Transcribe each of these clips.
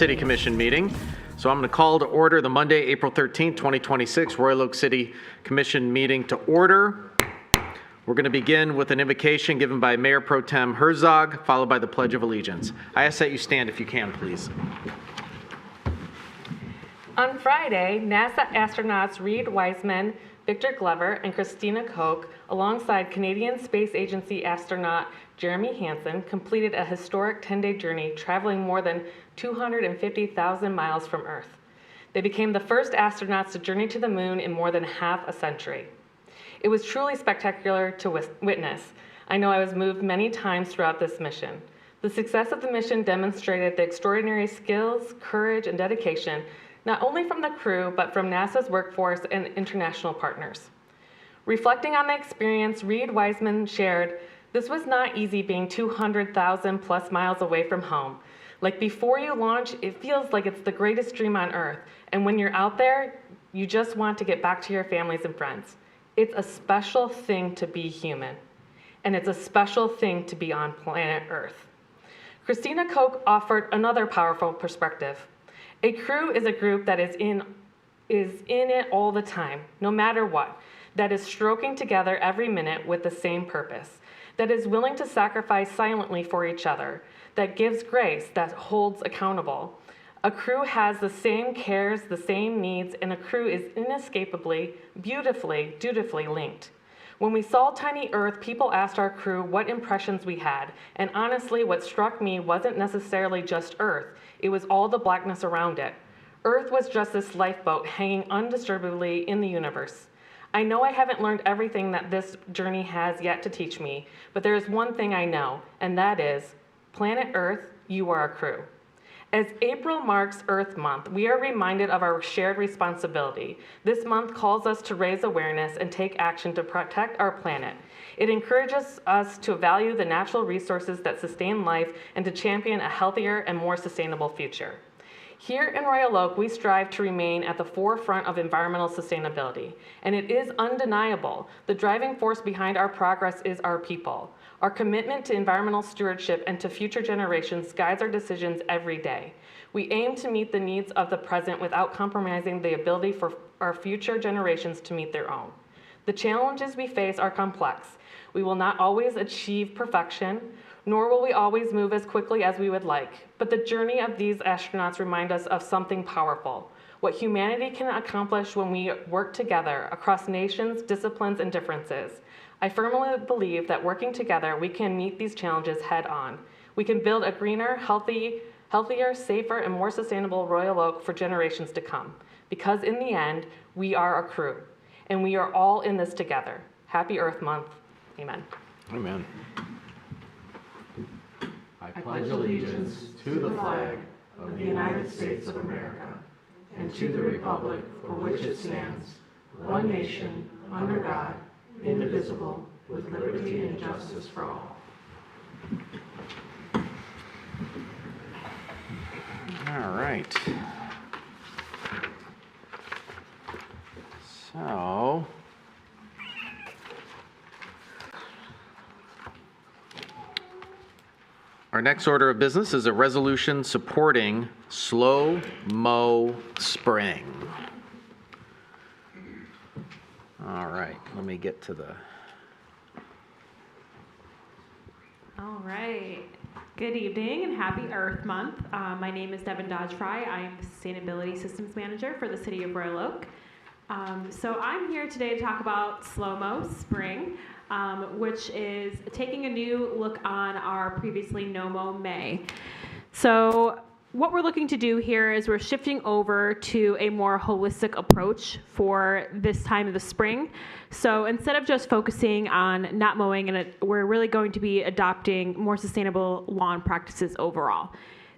City Commission meeting. So I'm going to call to order the Monday, April 13th, 2026 Royal Oak City Commission meeting to order. We're going to begin with an invocation given by Mayor Pro Tem Herzog, followed by the Pledge of Allegiance. I ask that you stand if you can, please. On Friday, NASA astronauts Reed Wiseman, Victor Glover, and Christina Koch, alongside Canadian Space Agency astronaut Jeremy Hansen, completed a historic 10-day journey traveling more than 250,000 miles from Earth. They became the first astronauts to journey to the moon in more than half a century. It was truly spectacular to witness. I know I was moved many times throughout this mission. The success of the mission demonstrated the extraordinary skills, courage, and dedication, not only from the crew, but from NASA's workforce and international partners. Reflecting on the experience, Reed Wiseman shared, "This was not easy being 200,000 plus miles away from home. Like before you launch, it feels like it's the greatest dream on Earth. And when you're out there, you just want to get back to your families and friends. It's a special thing to be human. And it's a special thing to be on planet Earth." Christina Koch offered another powerful perspective. A crew is a group that is in it all the time, no matter what, that is stroking together every minute with the same purpose, that is willing to sacrifice silently for each other, that gives grace, that holds accountable. A crew has the same cares, the same needs, and a crew is inescapably, beautifully, dutifully linked. When we saw Tiny Earth, people asked our crew what impressions we had, and honestly, what struck me wasn't necessarily just Earth, it was all the blackness around it. Earth was just this lifeboat hanging undisturbedly in the universe. I know I haven't learned everything that this journey has yet to teach me, but there is one thing I know, and that is, planet Earth, you are a crew. As April marks Earth Month, we are reminded of our shared responsibility. This month calls us to raise awareness and take action to protect our planet. It encourages us to value the natural resources that sustain life and to champion a healthier and more sustainable future. Here in Royal Oak, we strive to remain at the forefront of environmental sustainability, and it is undeniable. The driving force behind our progress is our people. Our commitment to environmental stewardship and to future generations guides our decisions every day. We aim to meet the needs of the present without compromising the ability for our future generations to meet their own. The challenges we face are complex. We will not always achieve perfection, nor will we always move as quickly as we would like. But the journey of these astronauts remind us of something powerful, what humanity can accomplish when we work together across nations, disciplines, and differences. I firmly believe that working together, we can meet these challenges head on. We can build a greener, healthier, safer, and more sustainable Royal Oak for generations to come. Because in the end, we are a crew, and we are all in this together. Happy Earth Month. Amen. Amen. I pledge allegiance to the flag of the United States of America and to the republic for which it stands, one nation, under God, indivisible, with liberty and justice for all. All right. So, our next order of business is a resolution supporting Slow Mo Spring. All right, let me get to the... All right. Good evening and happy Earth Month. My name is Devin Dodge-Fry. I am the Sustainability Systems Manager for the City of Royal Oak. So I'm here today to talk about Slow Mo Spring, which is taking a new look on our previously No Mo May. So what we're looking to do here is we're shifting over to a more holistic approach for this time of the spring. So instead of just focusing on not mowing, we're really going to be adopting more sustainable lawn practices overall.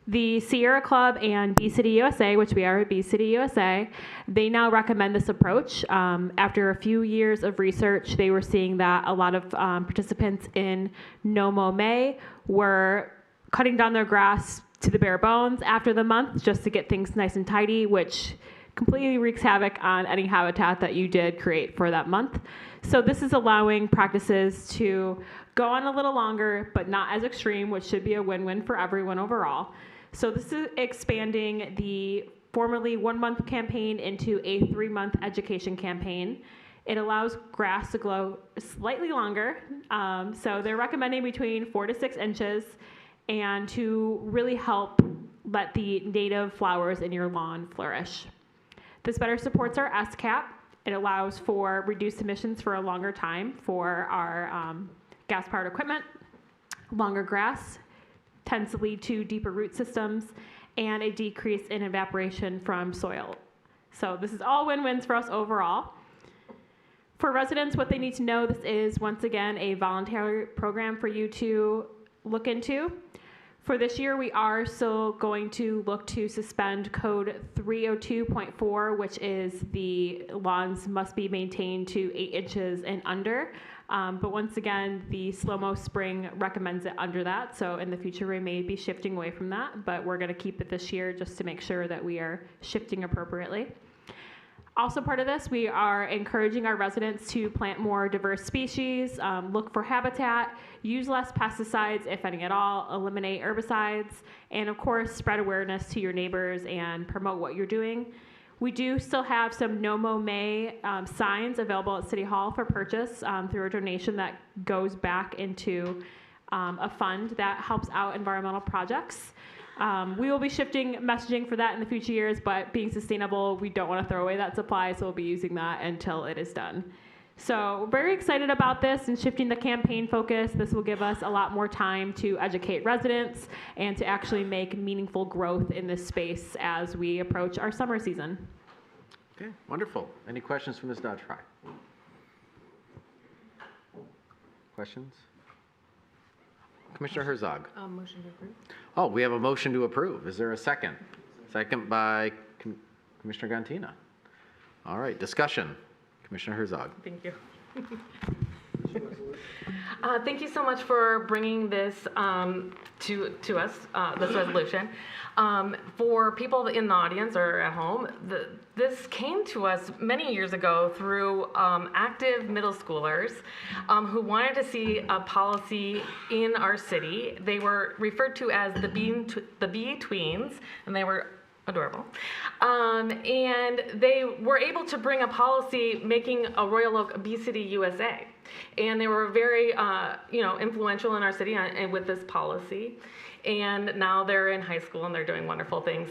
The Sierra Club and Bee City USA, which we are at Bee City USA, they now recommend this approach. After a few years of research, they were seeing that a lot of participants in No Mow May were cutting down their grass to the bare bones after the month just to get things nice and tidy, which completely wreaks havoc on any habitat that you did create for that month. So this is allowing practices to go on a little longer, but not as extreme, which should be a win-win for everyone overall. So this is expanding the formerly 1-month campaign into a 3-month education campaign. It allows grass to grow slightly longer. So they're recommending between 4 to 6 inches, and to really help let the native flowers in your lawn flourish. This better supports our SCAP. It allows for reduced emissions for a longer time for our gas-powered equipment. Longer grass tends to lead to deeper root systems and a decrease in evaporation from soil. So this is all win-wins for us overall. For residents, what they need to know, this is once again a voluntary program for you to look into. For this year, we are still going to look to suspend code 302.4, which is the lawns must be maintained to 8 inches and under. But once again, the slow-mo spring recommends it under that. So in the future, we may be shifting away from that, but we're going to keep it this year just to make sure that we are shifting appropriately. Also part of this, we are encouraging our residents to plant more diverse species, look for habitat, use less pesticides, if any at all, eliminate herbicides, and of course, spread awareness to your neighbors and promote what you're doing. We do still have some No Mow May signs available at City Hall for purchase through a donation that goes back into a fund that helps out environmental projects. We will be shifting messaging for that in the future years, but being sustainable, we don't want to throw away that supply, so we'll be using that until it is done. So we're very excited about this and shifting the campaign focus. This will give us a lot more time to educate residents and to actually make meaningful growth in this space as we approach our summer season. Okay, wonderful. Any questions for Ms. Dodge-Fry? Questions? Commissioner Herzog. Motion to approve. Oh, we have a motion to approve. Is there a second? Second by Commissioner Gantina. All right, discussion. Commissioner Herzog. Thank you. Thank you so much for bringing this to us, this resolution. For people in the audience or at home, this came to us many years ago through active middle schoolers who wanted to see a policy in our city. They were referred to as the bee tweens, and they were adorable. And they were able to bring a policy making a Royal Oak a Bee City USA. And they were very, influential in our city and with this policy. And now they're in high school and they're doing wonderful things.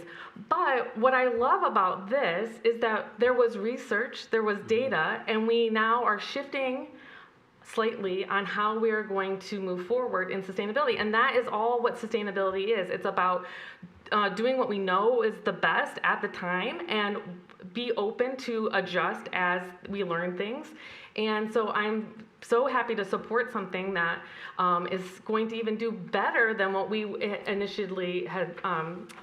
But what I love about this is that there was research, there was data, and we now are shifting slightly on how we are going to move forward in sustainability. And that is all what sustainability is. It's about doing what we know is the best at the time and be open to adjust as we learn things. And so I'm so happy to support something that is going to even do better than what we initially had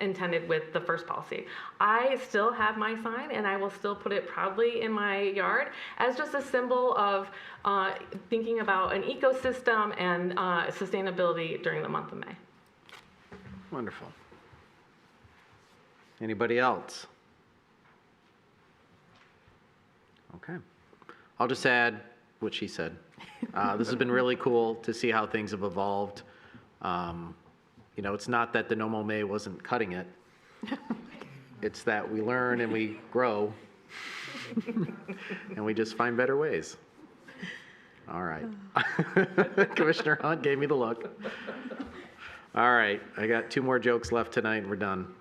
intended with the first policy. I still have my sign and I will still put it proudly in my yard as just a symbol of thinking about an ecosystem and sustainability during the month of May. Wonderful. Anybody else? Okay. I'll just add what she said. This has been really cool to see how things have evolved. It's not that the No Mow May wasn't cutting it. It's that we learn and we grow and we just find better ways. All right. Commissioner Hunt gave me the look. All right. I got 2 more jokes left tonight and we're done.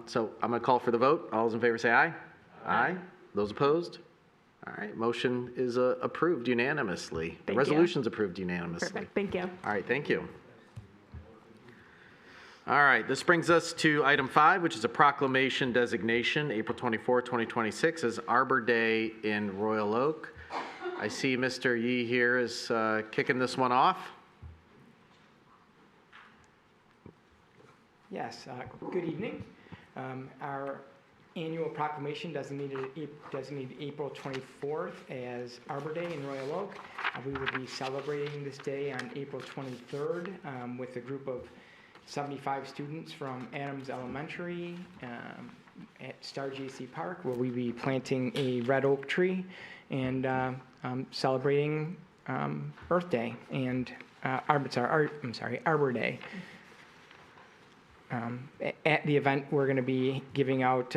So I'm going to call for the vote. All those in favor say aye. Aye. Those opposed? All right, motion is approved unanimously. The resolution's approved unanimously. Perfect, thank you. All right, thank you. All right, this brings us to item 5, which is a proclamation designation, April 24, 2026, as Arbor Day in Royal Oak. I see Mr. Yee here is kicking this one off. Yes, good evening. Our annual proclamation designated April 24th as Arbor Day in Royal Oak. We will be celebrating this day on April 23rd with a group of 75 students from Adams Elementary at Star JC Park, where we'll be planting a red oak tree and celebrating Earth Day and Arbor Day. At the event, we're going to be giving out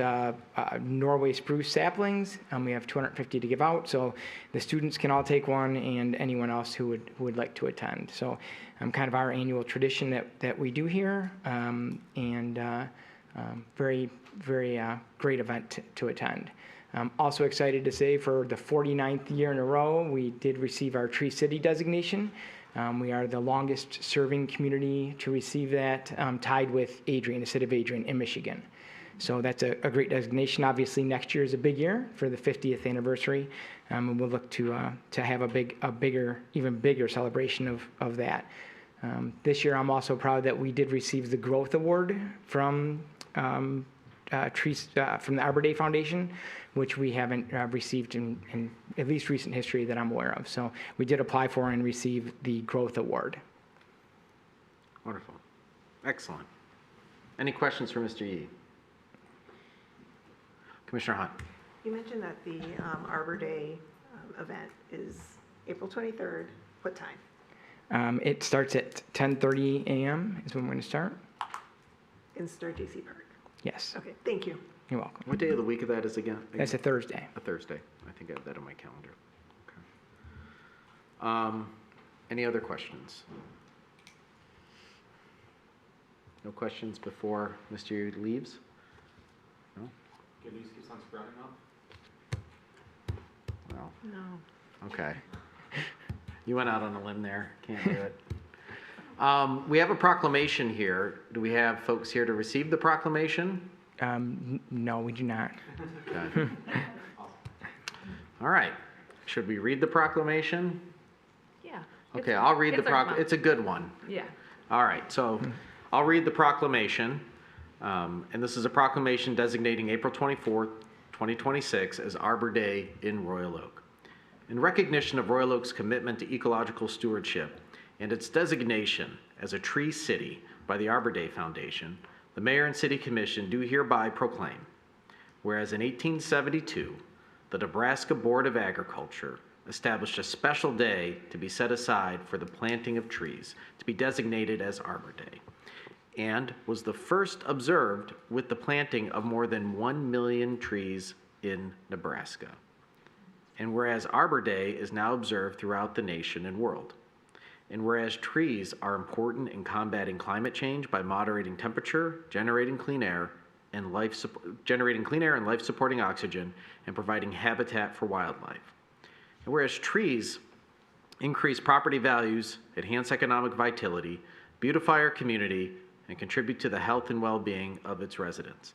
Norway spruce saplings. We have 250 to give out, so the students can all take one, and anyone else who would like to attend. So, kind of our annual tradition that we do here, and very great event to attend. Also excited to say, for the 49th year in a row, we did receive our Tree City designation. We are the longest serving community to receive that, tied with Adrian, the city of Adrian in Michigan. So that's a great designation. Obviously, next year is a big year for the 50th anniversary, and we'll look to have even bigger celebration of that. This year, I'm also proud that we did receive the Growth Award from from the Arbor Day Foundation, which we haven't received in at least recent history that I'm aware of. So we did apply for and receive the Growth Award. Wonderful. Excellent. Any questions for Mr. Yee? Commissioner Hunt. You mentioned that the Arbor Day event is April 23rd. What time? It starts at 10:30 a.m. is when we're going to start. In Sturgis Park. Yes. Okay, thank you. You're welcome. What day of the week of that is again? That's a Thursday. A Thursday. I think I have that on my calendar. Okay. Any other questions? No questions before Mr. Yee leaves? No? Good news keeps on sprouting up. Well, No. okay. You went out on a limb there. Can't do it. We have a proclamation here. Do we have folks here to receive the proclamation? No, we do not. Okay. All right. Should we read the proclamation? Yeah. Okay, I'll read the proclamation. It's a good one. Yeah. All right, so I'll read the proclamation. And this is a proclamation designating April 24th, 2026 as Arbor Day in Royal Oak. In recognition of Royal Oak's commitment to ecological stewardship and its designation as a tree city by the Arbor Day Foundation, the Mayor and City Commission do hereby proclaim, whereas in 1872, the Nebraska Board of Agriculture established a special day to be set aside for the planting of trees, to be designated as Arbor Day, and was the first observed with the planting of more than 1 million trees in Nebraska. And whereas Arbor Day is now observed throughout the nation and world. And whereas trees are important in combating climate change by moderating temperature, generating clean air and life-supporting oxygen, and providing habitat for wildlife. And whereas trees increase property values, enhance economic vitality, beautify our community, and contribute to the health and well-being of its residents.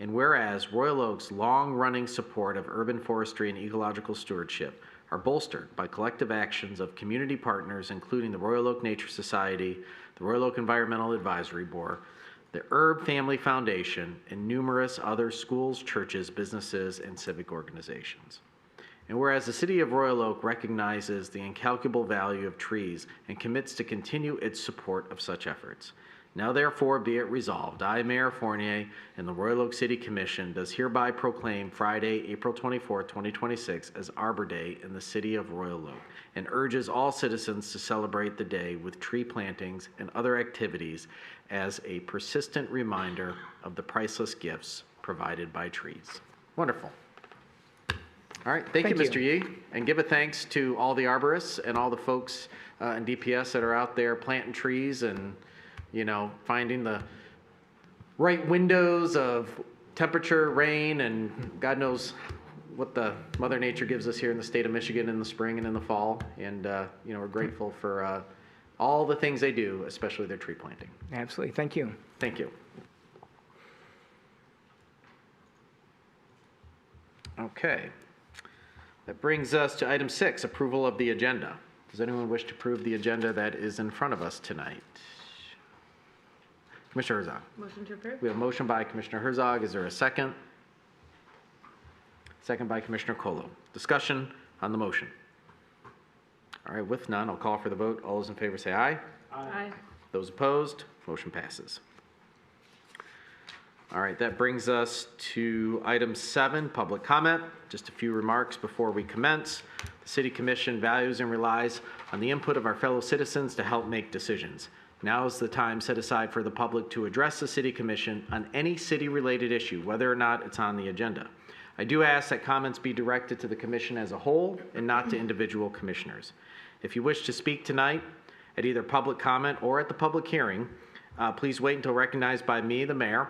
And whereas Royal Oak's long-running support of urban forestry and ecological stewardship are bolstered by collective actions of community partners, including the Royal Oak Nature Society, the Royal Oak Environmental Advisory Board, the Herb Family Foundation, and numerous other schools, churches, businesses, and civic organizations. And whereas the City of Royal Oak recognizes the incalculable value of trees and commits to continue its support of such efforts. Now therefore be it resolved, I, Mayor Fournier, and the Royal Oak City Commission does hereby proclaim Friday, April 24, 2026 as Arbor Day in the City of Royal Oak, and urges all citizens to celebrate the day with tree plantings and other activities as a persistent reminder of the priceless gifts provided by trees. Wonderful. All right, thank you, Mr. Yee. And give a thanks to all the arborists and all the folks in DPS that are out there planting trees and, you know, finding the right windows of temperature, rain, and God knows what the Mother Nature gives us here in the state of Michigan in the spring and in the fall. And, you know, we're grateful for all the things they do, especially their tree planting. Absolutely. Thank you. Thank you. Okay. That brings us to item 6, approval of the agenda. Does anyone wish to approve the agenda that is in front of us tonight? Commissioner Herzog. Motion to approve? We have a motion by Commissioner Herzog. Is there a second? Second by Commissioner Colo. Discussion on the motion. All right, with none, I'll call for the vote. All those in favor say aye. Aye. Those opposed, motion passes. All right, that brings us to item 7, public comment. Just a few remarks before we commence. The City Commission values and relies on the input of our fellow citizens to help make decisions. Now is the time set aside for the public to address the City Commission on any city-related issue, whether or not it's on the agenda. I do ask that comments be directed to the commission as a whole and not to individual commissioners. If you wish to speak tonight at either public comment or at the public hearing, please wait until recognized by me, the mayor,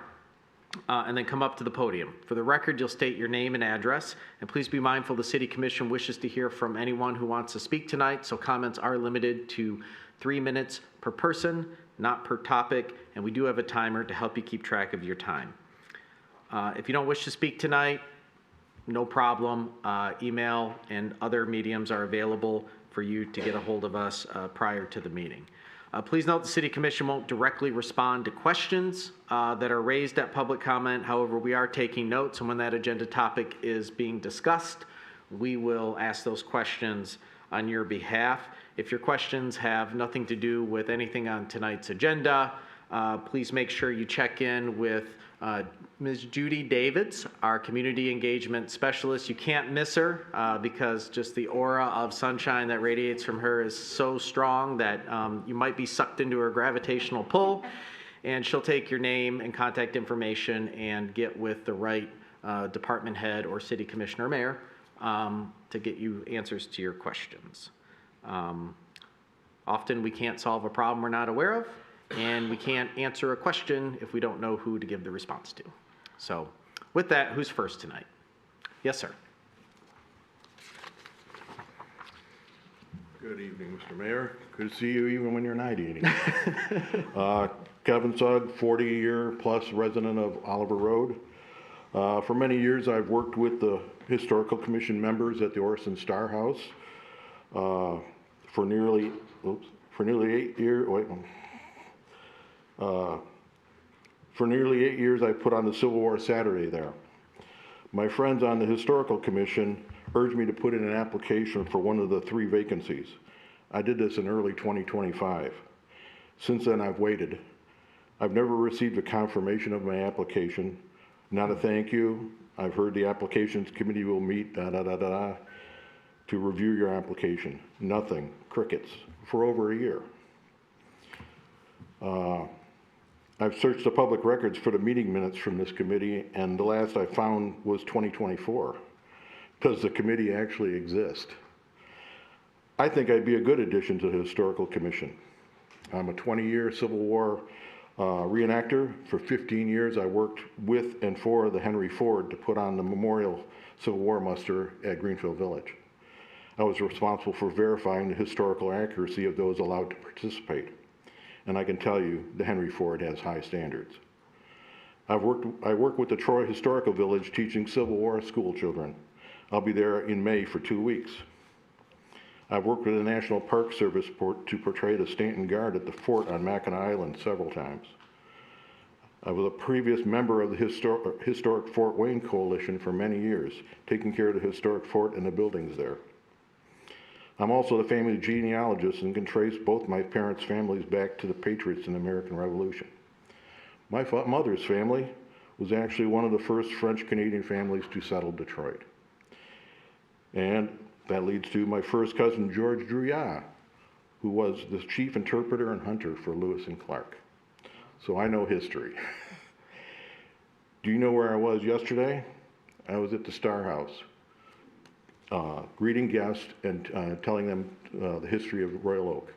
and then come up to the podium. For the record, you'll state your name and address, and please be mindful the City Commission wishes to hear from anyone who wants to speak tonight, so comments are limited to 3 minutes per person, not per topic, and we do have a timer to help you keep track of your time. If you don't wish to speak tonight, no problem. Email and other mediums are available for you to get a hold of us prior to the meeting. Please note the City Commission won't directly respond to questions that are raised at public comment. However, we are taking notes, and when that agenda topic is being discussed, we will ask those questions on your behalf. If your questions have nothing to do with anything on tonight's agenda, please make sure you check in with Ms. Judy Davids, our community engagement specialist. You can't miss her because just the aura of sunshine that radiates from her is so strong that you might be sucked into her gravitational pull, and she'll take your name and contact information and get with the right department head or city commissioner or mayor to get you answers to your questions. Often we can't solve a problem we're not aware of, and we can't answer a question if we don't know who to give the response to. So with that, who's first tonight? Yes, sir. Good evening, Mr. Mayor. Good to see you even when you're not eating. Kevin Sugg, 40-year plus resident of Oliver Road. For many years, I've worked with the Historical Commission members at the Orson Star House. For nearly 8 years, for nearly 8 years, I put on the Civil War Saturday there. My friends on the Historical Commission urged me to put in an application for one of the 3 vacancies. I did this in early 2025. Since then, I've waited. I've never received a confirmation of my application, not a thank you. I've heard the applications committee will meet, to review your application. Nothing, crickets, for over a year. I've searched the public records for the meeting minutes from this committee, and the last I found was 2024. Does the committee actually exist? I think I'd be a good addition to the Historical Commission. I'm a 20-year Civil War reenactor. For 15 years, I worked with and for the Henry Ford to put on the Memorial Civil War muster at Greenfield Village. I was responsible for verifying the historical accuracy of those allowed to participate. And I can tell you, the Henry Ford has high standards. I work with the Troy Historical Village teaching Civil War school children. I'll be there in May for 2 weeks. I've worked with the National Park Service to portray the Stanton Guard at the fort on Mackinac Island several times. I was a previous member of the Historic Fort Wayne Coalition for many years, taking care of the historic fort and the buildings there. I'm also the family genealogist and can trace both my parents' families back to the Patriots in the American Revolution. My mother's family was actually one of the first French-Canadian families to settle Detroit. And that leads to my first cousin, George Drouillard, who was the chief interpreter and hunter for Lewis and Clark. So I know history. Do you know where I was yesterday? I was at the Star House, greeting guests and telling them the history of Royal Oak.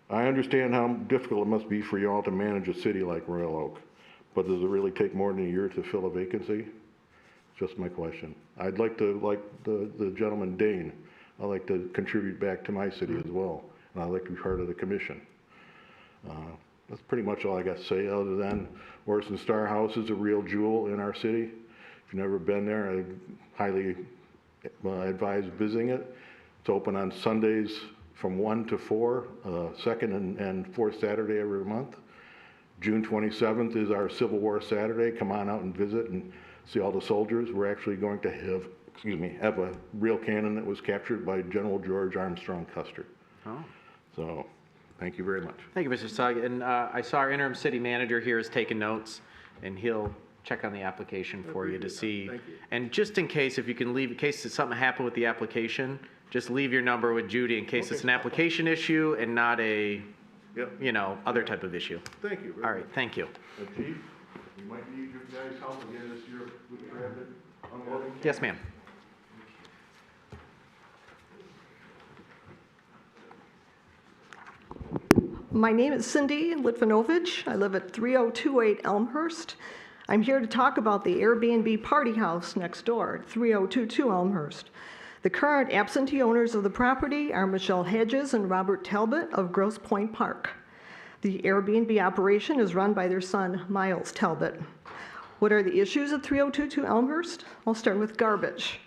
I understand how difficult it must be for you all to manage a city like Royal Oak, but does it really take more than a year to fill a vacancy? Just my question. I'd like to, like the gentleman Dane, I'd like to contribute back to my city as well, and I'd like to be part of the commission. That's pretty much all I got to say, other than Orson Star House is a real jewel in our city. If you've never been there, I highly advise visiting it. It's open on Sundays from 1 to 4, second and fourth Saturday every month. June 27th is our Civil War Saturday. Come on out and visit and see all the soldiers. We're actually going to have a real cannon that was captured by General George Armstrong Custer. Oh. So, thank you very much. Thank you, Mr. Sugg. And I saw our interim city manager here is taking notes, and he'll check on the application for you to see. Thank you. And just in case, if you can leave, in case something happened with the application, just leave your number with Judy in case it's an application issue and not a Yep. other type of issue. Thank you. All right, thank you. Chief, we might need your guys' help again this year with rapid unloading. Yes, ma'am. My name is Cindy Litvinovich. I live at 3028 Elmhurst. I'm here to talk about the Airbnb party house next door at 3022 Elmhurst. The current absentee owners of the property are Michelle Hedges and Robert Talbot of Grosse Pointe Park. The Airbnb operation is run by their son, Miles Talbot. What are the issues at 3022 Elmhurst? I'll start with garbage.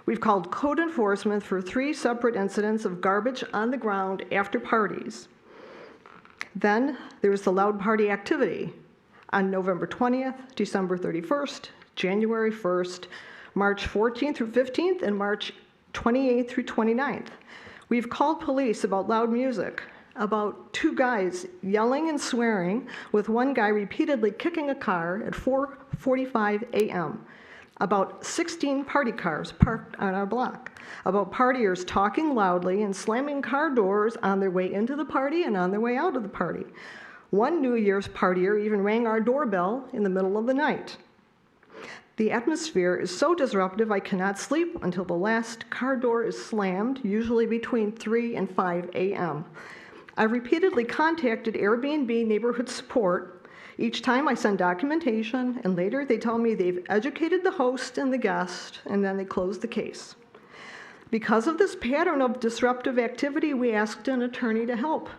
We've called code enforcement for 3 separate incidents of garbage on the ground after parties. Then there was the loud party activity on November 20th, December 31st, January 1st, March 14th through 15th, and March 28th through 29th. We've called police about loud music, about 2 guys yelling and swearing, with 1 guy repeatedly kicking a car at 4:45 a.m., about 16 party cars parked on our block, about partiers talking loudly and slamming car doors on their way into the party and on their way out of the party. 1 New Year's partier even rang our doorbell in the middle of the night. The atmosphere is so disruptive I cannot sleep until the last car door is slammed, usually between 3 and 5 a.m. I've repeatedly contacted Airbnb neighborhood support. Each time I send documentation, and later they tell me they've educated the host and the guest, and then they close the case. Because of this pattern of disruptive activity, we asked an attorney to help.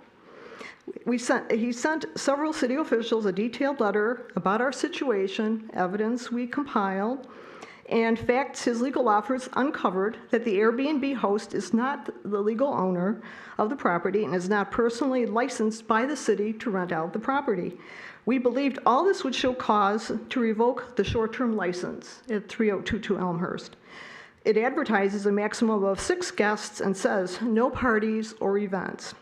He sent several city officials a detailed letter about our situation, evidence we compiled, and facts his legal office uncovered that the Airbnb host is not the legal owner of the property and is not personally licensed by the city to rent out the property. We believed all this would show cause to revoke the short-term license at 3022 Elmhurst. It advertises a maximum of 6 guests and says no parties or events.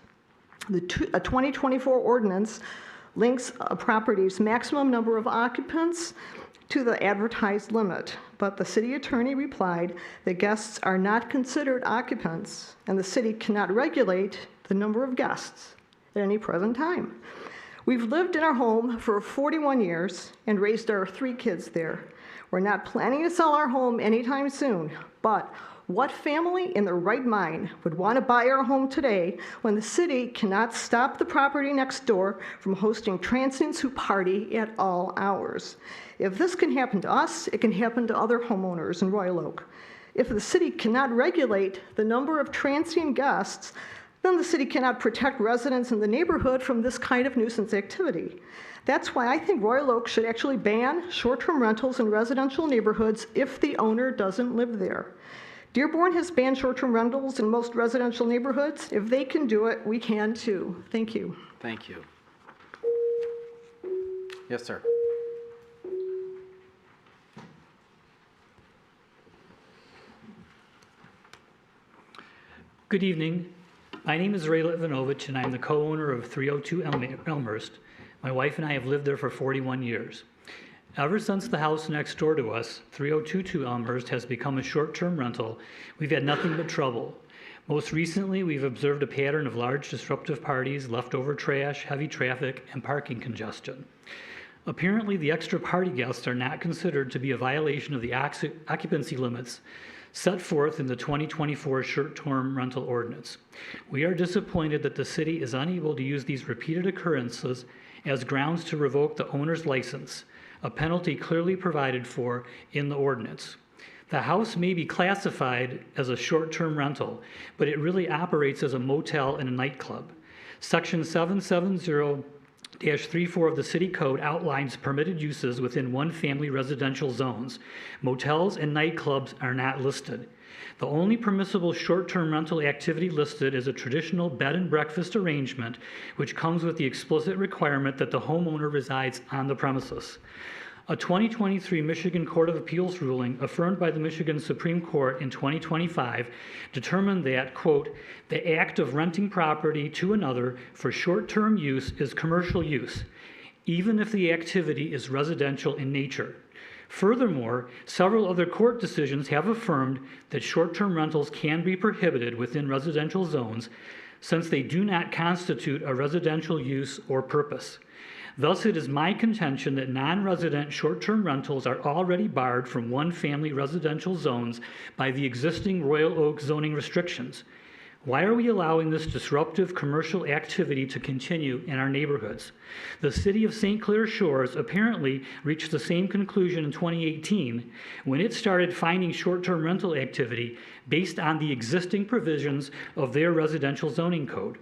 A 2024 ordinance links a property's maximum number of occupants to the advertised limit, but the city attorney replied that guests are not considered occupants and the city cannot regulate the number of guests at any present time. We've lived in our home for 41 years and raised our 3 kids there. We're not planning to sell our home anytime soon, but what family in their right mind would want to buy our home today when the city cannot stop the property next door from hosting transients who party at all hours? If this can happen to us, it can happen to other homeowners in Royal Oak. If the city cannot regulate the number of transient guests, then the city cannot protect residents in the neighborhood from this kind of nuisance activity. That's why I think Royal Oak should actually ban short-term rentals in residential neighborhoods if the owner doesn't live there. Dearborn has banned short-term rentals in most residential neighborhoods. If they can do it, we can too. Thank you. Thank you. Yes, sir. Good evening. My name is Ray Litvinovich, and I'm the co-owner of 302 Elmhurst. My wife and I have lived there for 41 years. Ever since the house next door to us, 3022 Elmhurst, has become a short-term rental, we've had nothing but trouble. Most recently, we've observed a pattern of large disruptive parties, leftover trash, heavy traffic, and parking congestion. Apparently, the extra party guests are not considered to be a violation of the occupancy limits set forth in the 2024 short-term rental ordinance. We are disappointed that the city is unable to use these repeated occurrences as grounds to revoke the owner's license, a penalty clearly provided for in the ordinance. The house may be classified as a short-term rental, but it really operates as a motel and a nightclub. Section 770-34 of the City Code outlines permitted uses within one-family residential zones. Motels and nightclubs are not listed. The only permissible short-term rental activity listed is a traditional bed and breakfast arrangement, which comes with the explicit requirement that the homeowner resides on the premises. A 2023 Michigan Court of Appeals ruling affirmed by the Michigan Supreme Court in 2025 determined that, quote, the act of renting property to another for short-term use is commercial use, even if the activity is residential in nature. Furthermore, several other court decisions have affirmed that short-term rentals can be prohibited within residential zones, since they do not constitute a residential use or purpose. Thus, it is my contention that non-resident short-term rentals are already barred from one-family residential zones by the existing Royal Oak zoning restrictions. Why are we allowing this disruptive commercial activity to continue in our neighborhoods? The city of St. Clair Shores apparently reached the same conclusion in 2018 when it started finding short-term rental activity based on the existing provisions of their residential zoning code.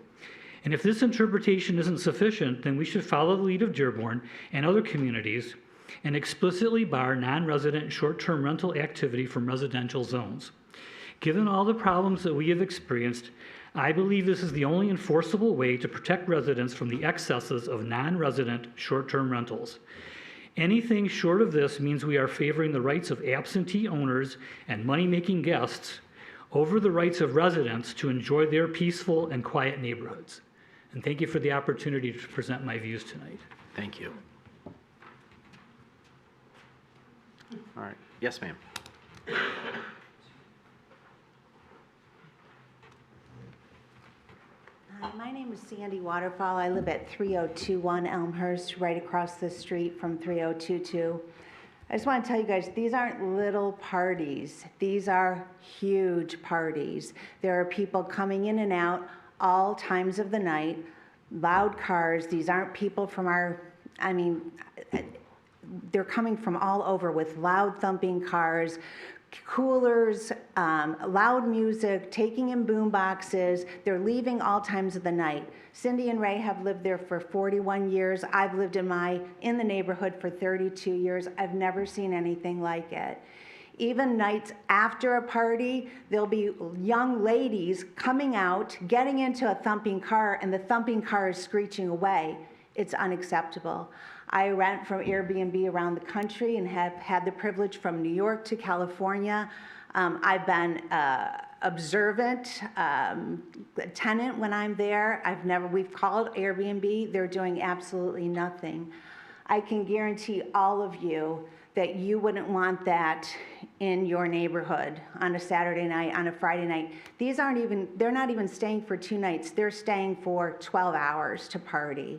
And if this interpretation isn't sufficient, then we should follow the lead of Dearborn and other communities and explicitly bar non-resident short-term rental activity from residential zones. Given all the problems that we have experienced, I believe this is the only enforceable way to protect residents from the excesses of non-resident short-term rentals. Anything short of this means we are favoring the rights of absentee owners and money-making guests over the rights of residents to enjoy their peaceful and quiet neighborhoods. And thank you for the opportunity to present my views tonight. Thank you. All right. Yes, ma'am. My name is Sandy Waterfall. I live at 3021 Elmhurst, right across the street from 3022. I just want to tell you guys, these aren't little parties. These are huge parties. There are people coming in and out all times of the night, loud cars. These aren't people from they're coming from all over with loud thumping cars, coolers, loud music, taking in boom boxes. They're leaving all times of the night. Cindy and Ray have lived there for 41 years. I've lived in the neighborhood for 32 years. I've never seen anything like it. Even nights after a party, there'll be young ladies coming out, getting into a thumping car, and the thumping car is screeching away. It's unacceptable. I rent from Airbnb around the country and have had the privilege from New York to California. I've been observant tenant when I'm there. We've called Airbnb. They're doing absolutely nothing. I can guarantee all of you that you wouldn't want that in your neighborhood on a Saturday night, on a Friday night. They're not even staying for 2 nights. They're staying for 12 hours to party.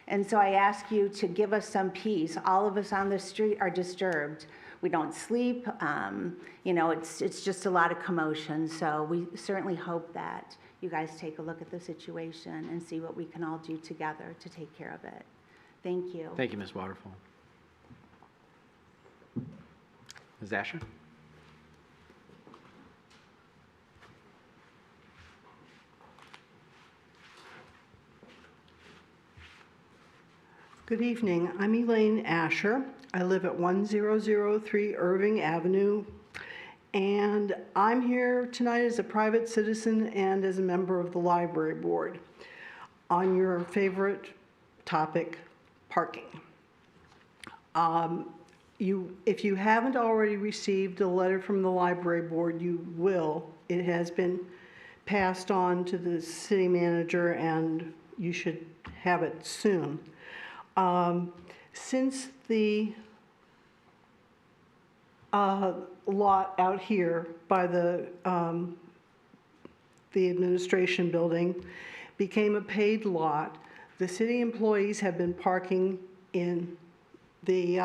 And so I ask you to give us some peace. All of us on the street are disturbed. We don't sleep. It's just a lot of commotion. So we certainly hope that you guys take a look at the situation and see what we can all do together to take care of it. Thank you. Thank you, Ms. Waterfall. Ms. Asher? Good evening. I'm Elaine Asher. I live at 1003 Irving Avenue, and I'm here tonight as a private citizen and as a member of the library board on your favorite topic, parking. If you haven't already received a letter from the library board, you will. It has been passed on to the city manager, and you should have it soon. Since the lot out here by the administration building became a paid lot, the city employees have been parking in the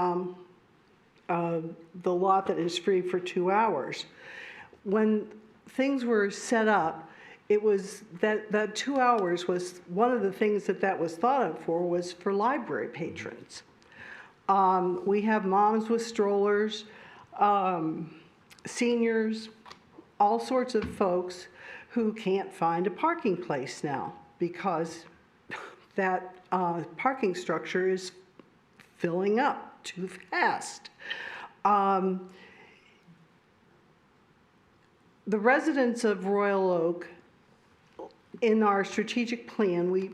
lot that is free for 2 hours. When things were set up, it was that 2 hours was one of the things that was thought of was for library patrons. We have moms with strollers, seniors, all sorts of folks who can't find a parking place now because that parking structure is filling up too fast. The residents of Royal Oak, in our strategic plan, we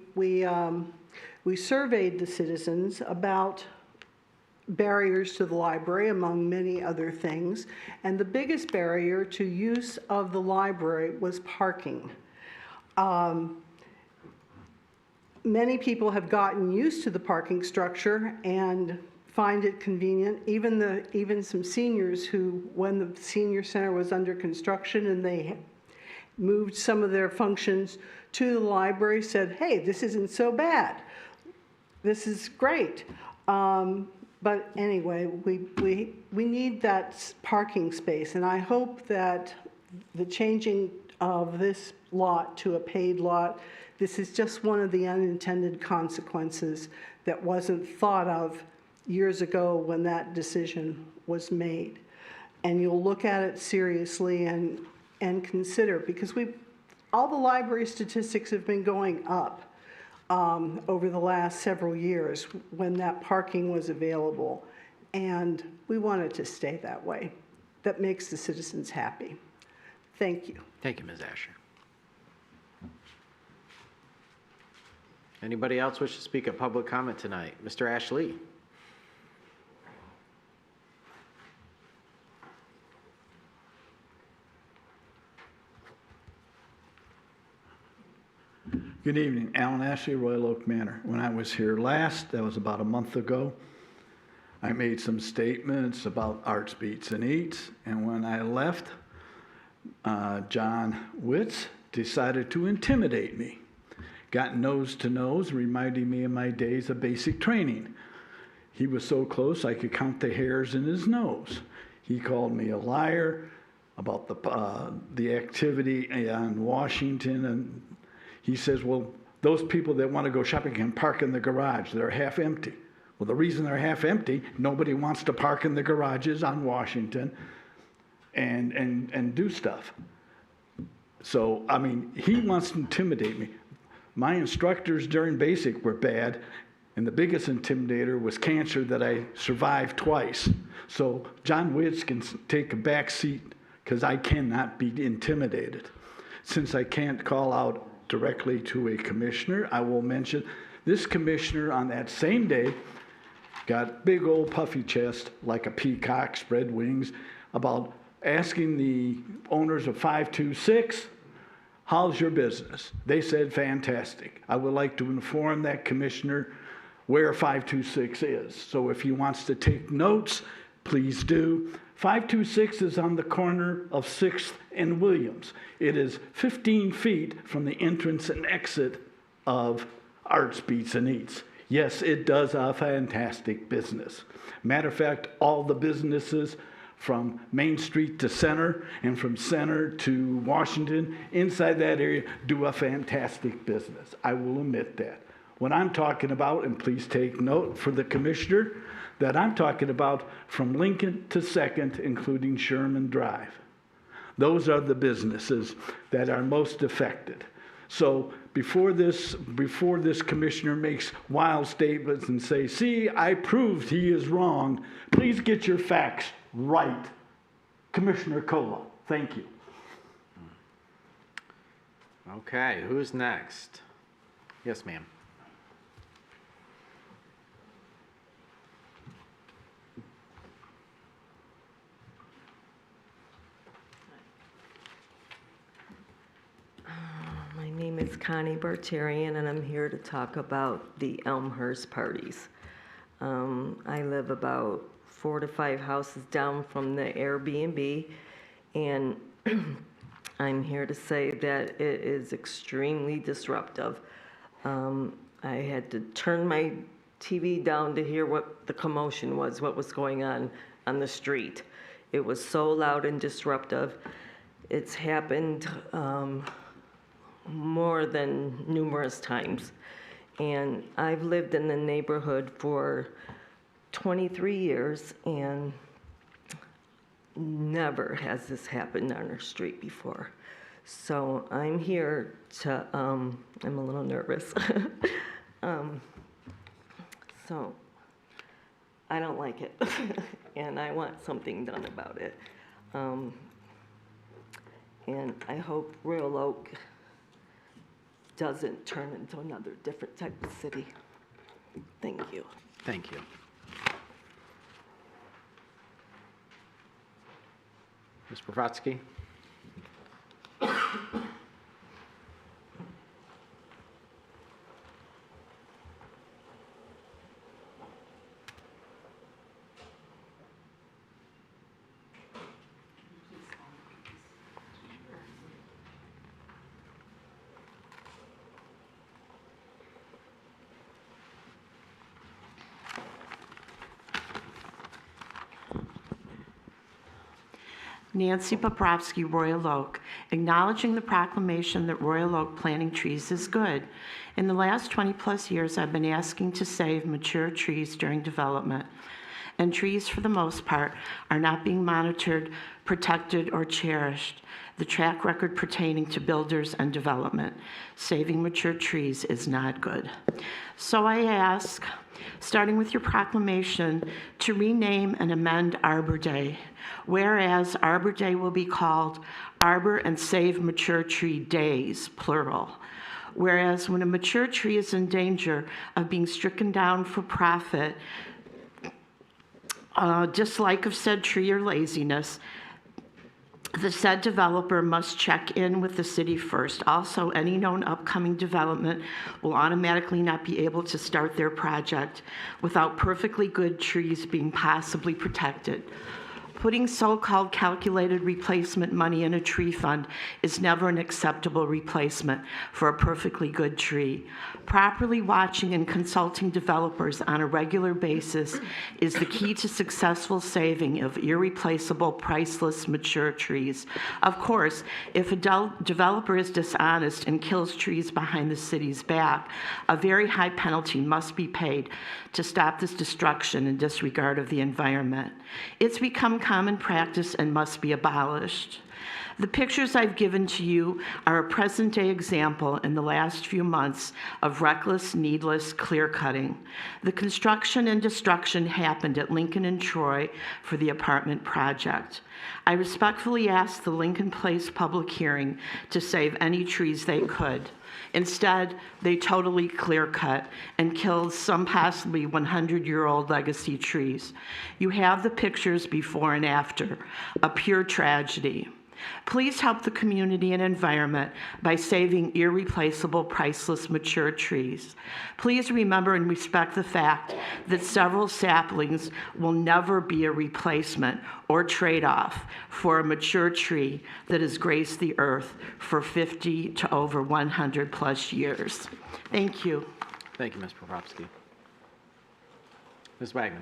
surveyed the citizens about barriers to the library, among many other things, and the biggest barrier to use of the library was parking. Many people have gotten used to the parking structure and find it convenient. Even some seniors who, when the senior center was under construction and they moved some of their functions to the library, said, hey, this isn't so bad. This is great. But anyway, we need that parking space, and I hope that the changing of this lot to a paid lot, this is just one of the unintended consequences that wasn't thought of years ago when that decision was made. And you'll look at it seriously and consider, because all the library statistics have been going up over the last several years when that parking was available. And we want it to stay that way. That makes the citizens happy. Thank you. Thank you, Ms. Asher. Anybody else wish to speak at public comment tonight? Mr. Ashley? Good evening, Alan Ashley, Royal Oak Manor. When I was here last, that was about a month ago, I made some statements about Arts, Beats, and Eats, and when I left, John Witz decided to intimidate me. Got nose to nose, reminding me of my days of basic training. He was so close I could count the hairs in his nose. He called me a liar about the activity on Washington, and he says, well, those people that want to go shopping can park in the garage. They're half empty. Well, the reason they're half empty, nobody wants to park in the garages on Washington and do stuff. So, I mean, he wants to intimidate me. My instructors during basic were bad, and the biggest intimidator was cancer that I survived twice. So John Witz can take a back seat because I cannot be intimidated. Since I can't call out directly to a commissioner, I will mention this commissioner on that same day got big old puffy chest like a peacock, spread wings, about asking the owners of 526, how's your business? They said, fantastic. I would like to inform that commissioner where 526 is. So if he wants to take notes, please do. 526 is on the corner of 6th and Williams. It is 15 feet from the entrance and exit of Arts, Beats, and Eats. Yes, it does a fantastic business. Matter of fact, all the businesses from Main Street to Center and from Center to Washington, inside that area, do a fantastic business. I will admit that. What I'm talking about, and please take note for the commissioner, that I'm talking about from Lincoln to 2nd, including Sherman Drive. Those are the businesses that are most affected. So before this commissioner makes wild statements and say, see, I proved he is wrong, please get your facts right. Commissioner Kola, thank you. Okay, who's next? Yes, ma'am. My name is Connie Bartarian, and I'm here to talk about the Elmhurst parties. I live about 4 to 5 houses down from the Airbnb, and I'm here to say that it is extremely disruptive. I had to turn my TV down to hear what the commotion was, what was going on the street. It was so loud and disruptive. It's happened more than numerous times. And I've lived in the neighborhood for 23 years, and never has this happened on our street before. So I'm here to, I'm a little nervous. So I don't like it, and I want something done about it. And I hope Royal Oak doesn't turn into another different type of city. Thank you. Thank you. Ms. Bravotsky? Nancy Bobrovsky, Royal Oak, acknowledging the proclamation that Royal Oak planting trees is good. In the last 20-plus years, I've been asking to save mature trees during development, and trees, for the most part, are not being monitored, protected, or cherished. The track record pertaining to builders and development. Saving mature trees is not good. So I ask, starting with your proclamation, to rename and amend Arbor Day. Whereas Arbor Day will be called Arbor and Save Mature Tree Days, plural. Whereas when a mature tree is in danger of being stricken down for profit, dislike of said tree or laziness, the said developer must check in with the city first. Also, any known upcoming development will automatically not be able to start their project without perfectly good trees being possibly protected. Putting so-called calculated replacement money in a tree fund is never an acceptable replacement for a perfectly good tree. Properly watching and consulting developers on a regular basis is the key to successful saving of irreplaceable, priceless, mature trees. Of course, if a developer is dishonest and kills trees behind the city's back, a very high penalty must be paid to stop this destruction and disregard of the environment. It's become common practice and must be abolished. The pictures I've given to you are a present-day example in the last few months of reckless, needless clear-cutting. The construction and destruction happened at Lincoln and Troy for the apartment project. I respectfully asked the Lincoln Place public hearing to save any trees they could. Instead, they totally clear-cut and killed some possibly 100-year-old legacy trees. You have the pictures before and after, a pure tragedy. Please help the community and environment by saving irreplaceable, priceless, mature trees. Please remember and respect the fact that several saplings will never be a replacement or trade-off for a mature tree that has graced the earth for 50 to over 100 plus years. Thank you. Thank you, Ms. Bobrovsky. Ms. Wagner.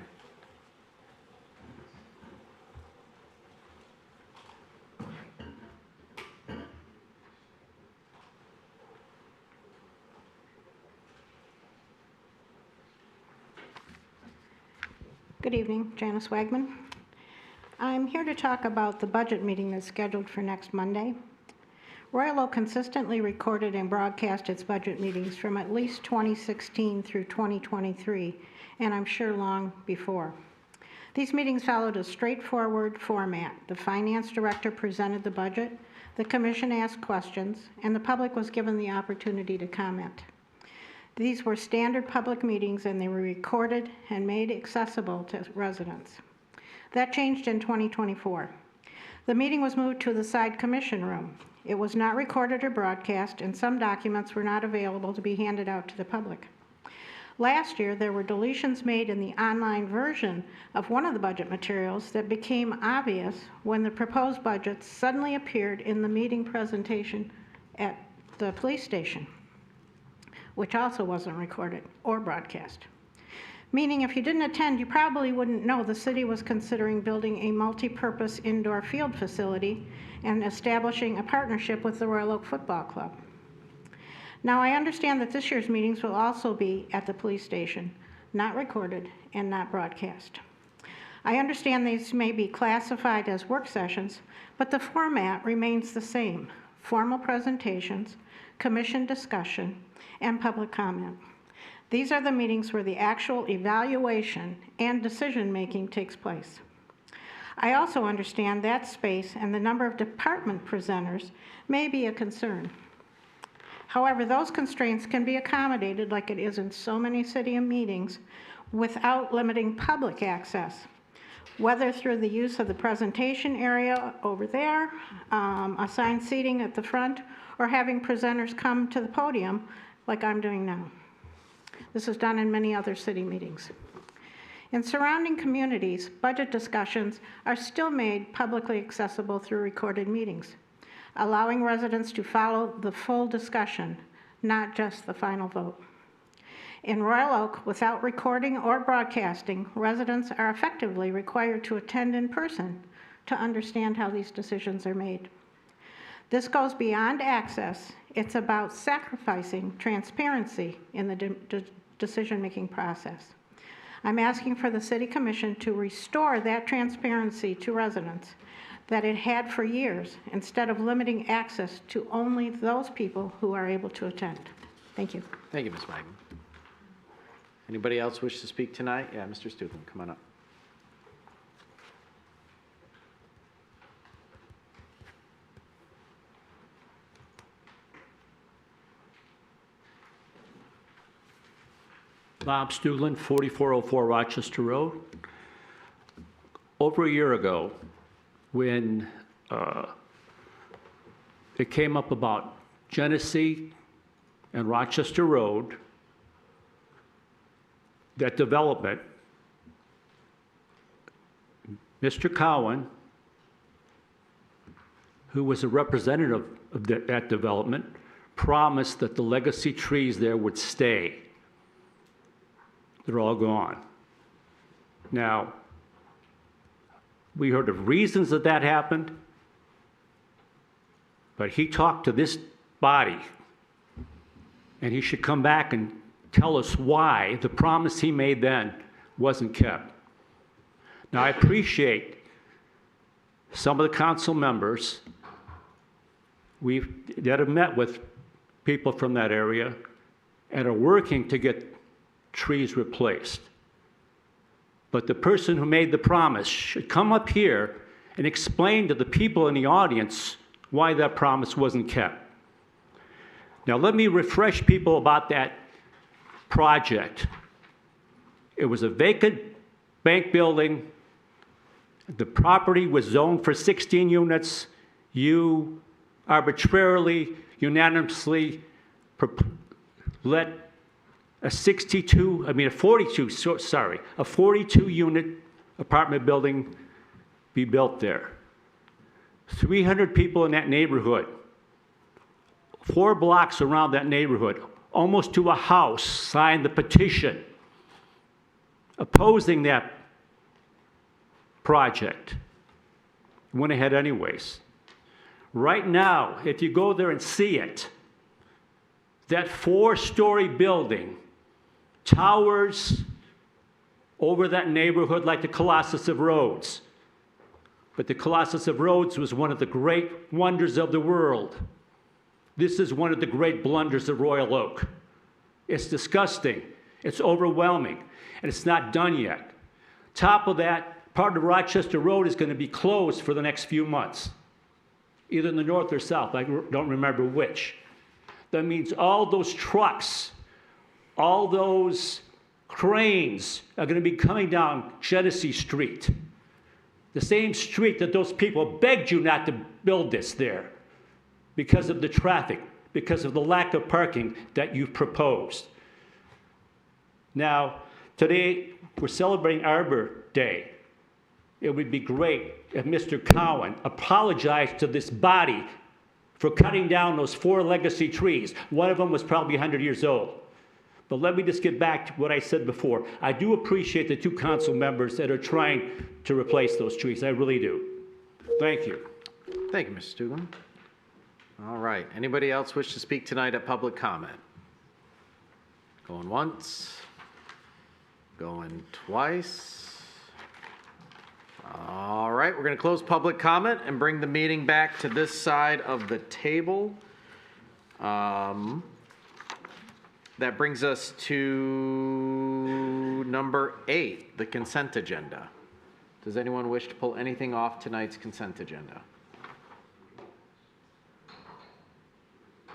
Good evening, Janice Wagman. I'm here to talk about the budget meeting that's scheduled for next Monday. Royal Oak consistently recorded and broadcast its budget meetings from at least 2016 through 2023, and I'm sure long before. These meetings followed a straightforward format. The finance director presented the budget, the commission asked questions, and the public was given the opportunity to comment. These were standard public meetings, and they were recorded and made accessible to residents. That changed in 2024. The meeting was moved to the side commission room. It was not recorded or broadcast, and some documents were not available to be handed out to the public. Last year, there were deletions made in the online version of one of the budget materials that became obvious when the proposed budget suddenly appeared in the meeting presentation at the police station, which also wasn't recorded or broadcast. Meaning if you didn't attend, you probably wouldn't know the city was considering building a multi-purpose indoor field facility and establishing a partnership with the Royal Oak Football Club. Now, I understand that this year's meetings will also be at the police station, not recorded and not broadcast. I understand these may be classified as work sessions, but the format remains the same: formal presentations, commission discussion, and public comment. These are the meetings where the actual evaluation and decision-making takes place. I also understand that space and the number of department presenters may be a concern. However, those constraints can be accommodated, like it is in so many city meetings, without limiting public access, whether through the use of the presentation area over there, assigned seating at the front, or having presenters come to the podium like I'm doing now. This is done in many other city meetings. In surrounding communities, budget discussions are still made publicly accessible through recorded meetings, allowing residents to follow the full discussion, not just the final vote. In Royal Oak, without recording or broadcasting, residents are effectively required to attend in person to understand how these decisions are made. This goes beyond access. It's about sacrificing transparency in the decision-making process. I'm asking for the City Commission to restore that transparency to residents that it had for years, instead of limiting access to only those people who are able to attend. Thank you. Thank you, Ms. Wagner. Anybody else wish to speak tonight? Yeah, Mr. Stutham, come on up. Bob Stuglin, 4404 Rochester Road. Over a year ago, when it came up about Genesee and Rochester Road, that development, Mr. Cowan, who was a representative of that development, promised that the legacy trees there would stay. They're all gone. Now, we heard of reasons that happened, but he talked to this body, and he should come back and tell us why the promise he made then wasn't kept. Now, I appreciate some of the council members that have met with people from that area and are working to get trees replaced. But the person who made the promise should come up here and explain to the people in the audience why that promise wasn't kept. Now, let me refresh people about that project. It was a vacant bank building. The property was zoned for 16 units. You arbitrarily, unanimously let a 42 unit apartment building be built there. 300 people in that neighborhood, 4 blocks around that neighborhood, almost to a house, signed the petition opposing that project. Went ahead anyways. Right now, if you go there and see it, that 4-story building towers over that neighborhood like the Colossus of Rhodes. But the Colossus of Rhodes was one of the great wonders of the world. This is one of the great blunders of Royal Oak. It's disgusting, it's overwhelming, and it's not done yet. Top of that, part of Rochester Road is going to be closed for the next few months, either in the north or south, I don't remember which. That means all those trucks, all those cranes are going to be coming down Genesee Street, the same street that those people begged you not to build this there because of the traffic, because of the lack of parking that you've proposed. Now, today we're celebrating Arbor Day. It would be great if Mr. Cowan apologized to this body for cutting down those 4 legacy trees. One of them was probably 100 years old. But let me just get back to what I said before. I do appreciate the 2 council members that are trying to replace those trees. I really do. Thank you. Thank you, Mr. Stuglin. All right. Anybody else wish to speak tonight at public comment? Going once. Going twice. All right. We're going to close public comment and bring the meeting back to this side of the table. That brings us to number 8, the consent agenda. Does anyone wish to pull anything off tonight's consent agenda?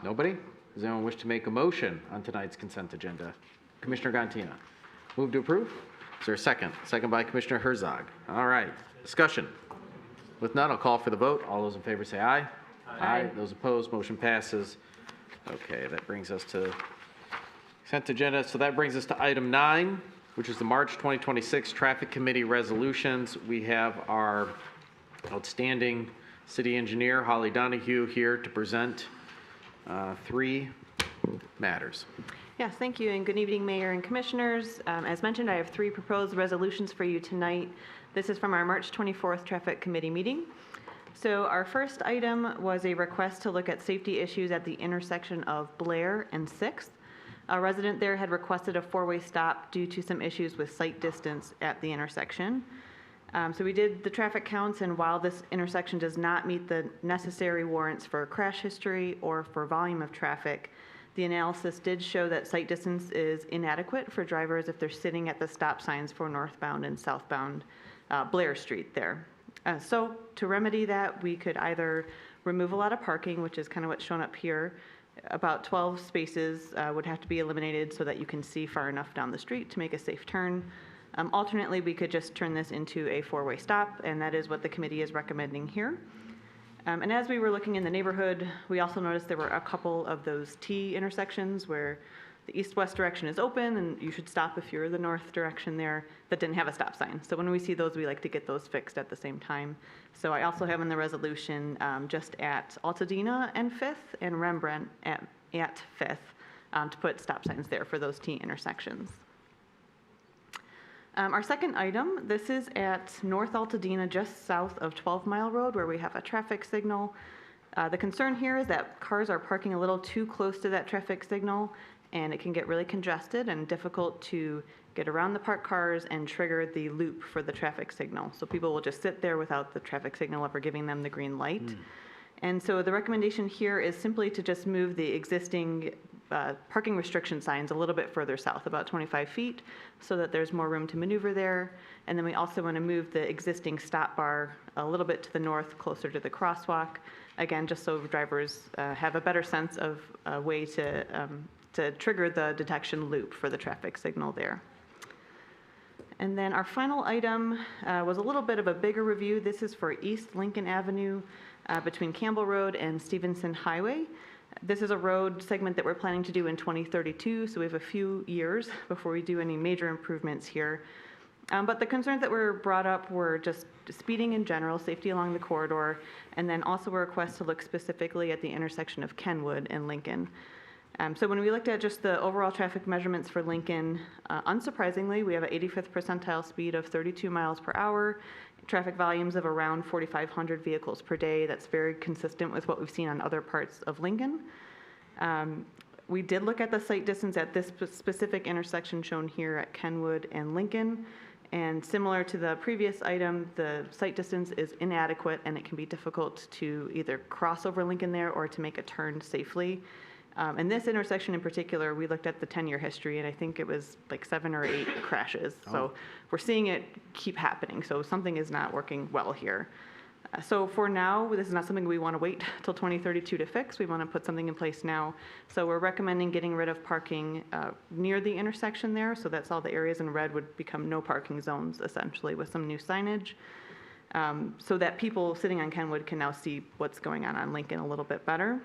Nobody? Does anyone wish to make a motion on tonight's consent agenda? Commissioner Gantina. Move to approve? Is there a second? Second by Commissioner Herzog. All right. Discussion. With none, I'll call for the vote. All those in favor say aye. Aye. Those opposed, motion passes. Okay, that brings us to consent agenda. So that brings us to item 9, which is the March 2026 Traffic Committee resolutions. We have our outstanding city engineer, Holly Donahue, here to present 3 matters. Yes, thank you, and good evening, Mayor and Commissioners. As mentioned, I have 3 proposed resolutions for you tonight. This is from our March 24th Traffic Committee meeting. So our first item was a request to look at safety issues at the intersection of Blair and 6th. A resident there had requested a 4-way stop due to some issues with sight distance at the intersection. So we did the traffic counts, and while this intersection does not meet the necessary warrants for crash history or for volume of traffic, the analysis did show that sight distance is inadequate for drivers if they're sitting at the stop signs for northbound and southbound Blair Street there. So to remedy that, we could either remove a lot of parking, which is kind of what's shown up here. About 12 spaces would have to be eliminated so that you can see far enough down the street to make a safe turn. Alternately, we could just turn this into a 4-way stop, and that is what the committee is recommending here. And as we were looking in the neighborhood, we also noticed there were a couple of those T intersections where the east-west direction is open and you should stop if you're the north direction there, that didn't have a stop sign. So when we see those, we like to get those fixed at the same time. So I also have in the resolution just at Altadena and 5th and Rembrandt at 5th to put stop signs there for those T intersections. Our second item, this is at North Altadena, just south of 12 Mile Road, where we have a traffic signal. The concern here is that cars are parking a little too close to that traffic signal, and it can get really congested and difficult to get around the parked cars and trigger the loop for the traffic signal. So people will just sit there without the traffic signal ever giving them the green light. And so the recommendation here is simply to just move the existing parking restriction signs a little bit further south, about 25 feet, so that there's more room to maneuver there. And then we also want to move the existing stop bar a little bit to the north, closer to the crosswalk. Again, just so drivers have a better sense of a way to trigger the detection loop for the traffic signal there. And then our final item was a little bit of a bigger review. This is for East Lincoln Avenue between Campbell Road and Stevenson Highway. This is a road segment that we're planning to do in 2032, so we have a few years before we do any major improvements here. But the concerns that were brought up were just speeding in general, safety along the corridor, and then also a request to look specifically at the intersection of Kenwood and Lincoln. So when we looked at just the overall traffic measurements for Lincoln, unsurprisingly, we have an 85th percentile speed of 32 miles per hour, traffic volumes of around 4,500 vehicles per day. That's very consistent with what we've seen on other parts of Lincoln. We did look at the sight distance at this specific intersection shown here at Kenwood and Lincoln. And similar to the previous item, the sight distance is inadequate and it can be difficult to either cross over Lincoln there or to make a turn safely. In this intersection in particular, we looked at the 10-year history, and I think it was like 7 or 8 crashes. So we're seeing it keep happening. So something is not working well here. So for now, this is not something we want to wait till 2032 to fix. We want to put something in place now. So we're recommending getting rid of parking near the intersection there. So that's all the areas in red would become no parking zones, essentially, with some new signage. So that people sitting on Kenwood can now see what's going on Lincoln a little bit better.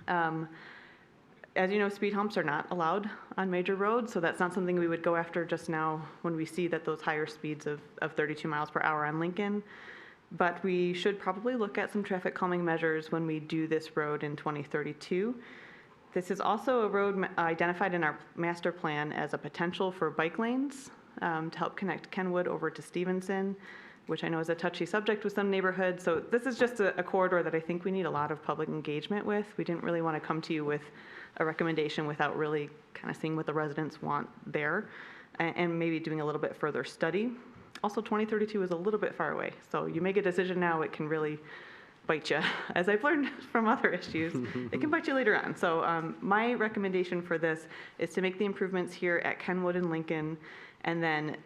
As you know, speed humps are not allowed on major roads, so that's not something we would go after just now when we see that those higher speeds of 32 miles per hour on Lincoln. But we should probably look at some traffic calming measures when we do this road in 2032. This is also a road identified in our master plan as a potential for bike lanes to help connect Kenwood over to Stevenson, which I know is a touchy subject with some neighborhoods. So this is just a corridor that I think we need a lot of public engagement with. We didn't really want to come to you with a recommendation without really kind of seeing what the residents want there and maybe doing a little bit further study. Also, 2032 is a little bit far away. So you make a decision now, it can really bite you. As I've learned from other issues, it can bite you later on. So my recommendation for this is to make the improvements here at Kenwood and Lincoln, and then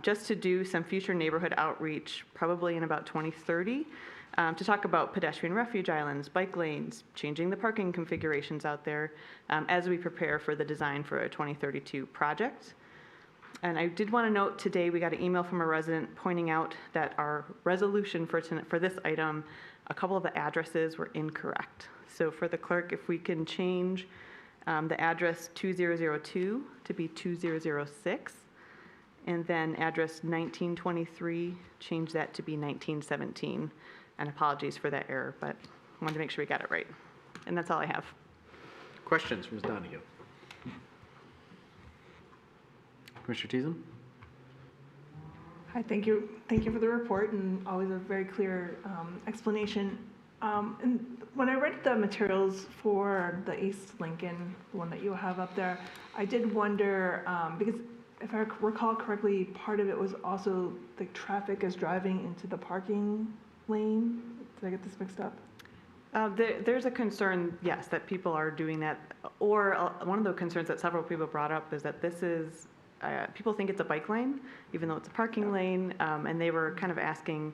just to do some future neighborhood outreach, probably in about 2030, to talk about pedestrian refuge islands, bike lanes, changing the parking configurations out there as we prepare for the design for a 2032 project. And I did want to note today we got an email from a resident pointing out that our resolution for this item, a couple of the addresses were incorrect. So for the clerk, if we can change the address 2002 to be 2006, and then address 1923, change that to be 1917. And apologies for that error, but I wanted to make sure we got it right. And that's all I have. Questions, Ms. Donahue? Commissioner Teason? Hi, thank you. Thank you for the report and always a very clear explanation. And when I read the materials for the East Lincoln, the one that you have up there, I did wonder, because if I recall correctly, part of it was also the traffic is driving into the parking lane. Did I get this mixed up? There's a concern, yes, that people are doing that. Or one of the concerns that several people brought up is that this is, people think it's a bike lane, even though it's a parking lane. And they were kind of asking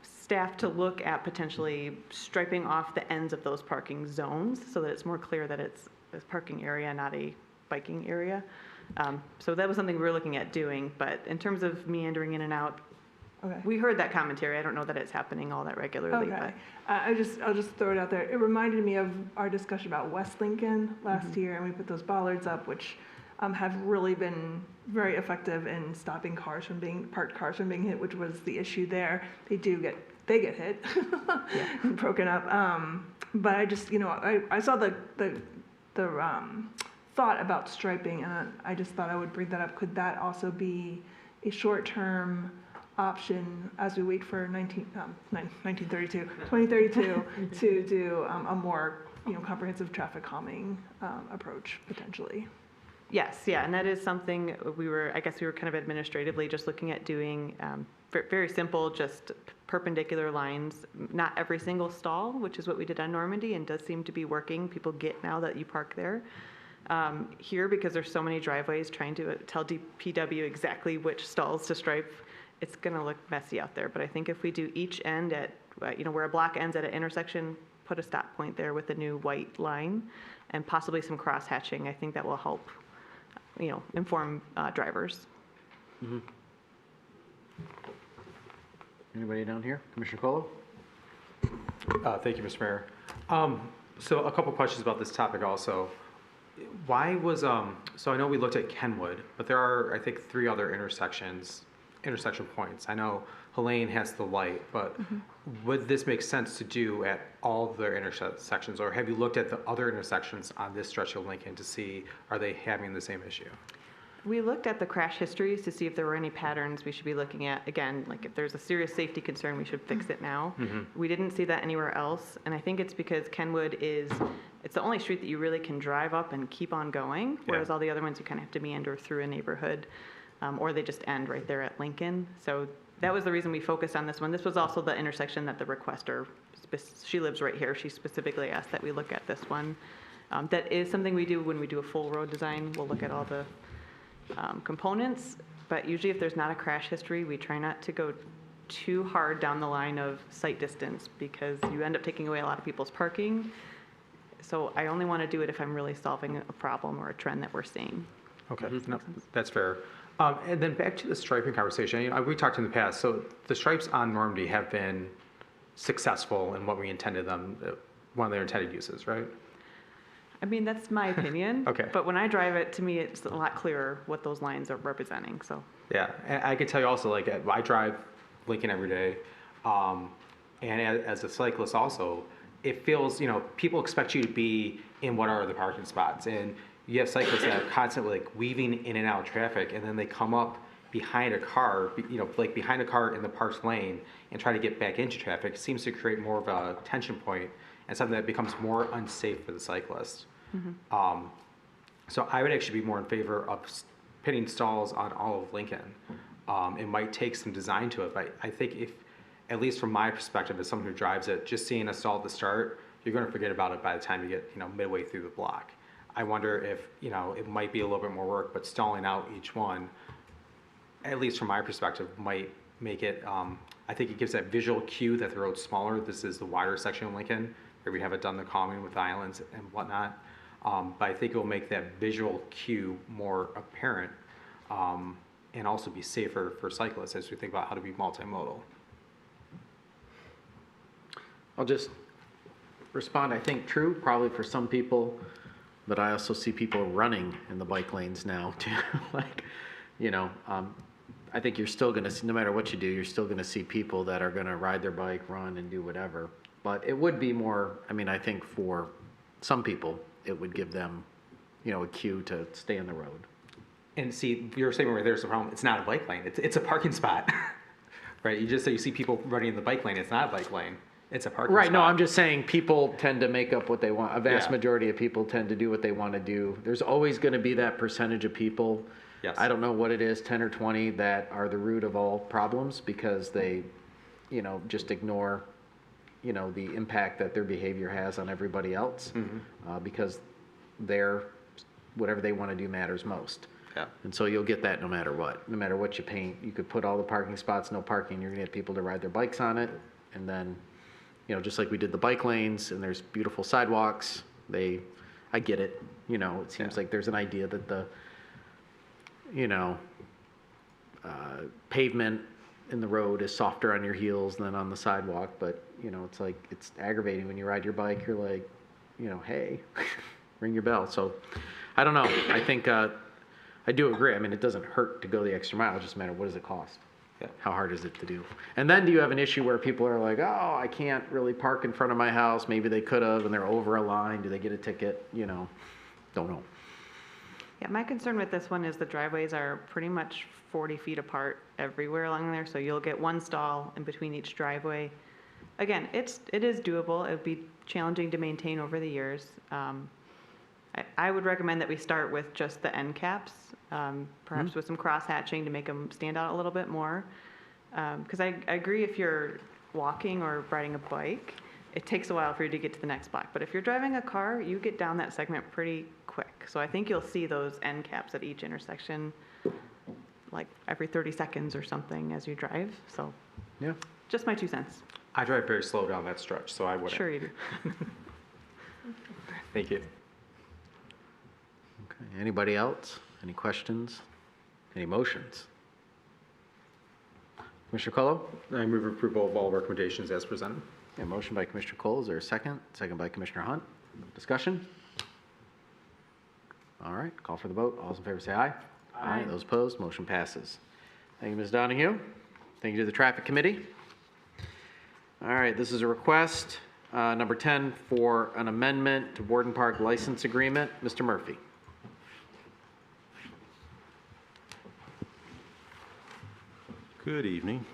staff to look at potentially striping off the ends of those parking zones so that it's more clear that it's a parking area, not a biking area. So that was something we were looking at doing. But in terms of meandering in and out, Okay. we heard that commentary. I don't know that it's happening all that regularly. Okay. I'll just throw it out there. It reminded me of our discussion about West Lincoln last year, and we put those bollards up, which have really been very effective in stopping parked cars from being hit, which was the issue there. They get hit, broken up. But I just, I saw the thought about striping, and I just thought I would bring that up. Could that also be a short-term option as we wait for 2032 to do a more comprehensive traffic calming approach potentially? Yes, yeah, and that is something I guess we were kind of administratively just looking at doing very simple, just perpendicular lines, not every single stall, which is what we did on Normandy and does seem to be working. People get now that you park there. Here, because there's so many driveways, trying to tell DPW exactly which stalls to stripe, it's going to look messy out there. But I think if we do each end at, where a block ends at an intersection, put a stop point there with a new white line and possibly some cross hatching, I think that will help, inform drivers. Mm-hmm. Anybody down here? Commissioner Colo? Thank you, Mr. Mayor. So a couple questions about this topic also. Why was, so I know we looked at Kenwood, but there are, I think, 3 other intersection points. I know Helene has the light, but would this make sense to do at all their intersections, or have you looked at the other intersections on this stretch of Lincoln to see, are they having the same issue? We looked at the crash histories to see if there were any patterns we should be looking at. Again, like if there's a serious safety concern, we should fix it now. We didn't see that anywhere else, and I think it's because Kenwood it's the only street that you really can drive up and keep on going, whereas all the other ones you kind of have to meander through a neighborhood, or they just end right there at Lincoln. So that was the reason we focused on this one. This was also the intersection that the requester, she lives right here, she specifically asked that we look at this one. That is something we do when we do a full road design. We'll look at all the components, but usually if there's not a crash history, we try not to go too hard down the line of sight distance because you end up taking away a lot of people's parking. So I only want to do it if I'm really solving a problem or a trend that we're seeing. Okay, no, that's fair. And then back to the striping conversation. We talked in the past, so the stripes on Normandy have been successful in what we intended them, one of their intended uses, right? I mean, that's my opinion. Okay. But when I drive it, to me, it's a lot clearer what those lines are representing, so. Yeah, and I can tell you also, like, I drive Lincoln every day, and as a cyclist also, it feels, people expect you to be in what are the parking spots, and you have cyclists that are constantly like weaving in and out of traffic, and then they come up behind a car, like behind a car in the parked lane and try to get back into traffic. It seems to create more of a tension point and something that becomes more unsafe for the cyclist. So I would actually be more in favor of pitting stalls on all of Lincoln. It might take some design to it, but I think if, at least from my perspective as someone who drives it, just seeing a stall at the start, you're going to forget about it by the time you get midway through the block. I wonder if it might be a little bit more work, but stalling out each one, at least from my perspective, might make it. I think it gives that visual cue that the road's smaller. This is the wider section of Lincoln, where we have it done the calming with islands and whatnot. But I think it will make that visual cue more apparent, and also be safer for cyclists as we think about how to be multimodal. I'll just respond. I think true, probably for some people, but I also see people running in the bike lanes now too. I think you're still going to see, no matter what you do, you're still going to see people that are going to ride their bike, run, and do whatever. But it would be more, I think for some people, it would give them, a cue to stay on the road. And see, you're saying where there's a problem, it's not a bike lane, it's a parking spot. Right, you see people running in the bike lane, it's not a bike lane, it's a parking spot. Right, no, I'm just saying people tend to make up what they want. A vast Yeah. majority of people tend to do what they want to do. There's always going to be that percentage of people, Yes. I don't know what it is, 10 or 20, that are the root of all problems because they, just ignore, the impact that their behavior has on everybody else because whatever they want to do matters most. Yeah. And so you'll get that no matter what. No matter what you paint, you could put all the parking spots, no parking, you're gonna get people to ride their bikes on it. And then, just like we did the bike lanes and there's beautiful sidewalks, I get it. It seems like there's an idea that the, pavement in the road is softer on your heels than on the sidewalk. But, it's like, it's aggravating when you ride your bike, you're like, hey, ring your bell. So I don't know. I think, I do agree. I mean, it doesn't hurt to go the extra mile. It just matters, what does it cost? Yeah. How hard is it to do? And then do you have an issue where people are like, oh, I can't really park in front of my house. Maybe they could have, and they're over a line. Do they get a ticket? Don't know. Yeah, my concern with this one is the driveways are pretty much 40 feet apart everywhere along there, so you'll get one stall in between each driveway. Again, it is doable. It would be challenging to maintain over the years. I would recommend that we start with just the end caps, perhaps with some cross hatching to make them stand out a little bit more. Because I agree, if you're walking or riding a bike, it takes a while for you to get to the next block. But if you're driving a car, you get down that segment pretty quick. So I think you'll see those end caps at each intersection like every 30 seconds or something as you drive. So yeah, just my 2 cents. I drive very slow down that stretch, so I wouldn't. Sure you do. Thank you. Okay. Anybody else? Any questions? Any motions? Commissioner Colo? I move approval of all recommendations as presented. Yeah, motion by Commissioner Cole. Is there a second? Second by Commissioner Hunt. Discussion? All right, call for the vote. All those in favor say aye. Aye. Those opposed, motion passes. Thank you, Ms. Donahue. Thank you to the Traffic Committee. All right, this is a request, number 10, for an amendment to Warden Park license agreement. Mr. Murphy. Good evening.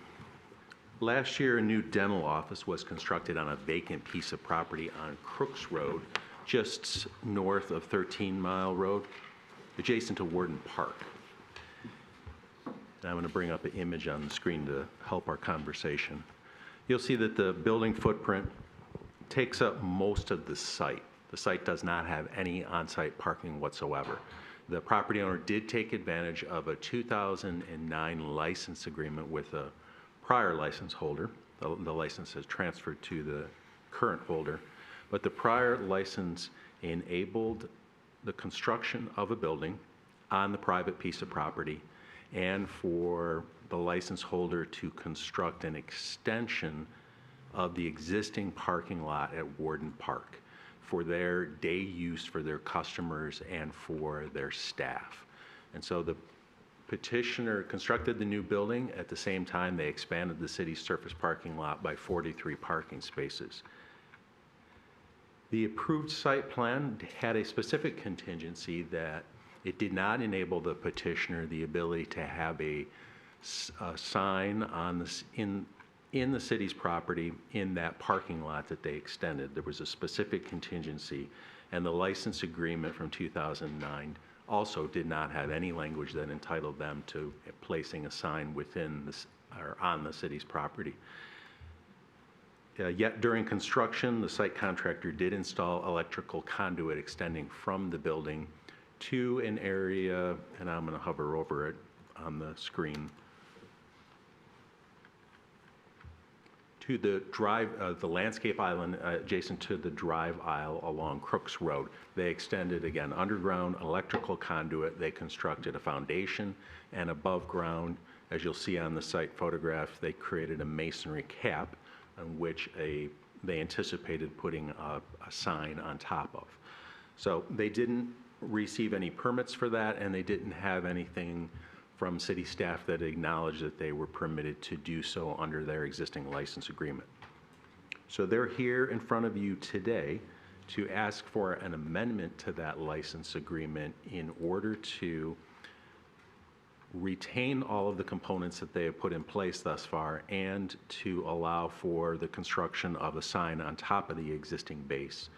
Last year, a new dental office was constructed on a vacant piece of property on Crooks Road, just north of 13 Mile Road, adjacent to Warden Park. And I'm going to bring up an image on the screen to help our conversation. You'll see that the building footprint takes up most of the site. The site does not have any on-site parking whatsoever. The property owner did take advantage of a 2009 license agreement with a prior license holder. The license has transferred to the current holder, but the prior license enabled the construction of a building on the private piece of property and for the license holder to construct an extension of the existing parking lot at Warden Park for their day use for their customers and for their staff. And so the petitioner constructed the new building. At the same time, they expanded the city's surface parking lot by 43 parking spaces. The approved site plan had a specific contingency that it did not enable the petitioner the ability to have a sign on this in the city's property in that parking lot that they extended. There was a specific contingency, and the license agreement from 2009 also did not have any language that entitled them to placing a sign within this or on the city's property. Yet during construction, the site contractor did install electrical conduit extending from the building to an area, and I'm going to hover over it on the screen, to the drive, the landscape island adjacent to the drive aisle along Crooks Road. They extended, again, underground electrical conduit. They constructed a foundation, and above ground, as you'll see on the site photograph, they created a masonry cap on which they anticipated putting a sign on top of. So they didn't receive any permits for that, and they didn't have anything from city staff that acknowledged that they were permitted to do so under their existing license agreement. So they're here in front of you today to ask for an amendment to that license agreement in order to retain all of the components that they have put in place thus far and to allow for the construction of a sign on top of the existing base.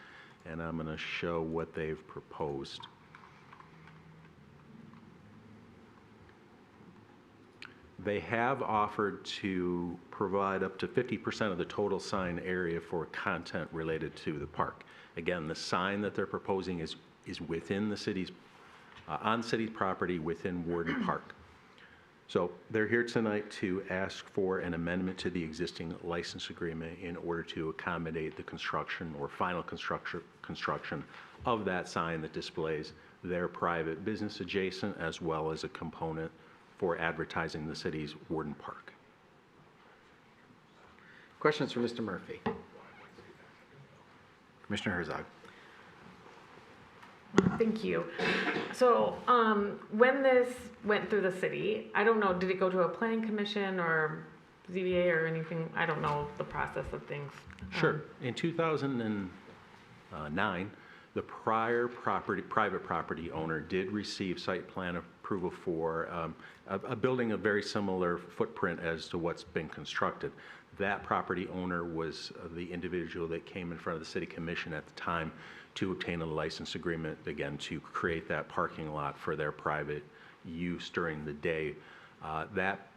And I'm going to show what they've proposed. They have offered to provide up to 50% of the total sign area for content related to the park. Again, the sign that they're proposing is within the city's, on city property within Warden Park. So they're here tonight to ask for an amendment to the existing license agreement in order to accommodate the construction or final construction of that sign that displays their private business adjacent as well as a component for advertising the city's Warden Park. Questions for Mr. Murphy? Commissioner Herzog. Thank you. So when this went through the city, I don't know, did it go to a planning commission or ZBA or anything? I don't know the process of things. Sure. In 2009, the prior private property owner did receive site plan approval for a building of very similar footprint as to what's been constructed. That property owner was the individual that came in front of the city commission at the time to obtain a license agreement, again, to create that parking lot for their private use during the day. That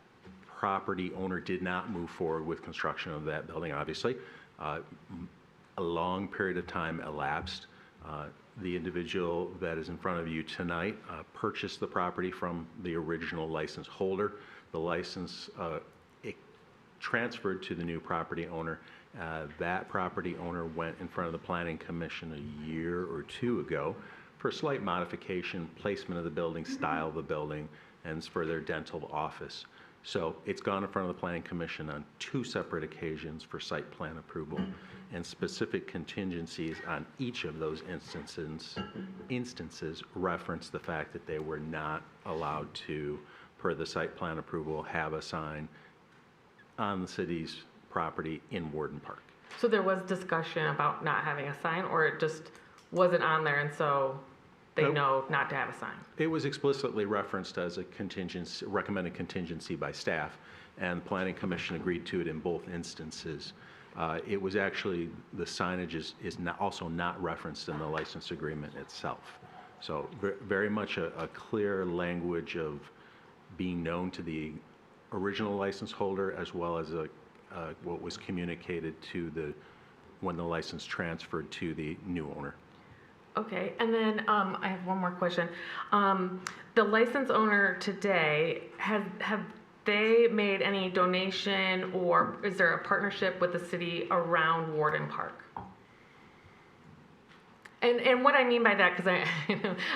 property owner did not move forward with construction of that building, obviously. A long period of time elapsed. The individual that is in front of you tonight purchased the property from the original license holder. The license it transferred to the new property owner. That property owner went in front of the Planning Commission a year or two ago for a slight modification, placement of the building, style of the building, and for their dental office. So it's gone in front of the Planning Commission on 2 separate occasions for site plan approval, and specific contingencies on each of those instances reference the fact that they were not allowed to, per the site plan approval, have a sign on the city's property in Warden Park. So there was discussion about not having a sign, or it just wasn't on there and so they know not to have a sign? It was explicitly referenced as a contingency, recommended contingency by staff, and the Planning Commission agreed to it in both instances. It was actually, the signage is also not referenced in the license agreement itself. So very much a clear language of being known to the original license holder as well as what was communicated to when the license transferred to the new owner. Okay, and then I have one more question. The license owner today, have they made any donation, or is there a partnership with the city around Warden Park? And what I mean by that, because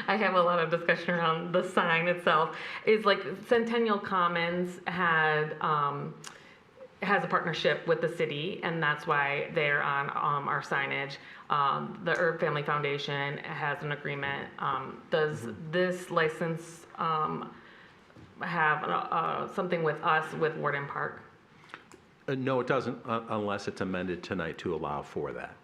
I have a lot of discussion around the sign itself, is like Centennial Commons has a partnership with the city, and that's why they're on our signage. The Herb Family Foundation has an agreement. Does this license have something with us with Warden Park? No, it doesn't, unless it's amended tonight to allow for that.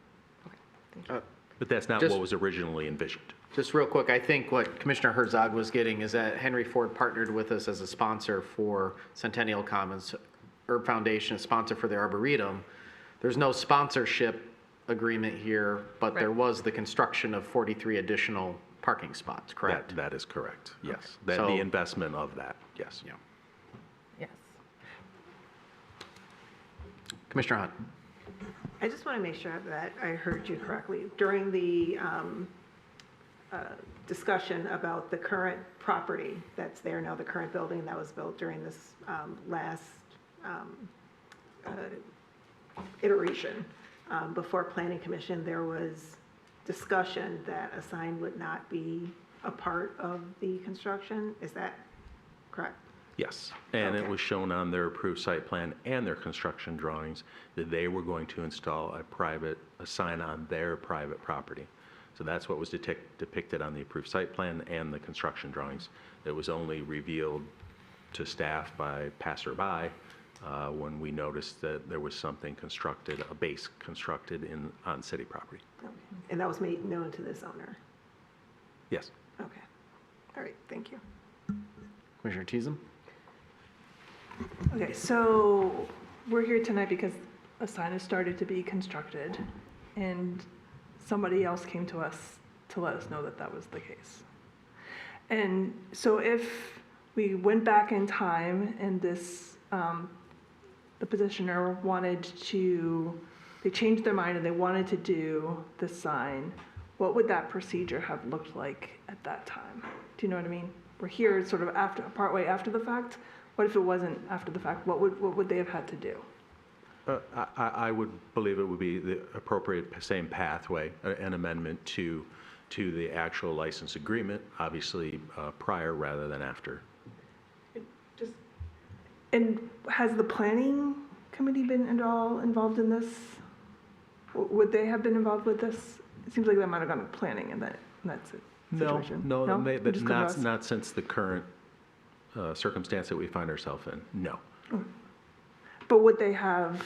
Okay, thank you. But that's not what was originally envisioned. Just real quick, I think what Commissioner Herzog was getting is that Henry Ford partnered with us as a sponsor for Centennial Commons. Herb Foundation, a sponsor for the Arboretum. There's no sponsorship agreement here, but there was the construction of 43 additional parking spots, correct? That is correct, yes. Okay. The investment of that, yes. Yeah. Yes. Commissioner Hunt. I just want to make sure that I heard you correctly. During the discussion about the current property that's there now, the current building that was built during this last iteration before Planning Commission, there was discussion that a sign would not be a part of the construction. Is that correct? Yes, and it was shown on their approved site plan and their construction drawings that they were going to install a sign on their private property. So that's what was depicted on the approved site plan and the construction drawings. It was only revealed to staff by passerby when we noticed that there was something constructed, a base constructed on city property. Okay. And that was made known to this owner? Yes. Okay. All right, thank you. Commissioner Teasum. Okay, so we're here tonight because a sign has started to be constructed, and somebody else came to us to let us know that that was the case. And so if we went back in time and this, the petitioner wanted to, they changed their mind and they wanted to do this sign, what would that procedure have looked like at that time? Do you know what I mean? We're here sort of after, partway after the fact. What if it wasn't after the fact? What would they have had to do? I would believe it would be the appropriate same pathway, an amendment to the actual license agreement, obviously prior rather than after. And has the planning committee been at all involved in this? Would they have been involved with this? It seems like that might have gone to planning in that situation. No, It but just come to us? not since the current circumstance that we find ourselves in, no. But would they have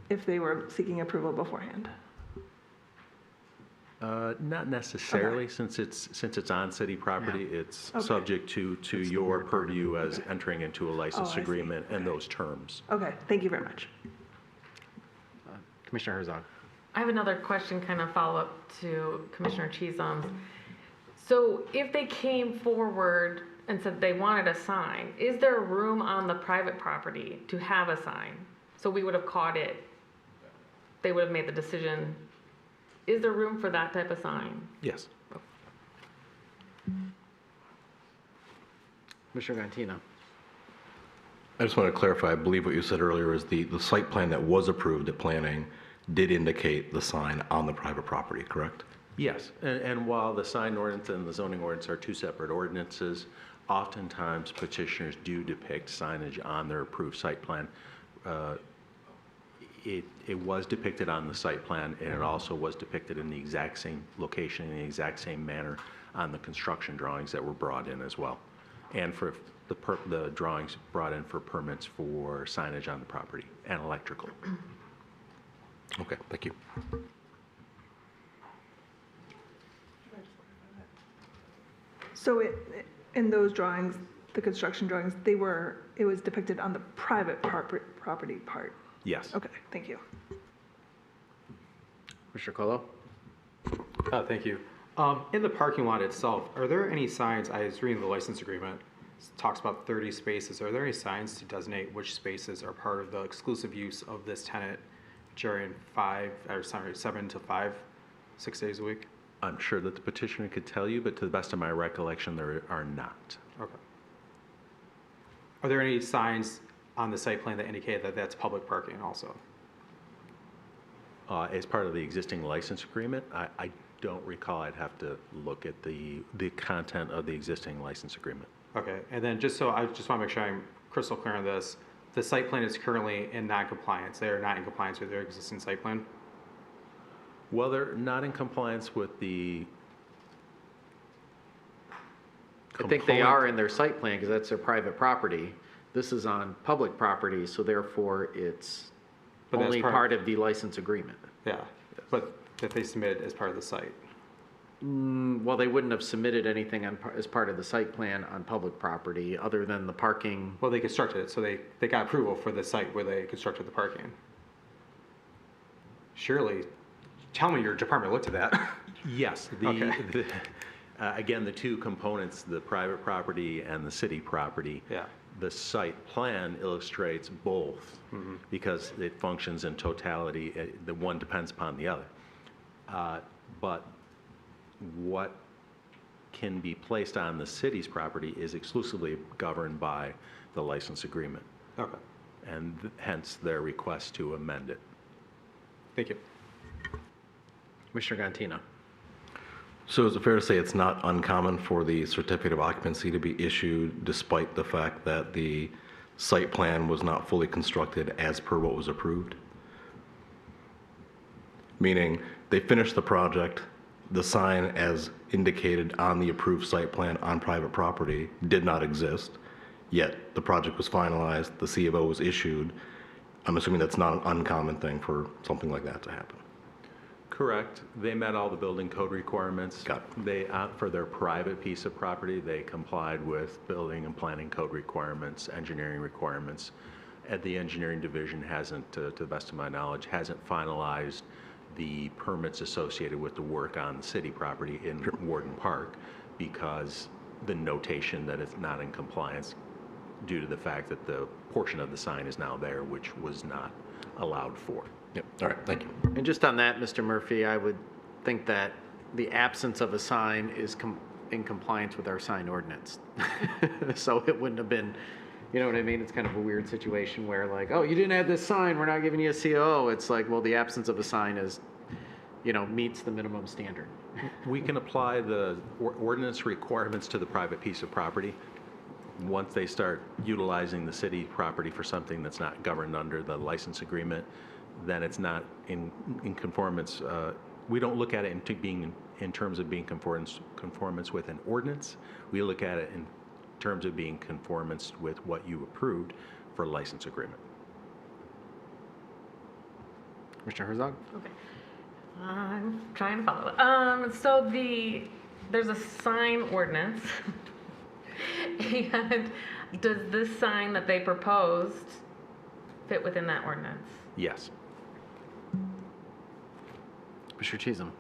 if they were seeking approval beforehand? Not necessarily, since it's on city property, it's Okay. subject to your purview as entering into a license I see. agreement and those terms. Okay, thank you very much. Commissioner Herzog. I have another question, kind of follow up to Commissioner Cheesum's. So if they came forward and said they wanted a sign, is there room on the private property to have a sign? So we would have caught it, they would have made the decision. Is there room for that type of sign? Yes. Commissioner Gantino. I just want to clarify, I believe what you said earlier is the site plan that was approved at planning did indicate the sign on the private property, correct? Yes, and while the sign ordinance and the zoning ordinance are two separate ordinances, oftentimes petitioners do depict signage on their approved site plan. It was depicted on the site plan, and it also was depicted in the exact same location, in the exact same manner on the construction drawings that were brought in as well. And for the drawings brought in for permits for signage on the property and electrical. Okay, thank you. So in those drawings, the construction drawings, it was depicted on the private property part? Yes. Okay, thank you. Commissioner Colo. Thank you. In the parking lot itself, are there any signs, I was reading the license agreement, it talks about 30 spaces. Are there any signs to designate which spaces are part of the exclusive use of this tenant during 7 to 5, 6 days a week? I'm sure that the petitioner could tell you, but to the best of my recollection, there are not. Okay. Are there any signs on the site plan that indicate that that's public parking also? As part of the existing license agreement, I don't recall. I'd have to look at the content of the existing license agreement. Okay, and then I just want to make sure I'm crystal clear on this. The site plan is currently in non-compliance. They are not in compliance with their existing site plan? Well, they're not in compliance with the I think they are in their site plan because that's their private property. This is on public property, so therefore it's only part of the license agreement. Yeah, but that they submitted as part of the site. Well, they wouldn't have submitted anything as part of the site plan on public property other than the parking. Well, they constructed it, so they got approval for the site where they constructed the parking. Surely, tell me your department looked at that. Yes. Again, the two components, the private property and the city property. Yeah. The site plan illustrates both because it functions in totality. The one depends upon the other. But what can be placed on the city's property is exclusively governed by the license agreement. Okay. And hence their request to amend it. Thank you. Commissioner Gantino. So is it fair to say it's not uncommon for the certificate of occupancy to be issued despite the fact that the site plan was not fully constructed as per what was approved? Meaning they finished the project, the sign as indicated on the approved site plan on private property did not exist, yet the project was finalized, the C of O was issued. I'm assuming that's not an uncommon thing for something like that to happen. Correct. They met all the building code requirements. They, for their private piece of property, they complied with building and planning code requirements, engineering requirements. and the engineering division hasn't, to the best of my knowledge, hasn't finalized the permits associated with the work on the city property in Warden Park because the notation that it's not in compliance due to the fact that the portion of the sign is now there, which was not allowed for. Yep, all right, thank you. And just on that, Mr. Murphy, I would think that the absence of a sign is in compliance with our sign ordinance. So it wouldn't have been, you know what I mean? It's kind of a weird situation where like, oh, you didn't have this sign, we're not giving you a COO. It's like, well, the absence of a sign is, you know, meets the minimum standard. We can apply the ordinance requirements to the private piece of property. Once they start utilizing the city property for something that's not governed under the license agreement, then it's not in conformance. We don't look at it in terms of being conformance with an ordinance. We look at it in terms of being conformance with what you approved for a license agreement. Commissioner Herzog? Okay. I'm trying to follow. So there's a sign ordinance. And does this sign that they proposed fit within that ordinance? Yes. Commissioner Chisholm?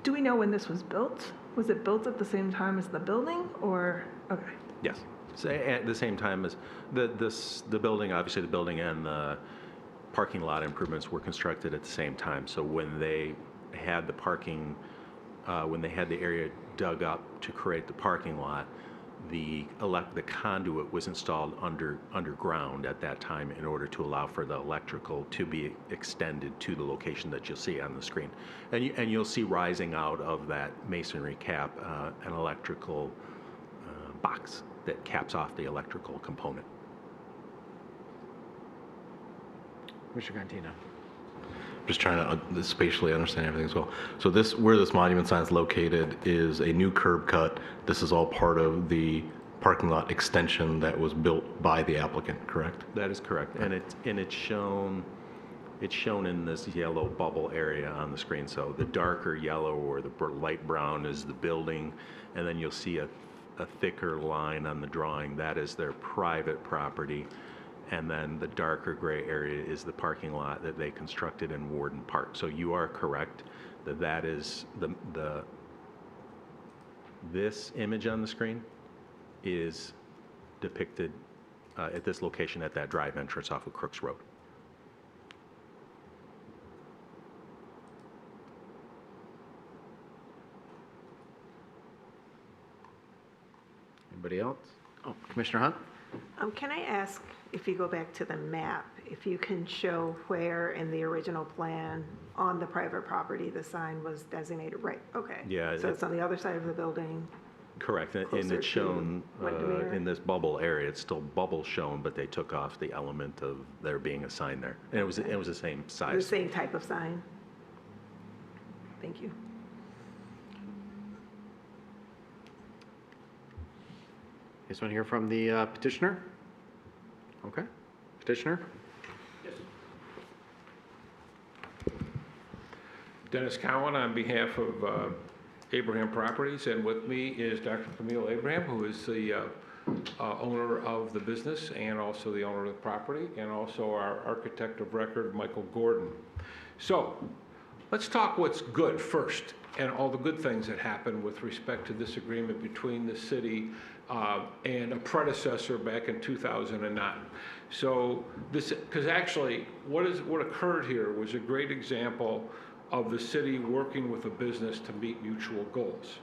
Do we know when this was built? Was it built at the same time as the building, or, okay. Yes. So at the same time as the building, obviously the building and the parking lot improvements were constructed at the same time. So when they had the parking, when they had the area dug up to create the parking lot, the conduit was installed underground at that time in order to allow for the electrical to be extended to the location that you'll see on the screen. And you'll see rising out of that masonry cap an electrical box that caps off the electrical component. Commissioner Gantino? Just trying to spatially understand everything as well. So where this monument sign is located is a new curb cut. This is all part of the parking lot extension that was built by the applicant, correct? That is correct, and it's shown in this yellow bubble area on the screen. So the darker yellow or the light brown is the building, and then you'll see a thicker line on the drawing. That is their private property. And then the darker gray area is the parking lot that they constructed in Warden Park. So you are correct that is this image on the screen is depicted at this location at that drive entrance off of Crooks Road. Anybody else? Oh, Commissioner Hunt? Can I ask, if you go back to the map, if you can show where in the original plan on the private property the sign was designated? Right, okay. Yeah. So it's on the other side of the building? Correct, and Closer it's shown to Windermere? in this bubble area. It's still bubble shown, but they took off the element of there being a sign there. And it was the same size. The same type of sign? Thank you. Just want to hear from the petitioner? Okay. Petitioner? Dennis Cowan on behalf of Abraham Properties, and with me is Dr. Camille Abraham, who is the owner of the business and also the owner of the property, and also our architect of record, Michael Gordon. So let's talk what's good first, and all the good things that happened with respect to this agreement between the city and a predecessor back in 2009. So this, because actually what occurred here was a great example of the city working with a business to meet mutual goals.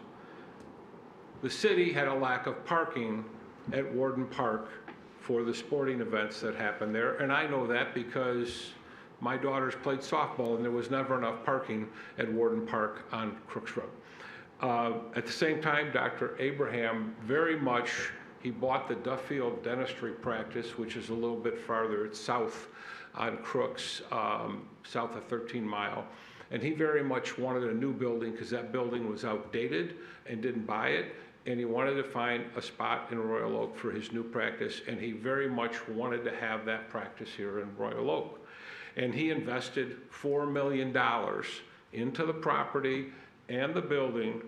The city had a lack of parking at Warden Park for the sporting events that happened there, and I know that because my daughters played softball and there was never enough parking at Warden Park on Crooks Road. At the same time, Dr. Abraham he bought the Duffield Dentistry practice, which is a little bit farther south on Crooks, south of 13 Mile. And he very much wanted a new building because that building was outdated and didn't buy it. And he wanted to find a spot in Royal Oak for his new practice. And he very much wanted to have that practice here in Royal Oak. And he invested $4 million into the property and the building.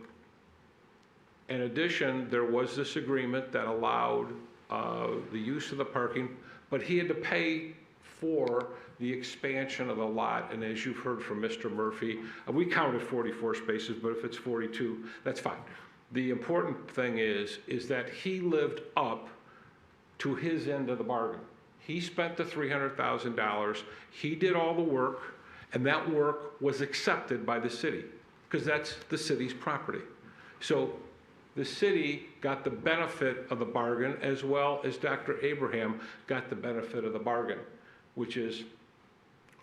In addition, there was this agreement that allowed the use of the parking but he had to pay for the expansion of the lot, and as you've heard from Mr. Murphy, we counted 44 spaces, but if it's 42, that's fine. The important thing is that he lived up to his end of the bargain. He spent the $300,000, he did all the work, and that work was accepted by the city, because that's the city's property. So the city got the benefit of the bargain, as well as Dr. Abraham got the benefit of the bargain, which is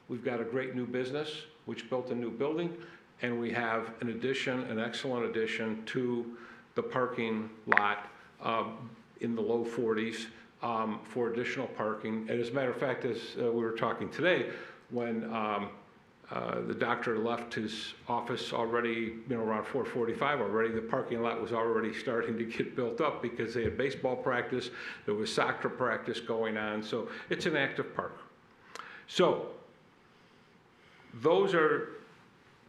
we've got a great new business, which built a new building, and we have an addition, an excellent addition to the parking lot in the low 40s for additional parking. And as a matter of fact, as we were talking today, when the doctor left his office already, around 4:45 already, the parking lot was already starting to get built up because they had baseball practice, there was soccer practice going on, so it's an active park. So those are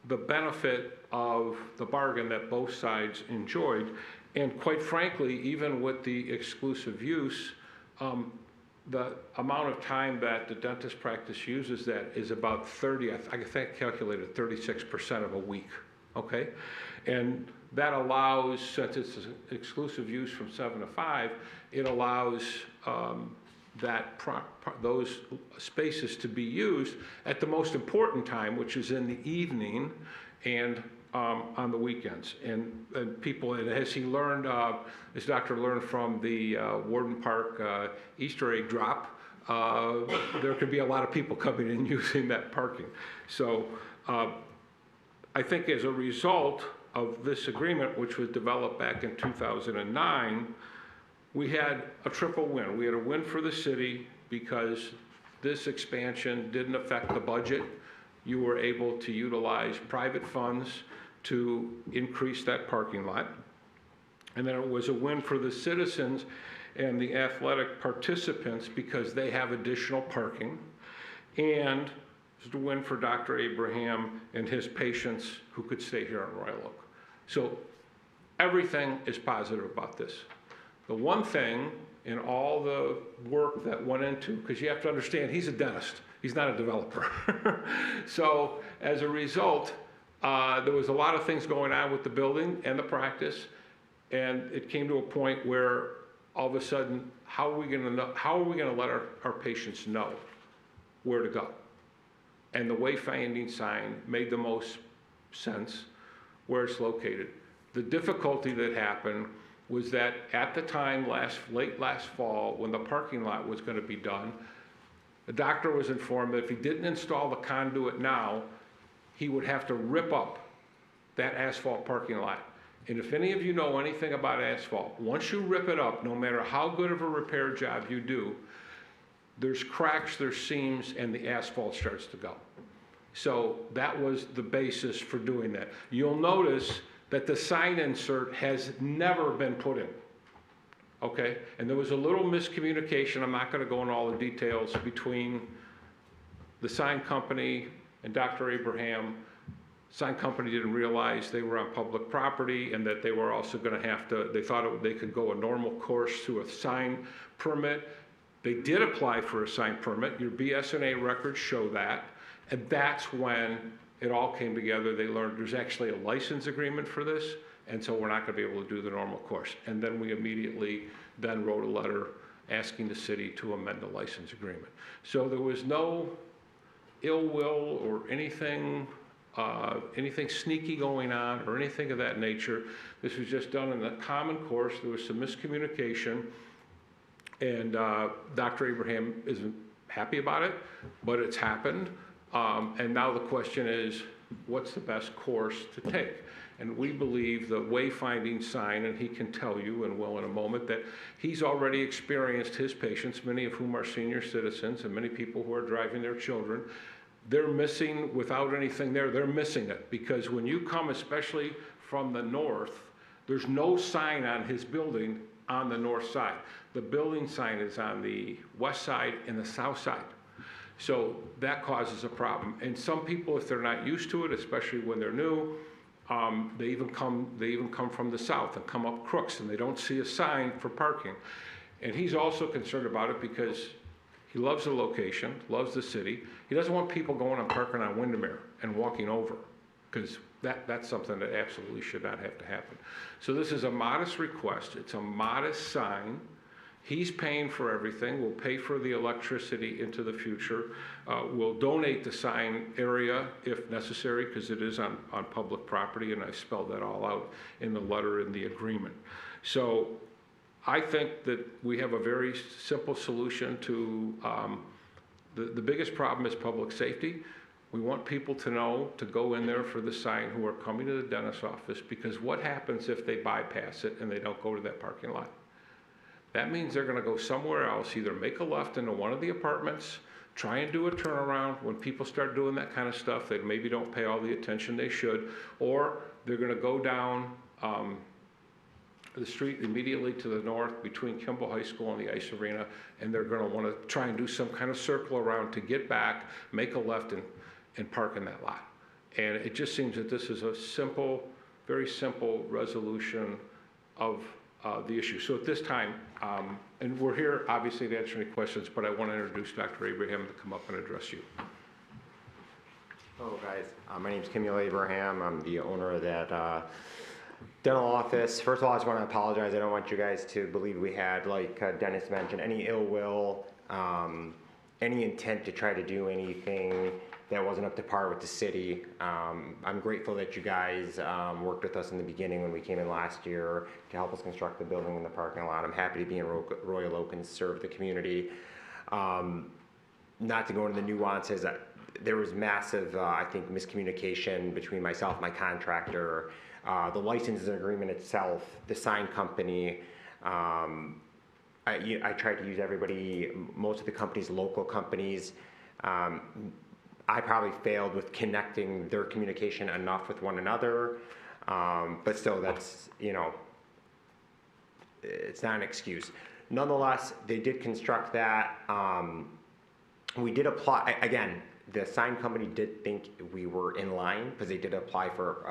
the benefit of the bargain that both sides enjoyed. And quite frankly, even with the exclusive use, the amount of time that the dentist practice uses that is about 30, I think calculated 36% of a week, okay? And that allows, since it's an exclusive use from 7 to 5, it allows those spaces to be used at the most important time, which is in the evening and on the weekends. And people, and as he learned, as Doctor learned from the Warden Park Easter egg drop, there could be a lot of people coming in using that parking. So I think as a result of this agreement, which was developed back in 2009, we had a triple win. We had a win for the city because this expansion didn't affect the budget. You were able to utilize private funds to increase that parking lot. And then it was a win for the citizens and the athletic participants because they have additional parking. And it was a win for Dr. Abraham and his patients who could stay here in Royal Oak. So everything is positive about this. The one thing in all the work that went into, because you have to understand, he's a dentist, he's not a developer. So as a result, there was a lot of things going on with the building and the practice, and it came to a point where all of a sudden, how are we going to let our patients know where to go? And the wayfinding sign made the most sense where it's located. The difficulty that happened was that at the time, late last fall, when the parking lot was going to be done, the doctor was informed that if he didn't install the conduit now, he would have to rip up that asphalt parking lot. And if any of you know anything about asphalt, once you rip it up, no matter how good of a repair job you do, there's cracks, there's seams, and the asphalt starts to go. So that was the basis for doing that. You'll notice that the sign insert has never been put in, okay? And there was a little miscommunication, I'm not gonna go into all the details, between the sign company and Dr. Abraham. Sign company didn't realize they were on public property and that they were also gonna have to, they thought they could go a normal course through a sign permit. They did apply for a sign permit, your BSNA records show that, and that's when it all came together. They learned there's actually a license agreement for this, and so we're not gonna be able to do the normal course. And then we immediately then wrote a letter asking the city to amend the license agreement. So there was no ill will or anything sneaky going on or anything of that nature. This was just done in the common course. There was some miscommunication, and Dr. Abraham isn't happy about it, but it's happened. And now the question is, what's the best course to take? And we believe the wayfinding sign, and he can tell you, and will in a moment, that he's already experienced his patients, many of whom are senior citizens, and many people who are driving their children. They're missing, without anything there, they're missing it. Because when you come, especially from the north, there's no sign on his building on the north side. The building sign is on the west side and the south side. So that causes a problem. And some people, if they're not used to it, especially when they're new, they even come from the south and come up Crooks, and they don't see a sign for parking. And he's also concerned about it because He loves the location, loves the city. He doesn't want people going and parking on Windermere and walking over, because that's something that absolutely should not have to happen. So this is a modest request. It's a modest sign. He's paying for everything. We'll pay for the electricity into the future. We'll donate the sign area if necessary, because it is on public property, and I spelled that all out in the letter in the agreement. So I think that we have a very simple solution to the biggest problem is public safety. We want people to know to go in there for the sign who are coming to the dentist's office, because what happens if they bypass it and they don't go to that parking lot? That means they're going to go somewhere else, either make a left into one of the apartments, try and do a turnaround. When people start doing that kind of stuff, they maybe don't pay all the attention they should, or they're going to go down the street immediately to the north between Kimball High School and the ice arena, and they're going to want to try and do some kind of circle around to get back, make a left, and park in that lot. And it just seems that this is a simple, very simple resolution of the issue. So at this time, and we're here obviously to answer any questions, but I want to introduce Dr. Abraham to come up and address you. Hello guys, my name is Camille Abraham. I'm the owner of that dental office. First of all, I just want to apologize. I don't want you guys to believe we had, like Dennis mentioned, any ill will, any intent to try to do anything that wasn't up to par with the city. I'm grateful that you guys worked with us in the beginning when we came in last year to help us construct the building and the parking lot. I'm happy to be in Royal Oak and serve the community. Not to go into the nuances, there was massive, I think, miscommunication between myself and my contractor. The licensing agreement itself, the sign company, I tried to use everybody, most of the companies, local companies. I probably failed with connecting their communication enough with one another, but still, that's, it's not an excuse. Nonetheless, they did construct that. We did apply, again, the sign company did think we were in line because they did apply for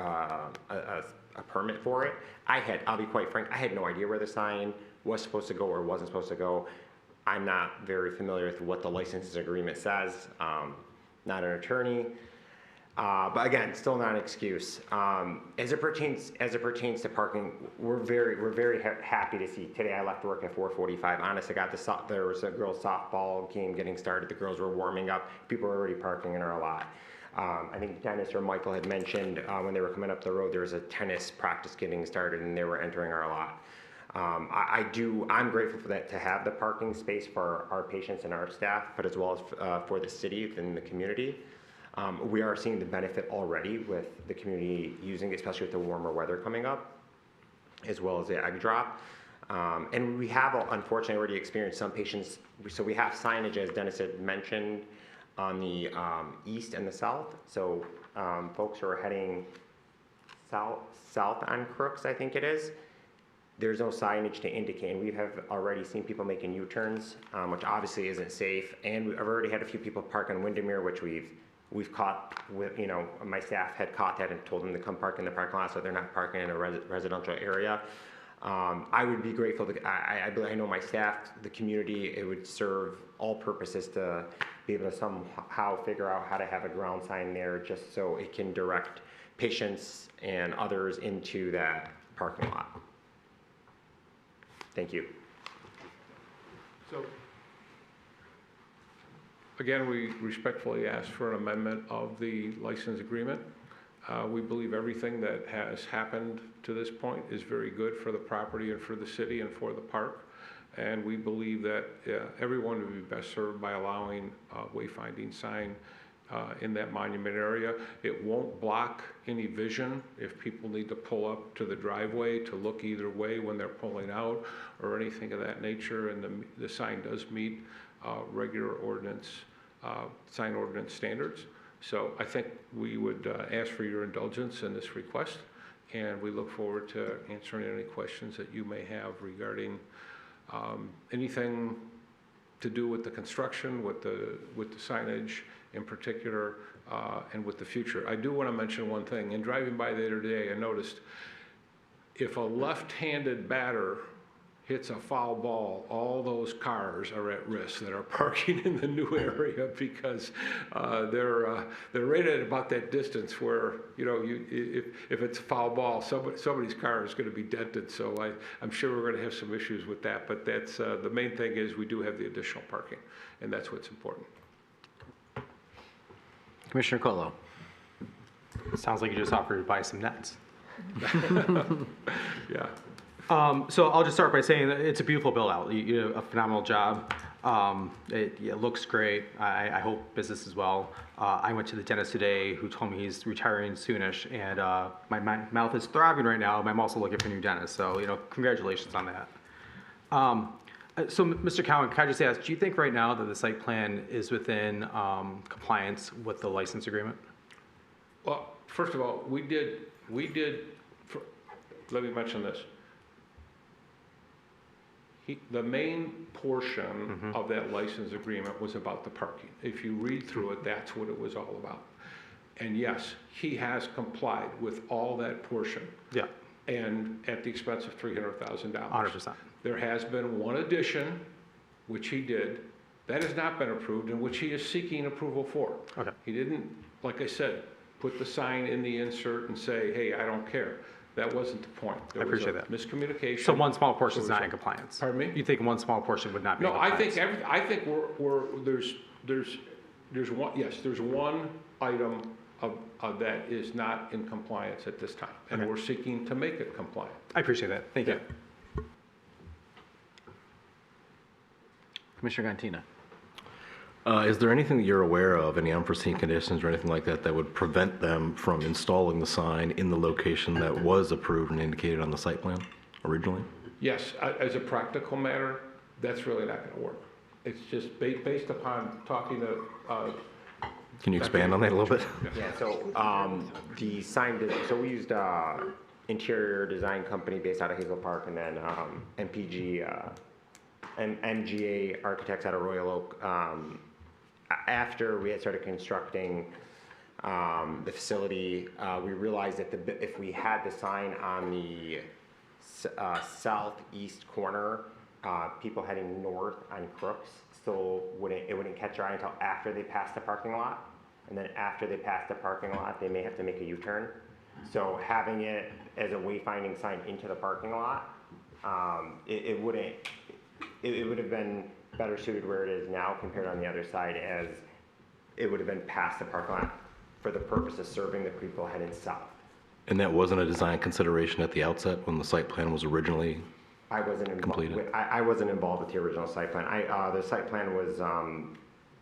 a permit for it. I'll be quite frank, I had no idea where the sign was supposed to go or wasn't supposed to go. I'm not very familiar with what the license agreement says. Not an attorney, but again, still not an excuse. As it pertains to parking, we're very happy to see. Today I left work at 4:45. Honestly, there was a girls' softball game getting started. The girls were warming up. People were already parking in our lot. I think Dennis or Michael had mentioned when they were coming up the road, there was a tennis practice getting started, and they were entering our lot. I'm grateful for that, to have the parking space for our patients and our staff, but as well as for the city and the community. We are seeing the benefit already with the community using it, especially with the warmer weather coming up, as well as the egg drop. And we have unfortunately already experienced some patients, so we have signage, as Dennis had mentioned, on the east and the south. So folks who are heading south on Crooks, I think it is, there's no signage to indicate, and we have already seen people making U-turns, which obviously isn't safe. And I've already had a few people park on Windermere, which we've caught with, my staff had caught that and told them to come park in the parking lot so they're not parking in a residential area. I would be grateful I know my staff, the community, it would serve all purposes to be able to somehow figure out how to have a ground sign there, just so it can direct patients and others into that parking lot. Thank you. So, again, we respectfully ask for an amendment of the license agreement. We believe everything that has happened to this point is very good for the property and for the city and for the park. And we believe that everyone would be best served by allowing a wayfinding sign in that monument area. It won't block any vision if people need to pull up to the driveway to look either way when they're pulling out or anything of that nature. And the sign does meet regular ordinance, sign ordinance standards. So I think we would ask for your indulgence in this request, and we look forward to answering any questions that you may have regarding anything to do with the construction, with the signage in particular, and with the future. I do want to mention one thing. In driving by the other day, I noticed if a left-handed batter hits a foul ball, all those cars are at risk that are parking in the new area because they're rated at about that distance where, you know, if it's a foul ball, somebody's car is going to be dented. So I'm sure we're going to have some issues with that. But that's the main thing is we do have the additional parking, and that's what's important. Commissioner Colo. Sounds like you just offered to buy some nets. Yeah. So I'll just start by saying that it's a beautiful build out. You did a phenomenal job. It looks great. I hope business as well. I went to the dentist today who told me he's retiring soonish, and my mouth is throbbing right now. I'm also looking for a new dentist. So, you know, congratulations on that. So, Mr. Cowan, can I just ask, do you think right now that the site plan is within compliance with the license agreement? Well, first of all, we did, let me mention this. The main portion of that license agreement was about the parking. If you read through it, that's what it was all about. And yes, he has complied with all that portion. Yeah. And at the expense of $300,000. 100%. There has been one addition, which he did, that has not been approved, and which he is seeking approval for. Okay. He didn't, like I said, put the sign in the insert and say, hey, I don't care. That wasn't the point. I appreciate that. Miscommunication. So one small portion is not in compliance? Pardon me? You think one small portion would not be in No, compliance? I think there's one, yes, there's one item of that is not in compliance at this time, and Okay. we're seeking to make it compliant. I appreciate that. Thank you. Commissioner Gantina. Is there anything that you're aware of, any unforeseen conditions or anything like that, that would prevent them from installing the sign in the location that was approved and indicated on the site plan originally? Yes, as a practical matter, that's really not going to work. It's just based upon talking to. Can you expand on that a little bit? Yeah, so the sign, so we used interior design company based out of Hazel Park, and then MPG, MGA Architects out of Royal Oak. After we had started constructing the facility, we realized that if we had the sign on the southeast corner, people heading north on Crooks still wouldn't catch our eye until after they passed the parking lot. And then after they pass the parking lot, they may have to make a U-turn. So having it as a wayfinding sign into the parking lot, it would have been better suited where it is now compared on the other side, as it would have been past the parking lot for the purpose of serving the people heading south. And that wasn't a design consideration at the outset when the site plan was originally completed? I wasn't involved with the original site plan. The site plan was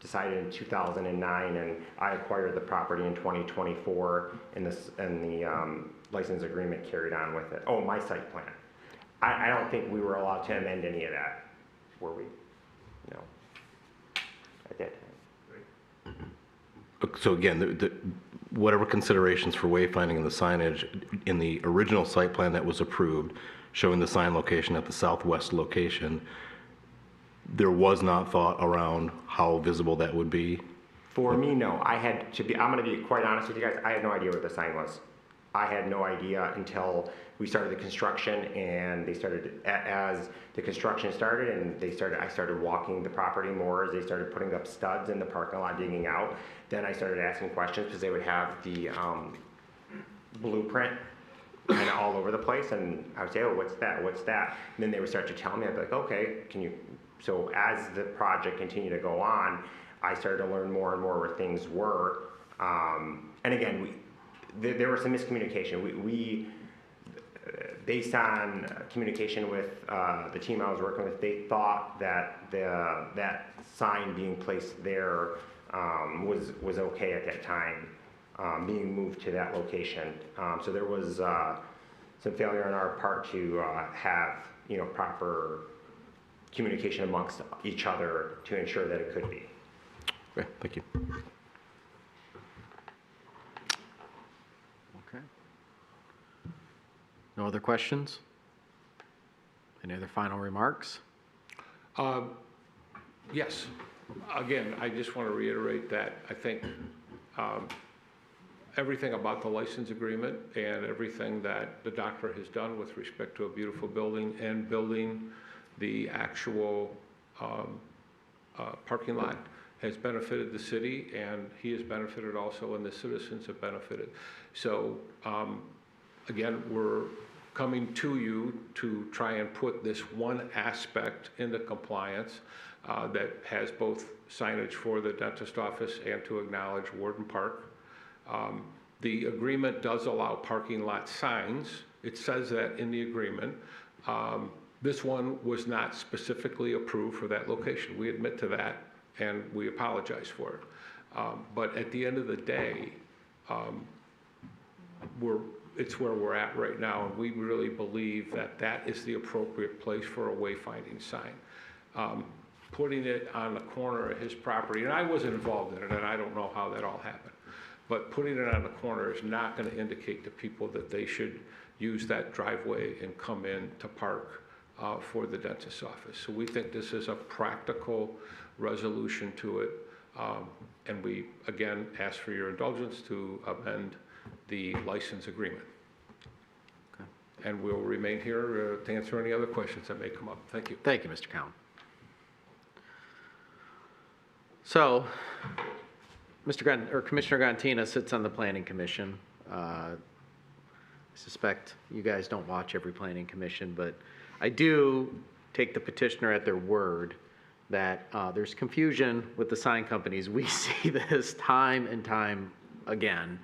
decided in 2009, and I acquired the property in 2024, and the license agreement carried on with it. Oh, my site plan. I don't think we were allowed to amend any of that, were we? No. At that time. So again, whatever considerations for wayfinding and the signage in the original site plan that was approved, showing the sign location at the southwest location, there was not thought around how visible that would be? For me, no. I'm going to be quite honest with you guys, I had no idea what the sign was. I had no idea until we started the construction, and they started, as the construction started, and I started walking the property more as they started putting up studs in the parking lot, digging out. Then I started asking questions because they would have the blueprint kind of all over the place, and I would say, oh, what's that? What's that? And then they would start to tell me, I'd be like, okay, can you? So as the project continued to go on, I started to learn more and more where things were. And again, there was some miscommunication. We based on communication with the team I was working with, they thought that that sign being placed there was okay at that time, being moved to that location. So there was some failure on our part to have proper communication amongst each other to ensure that it could be. Okay, thank you. Okay. No other questions? Any other final remarks? Yes. Again, I just want to reiterate that I think everything about the license agreement and everything that the doctor has done with respect to a beautiful building and building the actual parking lot has benefited the city, and he has benefited also, and the citizens have benefited. So again, we're coming to you to try and put this one aspect into compliance that has both signage for the dentist office and to acknowledge Warden Park. The agreement does allow parking lot signs. It says that in the agreement. This one was not specifically approved for that location. We admit to that, and we apologize for it. But at the end of the day, it's where we're at right now, and we really believe that that is the appropriate place for a wayfinding sign. Putting it on the corner of his property, and I wasn't involved in it, and I don't know how that all happened, but putting it on the corner is not going to indicate to people that they should use that driveway and come in to park for the dentist's office. So we think this is a practical resolution to it, and we, again, ask for your indulgence to amend the license agreement. Okay. And we'll remain here to answer any other questions that may come up. Thank you. Thank you, Mr. Cowan. So, Commissioner Gontina sits on the Planning Commission. I suspect you guys don't watch every Planning Commission, but I do take the petitioner at their word that there's confusion with the sign companies. We see this time and time again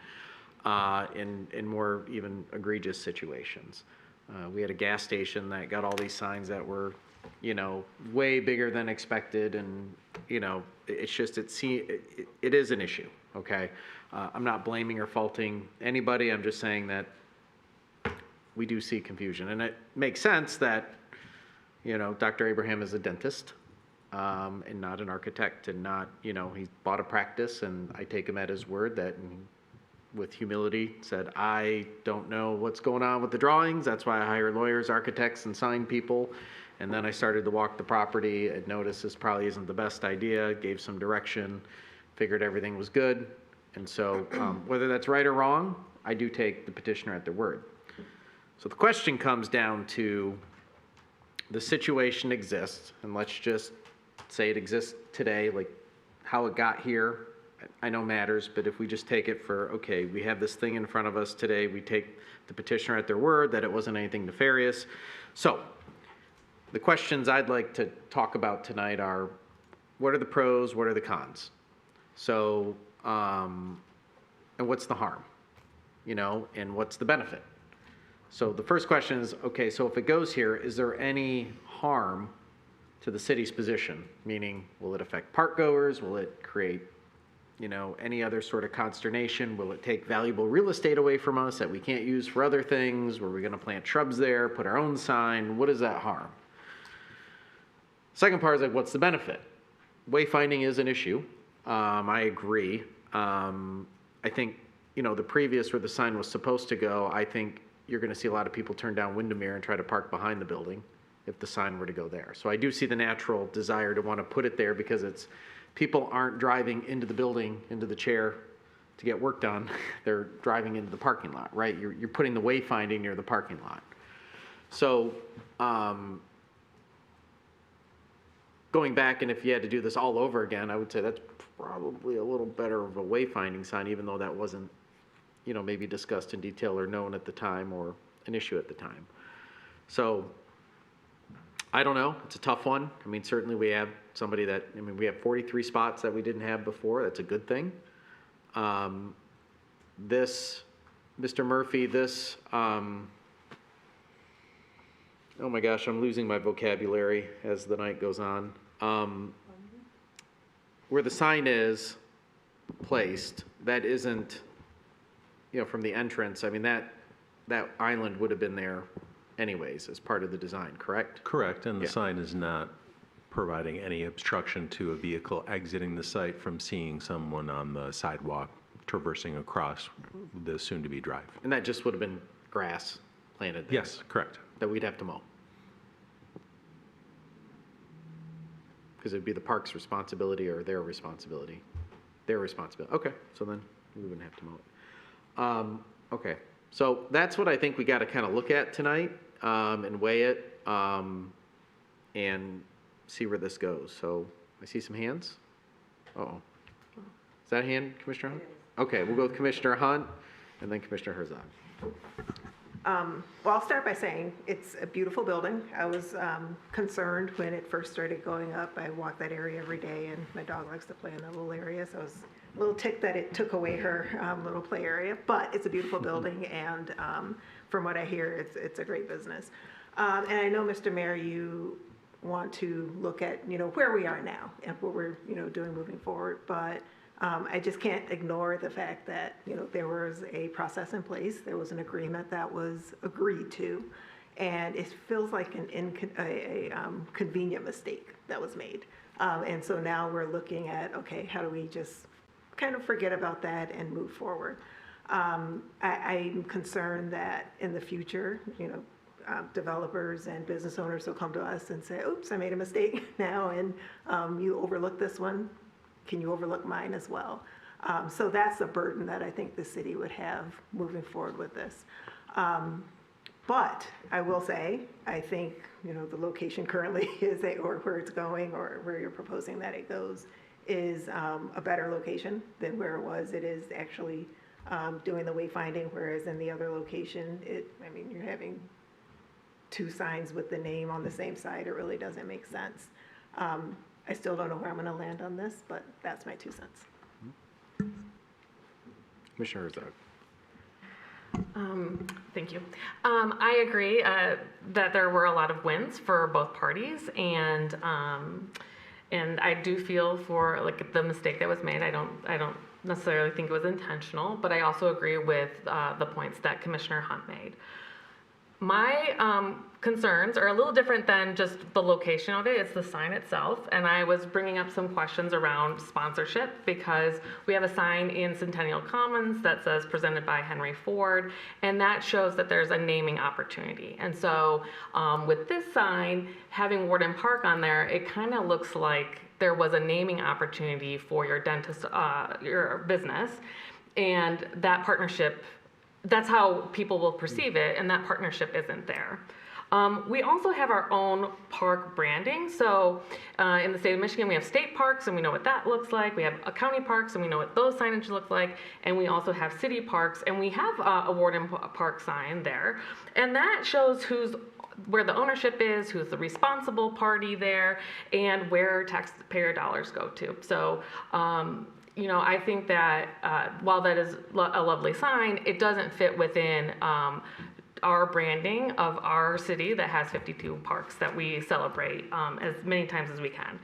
in more even egregious situations. We had a gas station that got all these signs that were, way bigger than expected, and it's just it is an issue. Okay, I'm not blaming or faulting anybody. I'm just saying that we do see confusion, and it makes sense that Dr. Abraham is a dentist and not an architect, and not he bought a practice, and I take him at his word that, with humility, said, I don't know what's going on with the drawings. That's why I hire lawyers, architects, and sign people. And then I started to walk the property and noticed this probably isn't the best idea, gave some direction, figured everything was good. And so whether that's right or wrong, I do take the petitioner at their word. So the question comes down to, the situation exists, and let's just say it exists today, like how it got here, I know matters, but if we just take it for, okay, we have this thing in front of us today, we take the petitioner at their word that it wasn't anything nefarious. So the questions I'd like to talk about tonight are, what are the pros, what are the cons? So, and what's the harm, and what's the benefit? So the first question is, okay, so if it goes here, is there any harm to the city's position? Meaning, will it affect park goers? Will it create, any other sort of consternation? Will it take valuable real estate away from us that we can't use for other things? Were we going to plant shrubs there, put our own sign? What does that harm? Second part is like, what's the benefit? Wayfinding is an issue. I agree. I think, the previous where the sign was supposed to go, I think you're going to see a lot of people turn down Windermere and try to park behind the building if the sign were to go there. So I do see the natural desire to want to put it there, because people aren't driving into the building, into the chair to get work done. They're driving into the parking lot, right? You're putting the wayfinding near the parking lot. So going back, and if you had to do this all over again, I would say that's probably a little better of a wayfinding sign, even though that wasn't, maybe discussed in detail or known at the time or an issue at the time. So I don't know. It's a tough one. I mean, certainly we have somebody that, we have 43 spots that we didn't have before. That's a good thing. Mr. Murphy, oh my gosh, I'm losing my vocabulary as the night goes on. Where the sign is placed, that isn't, from the entrance, that island would have been there anyways as part of the design, correct? Correct, and the sign is not providing any obstruction to a vehicle exiting the site from seeing someone on the sidewalk traversing across the soon-to-be drive. And that just would have been grass planted there? Yes, correct. That we'd have to mow? Because it'd be the park's responsibility or their responsibility? Their responsibility. Okay, so then we wouldn't have to mow it. Okay, so that's what I think we got to kind of look at tonight and weigh it. and see where this goes. So I see some hands. Uh-oh. Is that a hand, Commissioner Hunt? Okay, we'll go with Commissioner Hunt and then Commissioner Herzog. Well, I'll start by saying it's a beautiful building. I was concerned when it first started going up. I walk that area every day, and my dog likes to play in that little area, so I was a little ticked that it took away her little play area. But it's a beautiful building, and from what I hear, it's a great business. And I know, Mr. Mayor, you want to look at, where we are now and what we're, doing moving forward. But I just can't ignore the fact that, there was a process in place. There was an agreement that was agreed to. And it feels like a convenient mistake that was made. And so now we're looking at, okay, how do we just kind of forget about that and move forward? I'm concerned that in the future, developers and business owners will come to us and say, oops, I made a mistake now, and you overlooked this one. Can you overlook mine as well? So that's a burden that I think the city would have moving forward with this. But I will say, I think, the location currently is, or where it's going, or where you're proposing that it goes, is a better location than where it was. It is actually doing the wayfinding, whereas in the other location, you're having two signs with the name on the same side. It really doesn't make sense. I still don't know where I'm going to land on this, but that's my 2 cents. Commissioner Herzog. Thank you. I agree that there were a lot of wins for both parties, and I do feel for the mistake that was made. I don't necessarily think it was intentional, but I also agree with the points that Commissioner Hunt made. My concerns are a little different than just the location of it. It's the sign itself. And I was bringing up some questions around sponsorship because we have a sign in Centennial Commons that says presented by Henry Ford. And that shows that there's a naming opportunity. And so with this sign, having Warden Park on there, it kind of looks like there was a naming opportunity for your dentist, your business. And that partnership, that's how people will perceive it, and that partnership isn't there. We also have our own park branding. So in the state of Michigan, we have state parks, and we know what that looks like. We have county parks, and we know what those signage look like. And we also have city parks, and we have a Warden Park sign there. And that shows where the ownership is, who's the responsible party there, and where taxpayer dollars go to. So I think that while that is a lovely sign, it doesn't fit within our branding of our city that has 52 parks that we celebrate as many times as we can.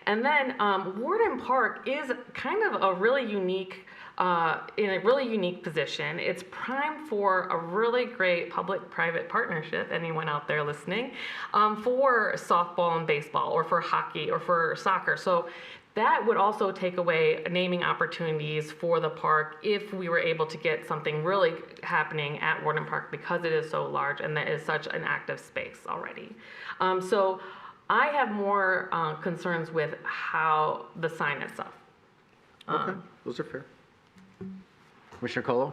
And then Warden Park is kind of a really unique, in a really unique position. It's primed for a really great public-private partnership, anyone out there listening, for softball and baseball, or for hockey, or for soccer. So that would also take away naming opportunities for the park if we were able to get something really happening at Warden Park, because it is so large and that is such an active space already. So I have more concerns with how the sign itself. Okay, those are fair. Commissioner Colo?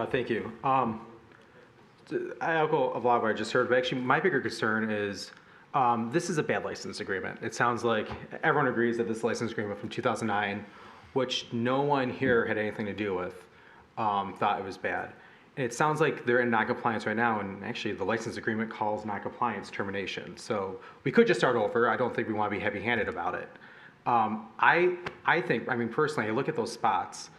Thank you. I echo a lot of what I just heard, but actually my bigger concern is this is a bad license agreement. It sounds like everyone agrees that this license agreement from 2009, which no one here had anything to do with, thought it was bad. And it sounds like they're in non-compliance right now, and actually the license agreement calls non-compliance termination. So we could just start over. I don't think we want to be heavy-handed about it. I think, personally, I look at those spots.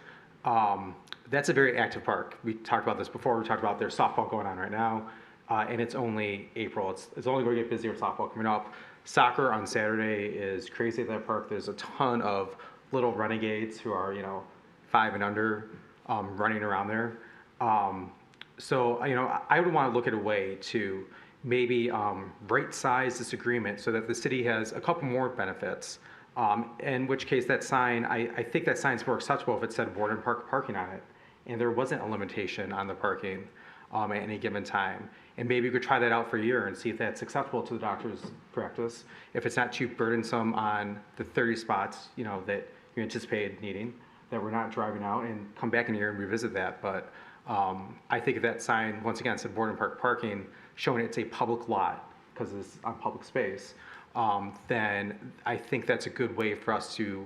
That's a very active park. We talked about this before. We talked about there's softball going on right now. And it's only April. It's only going to get busier with softball coming up. Soccer on Saturday is crazy at that park. There's a ton of little renegades who are, 5 and under, running around there. So I would want to look at a way to maybe right size this agreement so that the city has a couple more benefits. In which case that sign, I think that sign's more acceptable if it said Warden Park parking on it, and there wasn't a limitation on the parking at any given time. And maybe we could try that out for a year and see if that's acceptable to the doctor's practice. If it's not too burdensome on the 30 spots, that you anticipated needing, that we're not driving out, and come back in a year and revisit that. But I think if that sign, once again, said Warden Park parking, showing it's a public lot, because it's on public space, then I think that's a good way for us to,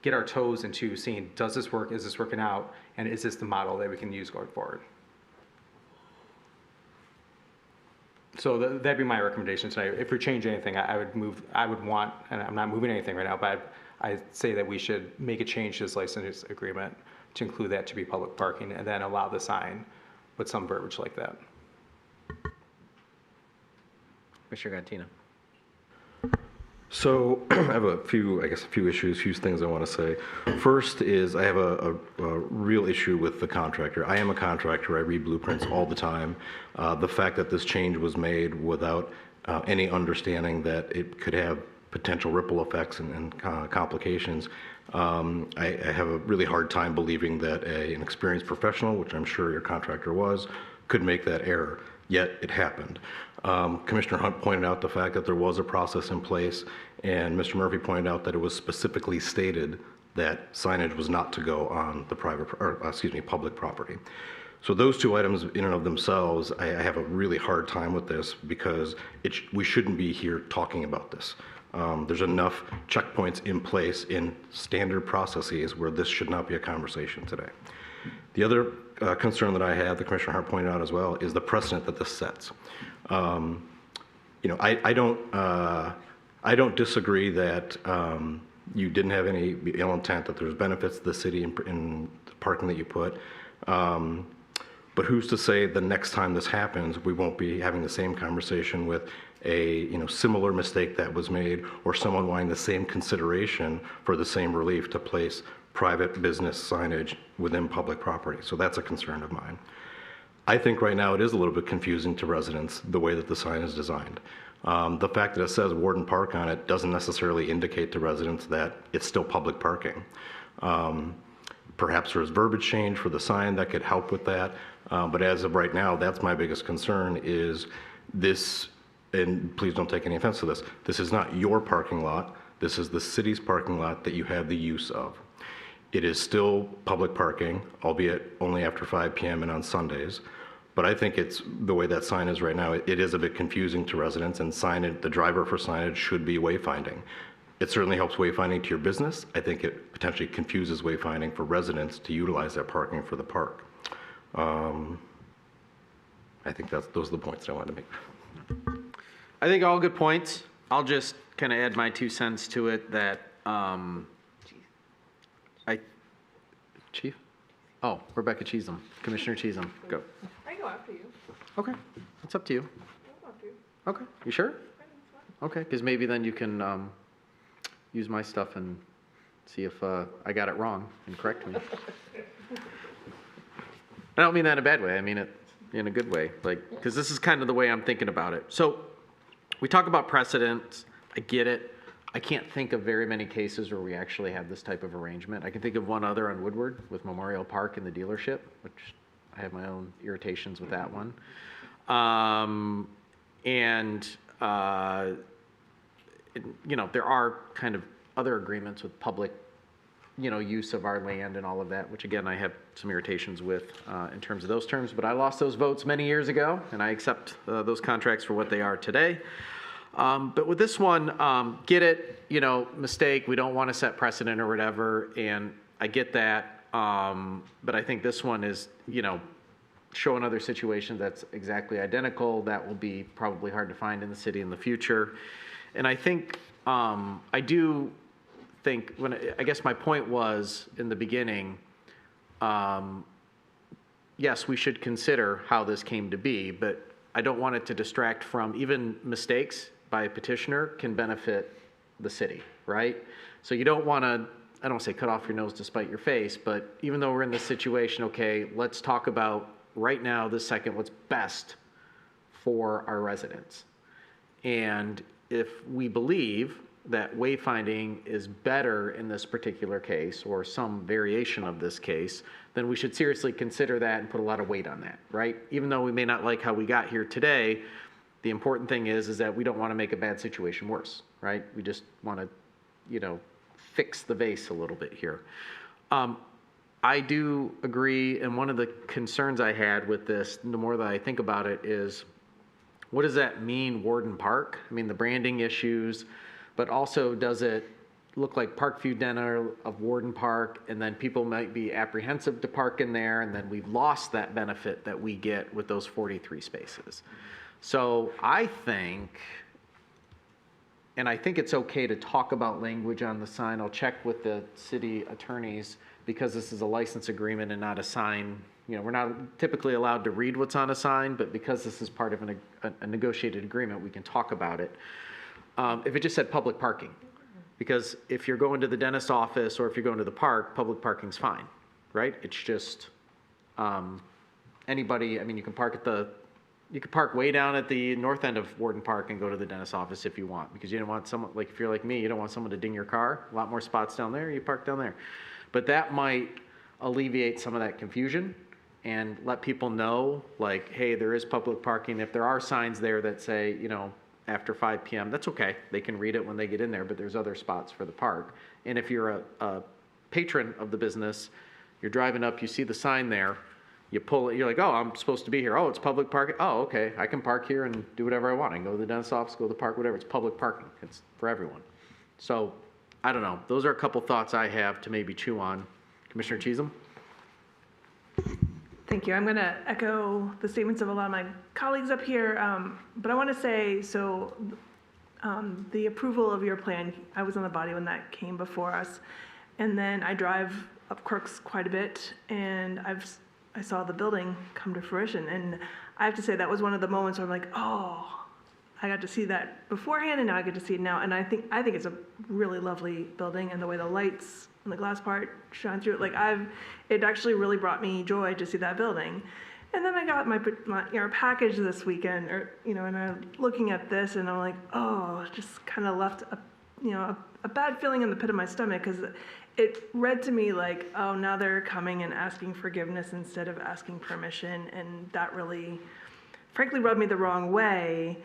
get our toes into seeing, does this work, is this working out, and is this the model that we can use going forward? So that'd be my recommendation tonight. If we change anything, I would want, and I'm not moving anything right now, but I'd say that we should make a change to this license agreement to include that to be public parking and then allow the sign with some verbiage like that. Commissioner Gattina. So I have a few issues, few things I want to say. First is I have a real issue with the contractor. I am a contractor. I read blueprints all the time. The fact that this change was made without any understanding that it could have potential ripple effects and complications, I have a really hard time believing that an experienced professional, which I'm sure your contractor was, could make that error. Yet it happened. Commissioner Hunt pointed out the fact that there was a process in place, and Mr. Murphy pointed out that it was specifically stated that signage was not to go on the public property. So those two items in and of themselves, I have a really hard time with this because we shouldn't be here talking about this. There's enough checkpoints in place in standard processes where this should not be a conversation today. The other concern that I have, the Commissioner Hart pointed out as well, is the precedent that this sets. I don't disagree that you didn't have any ill intent, that there's benefits to the city in the parking that you put. But who's to say the next time this happens, we won't be having the same conversation with a similar mistake that was made, or someone wanting the same consideration for the same relief to place private business signage within public property. So that's a concern of mine. I think right now it is a little bit confusing to residents the way that the sign is designed. The fact that it says Warden Park on it doesn't necessarily indicate to residents that it's still public parking. Perhaps there's verbiage change for the sign that could help with that. But as of right now, that's my biggest concern is this, and please don't take any offense to this, this is not your parking lot. This is the city's parking lot that you have the use of. It is still public parking, albeit only after 5 p.m. and on Sundays. But I think it's the way that sign is right now, it is a bit confusing to residents, and the driver for signage should be wayfinding. It certainly helps wayfinding to your business. I think it potentially confuses wayfinding for residents to utilize that parking for the park. I think those are the points I wanted to make. I think all good points. I'll just kind of add my 2 cents to it that Chief? Oh, Rebecca Cheatham, Commissioner Cheatham, go. I go after you. Okay, it's up to you. I'll after you. Okay, you sure? Okay, because maybe then you can use my stuff and see if I got it wrong and correct me. I don't mean that in a bad way. I mean it in a good way, because this is kind of the way I'm thinking about it. So we talk about precedents. I get it. I can't think of very many cases where we actually have this type of arrangement. I can think of one other on Woodward with Memorial Park and the dealership, which I have my own irritations with that one. There are kind of other agreements with public, use of our land and all of that, which again, I have some irritations with in terms of those terms, but I lost those votes many years ago, and I accept those contracts for what they are today. But with this one, get it, mistake, we don't want to set precedent or whatever, and I get that. But I think this one is, show another situation that's exactly identical. That will be probably hard to find in the city in the future. And I think, I do think, I guess my point was in the beginning, yes, we should consider how this came to be, but I don't want it to distract from even mistakes by a petitioner can benefit the city, right? So you don't want to, I don't want to say cut off your nose to spite your face, but even though we're in this situation, okay, let's talk about right now, this second, what's best for our residents. And if we believe that wayfinding is better in this particular case, or some variation of this case, then we should seriously consider that and put a lot of weight on that, right? Even though we may not like how we got here today, the important thing is that we don't want to make a bad situation worse, right? We just want to, fix the vase a little bit here. I do agree, and one of the concerns I had with this, the more that I think about it, is what does that mean, Warden Park? I mean, the branding issues, but also does it look like Parkview Dinner of Warden Park, and then people might be apprehensive to park in there, and then we've lost that benefit that we get with those 43 spaces. So I think it's okay to talk about language on the sign. I'll check with the city attorneys because this is a license agreement and not a sign. You know, we're not typically allowed to read what's on a sign, but because this is part of a negotiated agreement, we can talk about it. If it just said public parking, because if you're going to the dentist's office or if you're going to the park, public parking's fine, right? It's just anybody, I mean, you can park way down at the north end of Warden Park and go to the dentist's office if you want, because you don't want someone, like if you're like me, you don't want someone to ding your car. A lot more spots down there, you park down there. But that might alleviate some of that confusion and let people know, like, hey, there is public parking. If there are signs there that say, you know, after 5 p.m., that's okay. They can read it when they get in there, but there's other spots for the park. And if you're a patron of the business, you're driving up, you see the sign there, you pull it, you're like, oh, I'm supposed to be here. Oh, it's public parking. Oh, okay, I can park here and do whatever I want. I can go to the dentist's office, go to the park, whatever. It's public parking. It's for everyone. So, I don't know. Those are a couple thoughts I have to maybe chew on. Commissioner Cheatham? Thank you. I'm going to echo the statements of a lot of my colleagues up here, but I want to say, so the approval of your plan, I was on the body when that came before us, and then I drive up Crooks quite a bit, and I saw the building come to fruition, and I have to say that was one of the moments where I'm like, oh, I got to see that beforehand, and now I get to see it now, and I think it's a really lovely building, and the way the lights and the glass part shine through it, like it actually really brought me joy to see that building. And then I got my package this weekend, and I'm looking at this, and I'm like, oh, just kind of left a bad feeling in the pit of my stomach, because it read to me like, oh, now they're coming and asking forgiveness instead of asking permission, and that really, frankly, rubbed me the wrong way.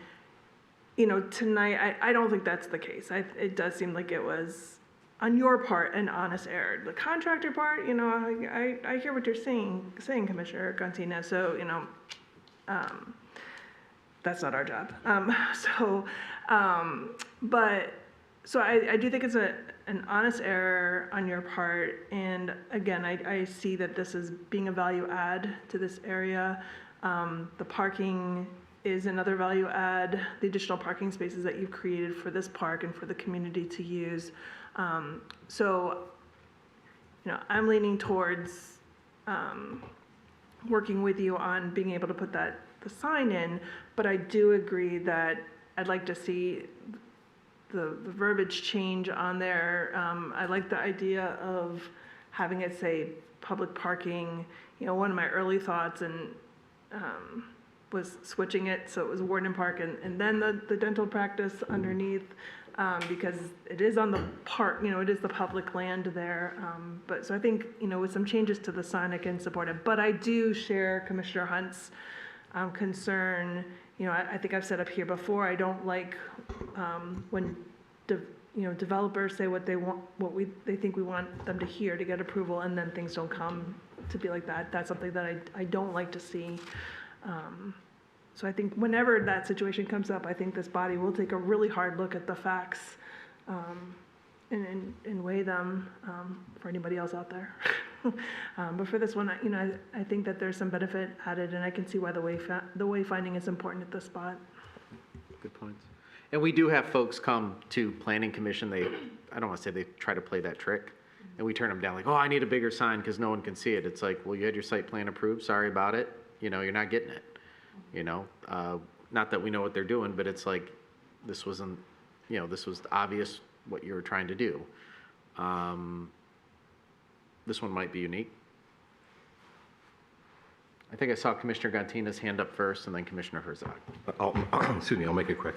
You know, tonight, I don't think that's the case. It does seem like it was, on your part, an honest error. The contractor part, I hear what you're saying, Commissioner Gontina, so, that's not our job. So I do think it's an honest error on your part, and again, I see that this is being a value add to this area. The parking is another value add, the additional parking spaces that you've created for this park and for the community to use. So, I'm leaning towards working with you on being able to put the sign in, but I do agree that I'd like to see the verbiage change on there. I like the idea of having it say public parking. One of my early thoughts was switching it so it was Warden Park and then the dental practice underneath, because it is on the park, it is the public land there. But so I think, with some changes to the sign, I can support it. But I do share Commissioner Hunt's concern. I think I've said up here before, I don't like when developers say what they want, they think we want them to hear to get approval, and then things don't come to be like that. That's something that I don't like to see. So I think whenever that situation comes up, I think this body will take a really hard look at the facts and weigh them for anybody else out there. But for this one, I think that there's some benefit added, and I can see why the wayfinding is important at this spot. Good points. And we do have folks come to Planning Commission. I don't want to say they try to play that trick, and we turn them down like, oh, I need a bigger sign because no one can see it. It's like, well, you had your site plan approved. Sorry about it. You're not getting it. Not that we know what they're doing, but it's like, this wasn't, this was obvious what you were trying to do. This one might be unique. I think I saw Commissioner Gantina's hand up first, and then Commissioner Herzog. I'll make it quick.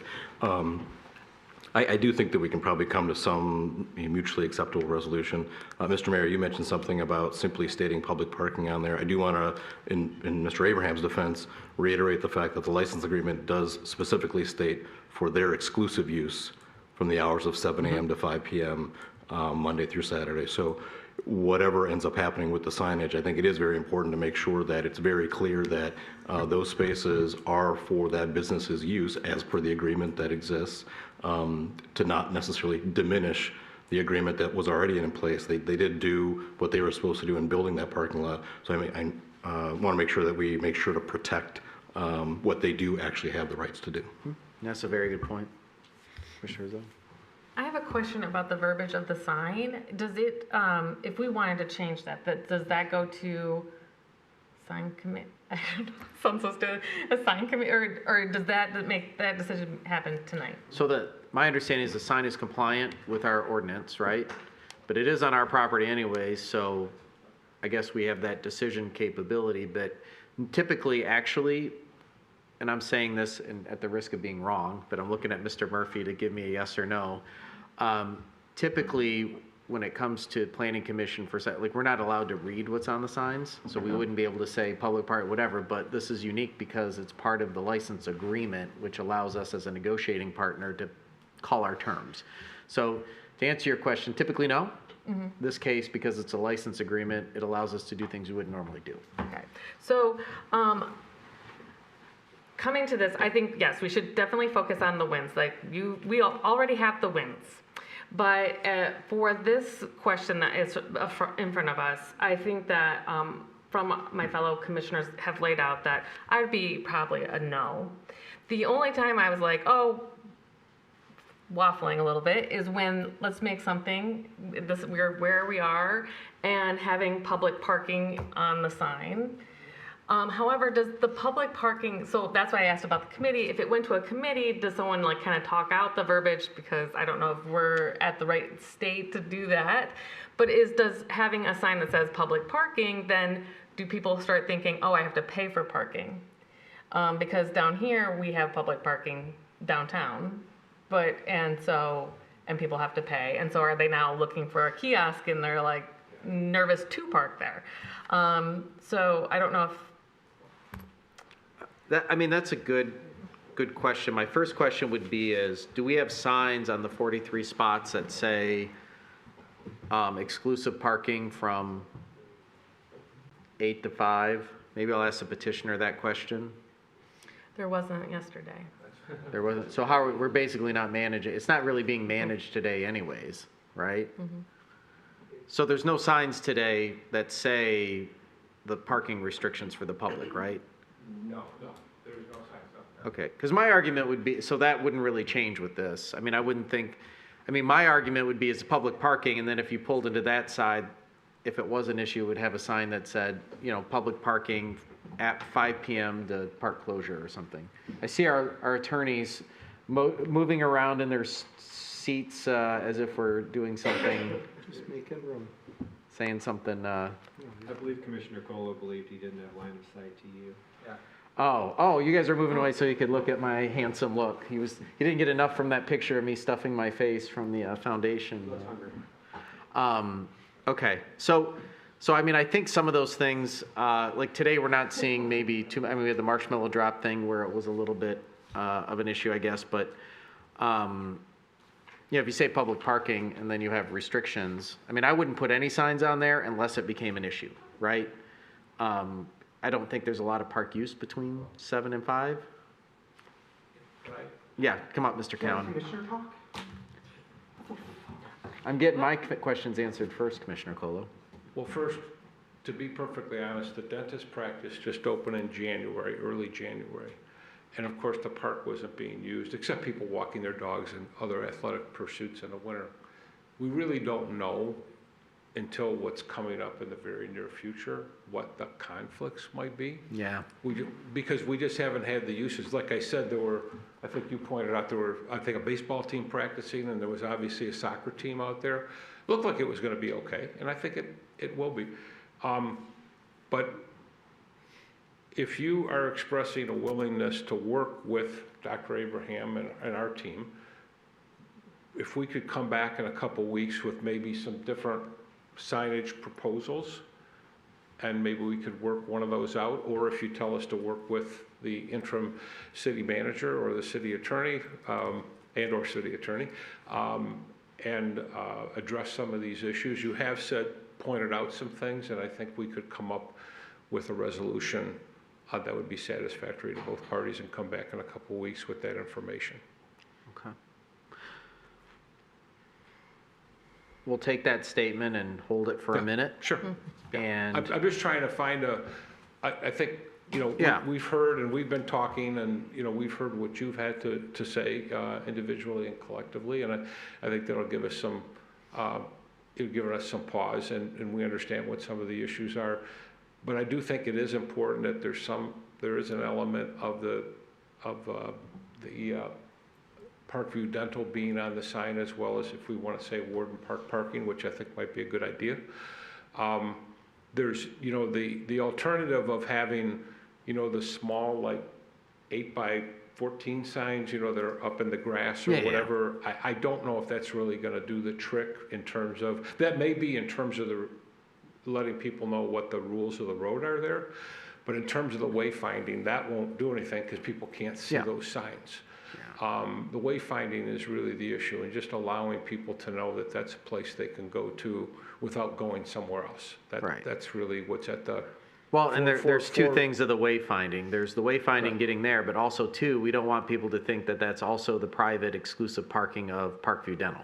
I do think that we can probably come to some mutually acceptable resolution. Mr. Mayor, you mentioned something about simply stating public parking on there. I do want to, in Mr. Abraham's defense, reiterate the fact that the license agreement does specifically state for their exclusive use from the hours of 7 a.m. to 5 p.m. Monday through Saturday. So, whatever ends up happening with the signage, I think it is very important to make sure that it's very clear that those spaces are for that business's use as per the agreement that exists, to not necessarily diminish the agreement that was already in place. They did do what they were supposed to do in building that parking lot. So I want to make sure that we make sure to protect what they do actually have the rights to do. That's a very good point. Commissioner Rizzo? I have a question about the verbiage of the sign. Does it, if we wanted to change that, does that go to sign commit? I don't know. Sounds so stupid. A sign commit, or does that make that decision happen tonight? So my understanding is the sign is compliant with our ordinance, right? But it is on our property anyway, so I guess we have that decision capability. But typically, actually, and I'm saying this at the risk of being wrong, but I'm looking at Mr. Murphy to give me a yes or no. Typically, when it comes to planning commission like we're not allowed to read what's on the signs, so we wouldn't be able to say public part, whatever, but this is unique because it's part of the license agreement, which allows us as a negotiating partner to call our terms. So to answer your question, typically no. Mm-hmm. This case, because it's a license agreement, it allows us to do things we wouldn't normally do. Okay. So, coming to this, I think, yes, we should definitely focus on the wins. Like we already have the wins. But for this question that is in front of us, I think that from my fellow commissioners have laid out that I'd be probably a no. The only time I was like, oh, waffling a little bit is when let's make something, we're where we are, and having public parking on the sign. However, does the public parking, so that's why I asked about the committee. If it went to a committee, does someone like kind of talk out the verbiage? Because I don't know if we're at the right state to do that. But does having a sign that says public parking, then do people start thinking, oh, I have to pay for parking? Because down here, we have public parking downtown, and people have to pay. And so are they now looking for a kiosk and they're like nervous to park there? So I don't know if, that's a good question. My first question would be do we have signs on the 43 spots that say exclusive parking from 8 to 5? Maybe I'll ask the petitioner that question. there wasn't yesterday. There wasn't. So we're basically not managing. It's not really being managed today anyways, right? Mm-hmm. So there's no signs today that say the parking restrictions for the public, right? No, there's no signs. No. Okay, because my argument would be, so that wouldn't really change with this. My argument would be it's public parking, and then if you pulled into that side, if it was an issue, it would have a sign that said, public parking at 5 p.m. to park closure or something. I see our attorneys moving around in their seats as if we're doing something. Just making room. Saying something. I believe Commissioner Colo believed he didn't have line of sight to you. Yeah. Oh, you guys are moving away so you could look at my handsome look. He didn't get enough from that picture of me stuffing my face from the foundation. Okay, so I think some of those things, like today, we're not seeing maybe too. We had the marshmallow drop thing where it was a little bit of an issue, I guess. But if you say public parking and then you have restrictions, I wouldn't put any signs on there unless it became an issue, right? I don't think there's a lot of park use between 7 and 5. Right. Yeah, come up, Mr. Cowan. Commissioner talk? I'm getting my questions answered first, Commissioner Colo. Well, first, to be perfectly honest, the dentist practice just opened in January, early January. And of course, the park wasn't being used, except people walking their dogs and other athletic pursuits in the winter. We really don't know until what's coming up in the very near future what the conflicts might be. Yeah. Because we just haven't had the uses. Like I said, I think you pointed out, a baseball team practicing, and there was obviously a soccer team out there. Looked like it was going to be okay, and I think it will be. But if you are expressing a willingness to work with Dr. Abraham and our team, if we could come back in a couple weeks with maybe some different signage proposals, and maybe we could work one of those out, or if you tell us to work with the interim city manager or the city attorney, and or city attorney, and address some of these issues. You have said pointed out some things, and I think we could come up with a resolution that would be satisfactory to both parties and come back in a couple of weeks with that information. Okay. We'll take that statement and hold it for a minute. Sure. And I'm just trying to find I think, Yeah. we've heard and we've been talking and, we've heard what you've had to say individually and collectively. And I think that'll give us some, it'll give us some pause and we understand what some of the issues are. But I do think it is important that there is an element of the Parkview Dental being on the sign, as well as if we want to say Warden Park parking, which I think might be a good idea. There's, the alternative of having, the small, like 8x14 signs, that are up in the grass or Yeah, yeah. whatever. I don't know if that's really going to do the trick in terms of, that may be in terms of letting people know what the rules of the road are there. But in terms of the wayfinding, that won't do anything because people can't see Yeah. those signs. The wayfinding is really the issue, and just allowing people to know that that's a place they can go to without going somewhere else. Right. That's really what's at the. Well, and there's two for- things of the wayfinding. There's the wayfinding Right. getting there, but also too, we don't want people to think that that's also the private exclusive parking of Parkview Dental.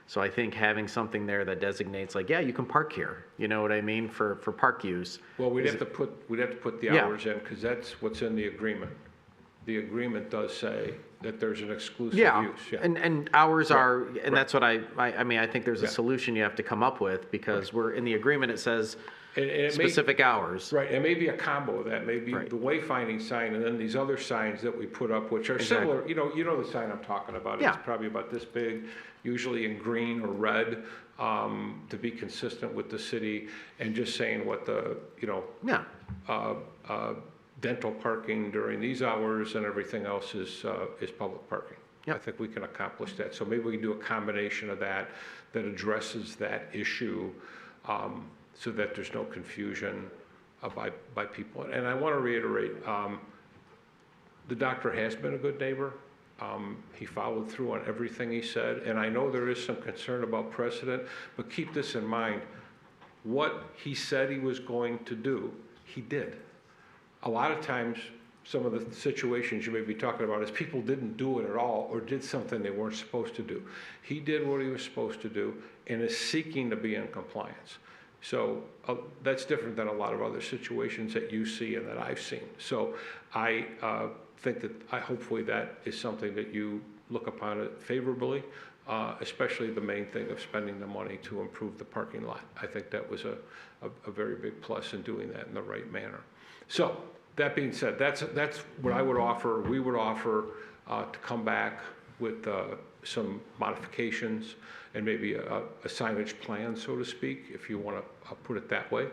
So I think having something there that designates like, yeah, you can park here, you know what I mean, for park use. Well, we'd have to put the Yeah. hours in, because that's what's in the agreement. The agreement does say that there's an exclusive Yeah, use. and hours Right. are, and Right. that's what I mean, I think there's a Yeah. solution you have to come up with, because we're, in the agreement, it says And it may- specific hours. Right, it may be a combo of that, maybe Right. the wayfinding sign and then these other signs that we put up, which are Exactly. similar, you know the sign I'm talking about. Yeah. It's probably about this big, usually in green or red, to be consistent with the city, and just saying what the, dental parking during these hours and everything else is public parking. I think we can accomplish that. So maybe we can do a combination of that addresses that issue, so that there's no confusion by people. And I want to reiterate, the doctor has been a good neighbor. He followed through on everything he said, and I know there is some concern about precedent, but keep this in mind. What he said he was going to do, he did. A lot of times, some of the situations you may be talking about is people didn't do it at all or did something they weren't supposed to do. He did what he was supposed to do and is seeking to be in compliance. So that's different than a lot of other situations that you see and that I've seen. So I think that hopefully that is something that you look upon it favorably, especially the main thing of spending the money to improve the parking lot. I think that was a very big plus in doing that in the right manner. So that being said, that's what I would offer, we would offer to come back with some modifications and maybe a signage plan, so to speak, if you want to put it that way,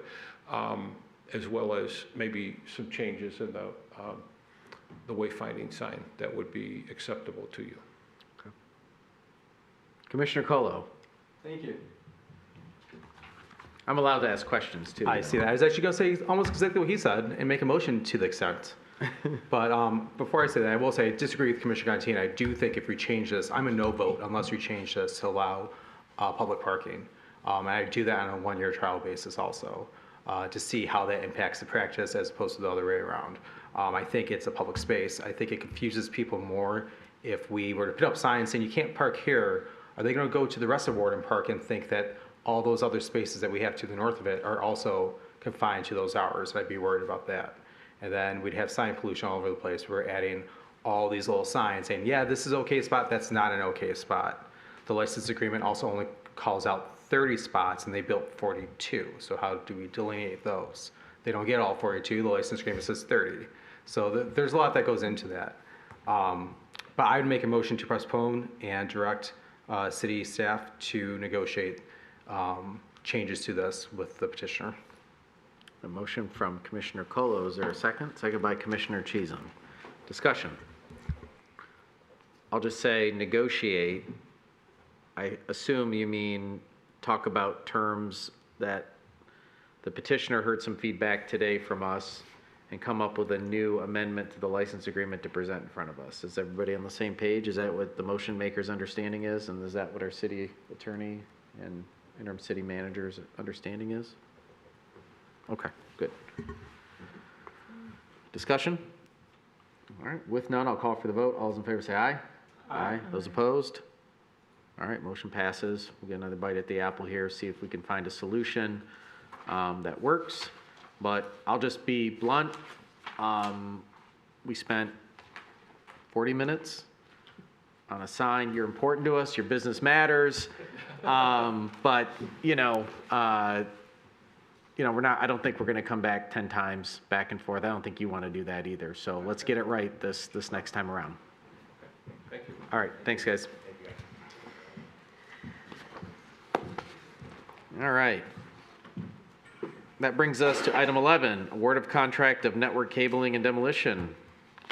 as well as maybe some changes in the wayfinding sign that would be acceptable to you. Commissioner Colo. Thank you. I'm allowed to ask questions too. I see that. I was actually going to say almost exactly what he said and make a motion to the extent. But before I say that, I will say I disagree with Commissioner Contini. I do think if we change this, I'm a no vote unless we change this to allow public parking. And I do that on a one-year trial basis also to see how that impacts the practice as opposed to the other way around. I think it's a public space. I think it confuses people more if we were to put up signs saying you can't park here. Are they going to go to the rest of Warden Park and think that all those other spaces that we have to the north of it are also confined to those hours? I'd be worried about that. And then we'd have sign pollution all over the place. We're adding all these little signs saying, yeah, this is okay spot, that's not an okay spot. The license agreement also only calls out 30 spots and they built 42. So how do we delineate those? They don't get all 42, the license agreement says 30. So there's a lot that goes into that. But I would make a motion to postpone and direct city staff to negotiate changes to this with the petitioner. A motion from Commissioner Colo. Is there a second? Second by Commissioner Chisholm. Discussion. I'll just say negotiate. I assume you mean talk about terms that the petitioner heard some feedback today from us and come up with a new amendment to the license agreement to present in front of us. Is everybody on the same page? Is that what the motion maker's understanding is? And is that what our city attorney and interim city manager's understanding is? Okay, good. Discussion? All right, with none, I'll call for the vote. All those in favor say aye. Aye. Those opposed? All right, motion passes. We'll get another bite at the apple here, see if we can find a solution that works. But I'll just be blunt. We spent 40 minutes on a sign. You're important to us. Your business matters. But we're not. I don't think we're going to come back 10 times back and forth. I don't think you want to do that either. So let's get it right this next time around. Thank you. All right. Thanks, guys. All right. That brings us to item 11, award of contract of network cabling and demolition.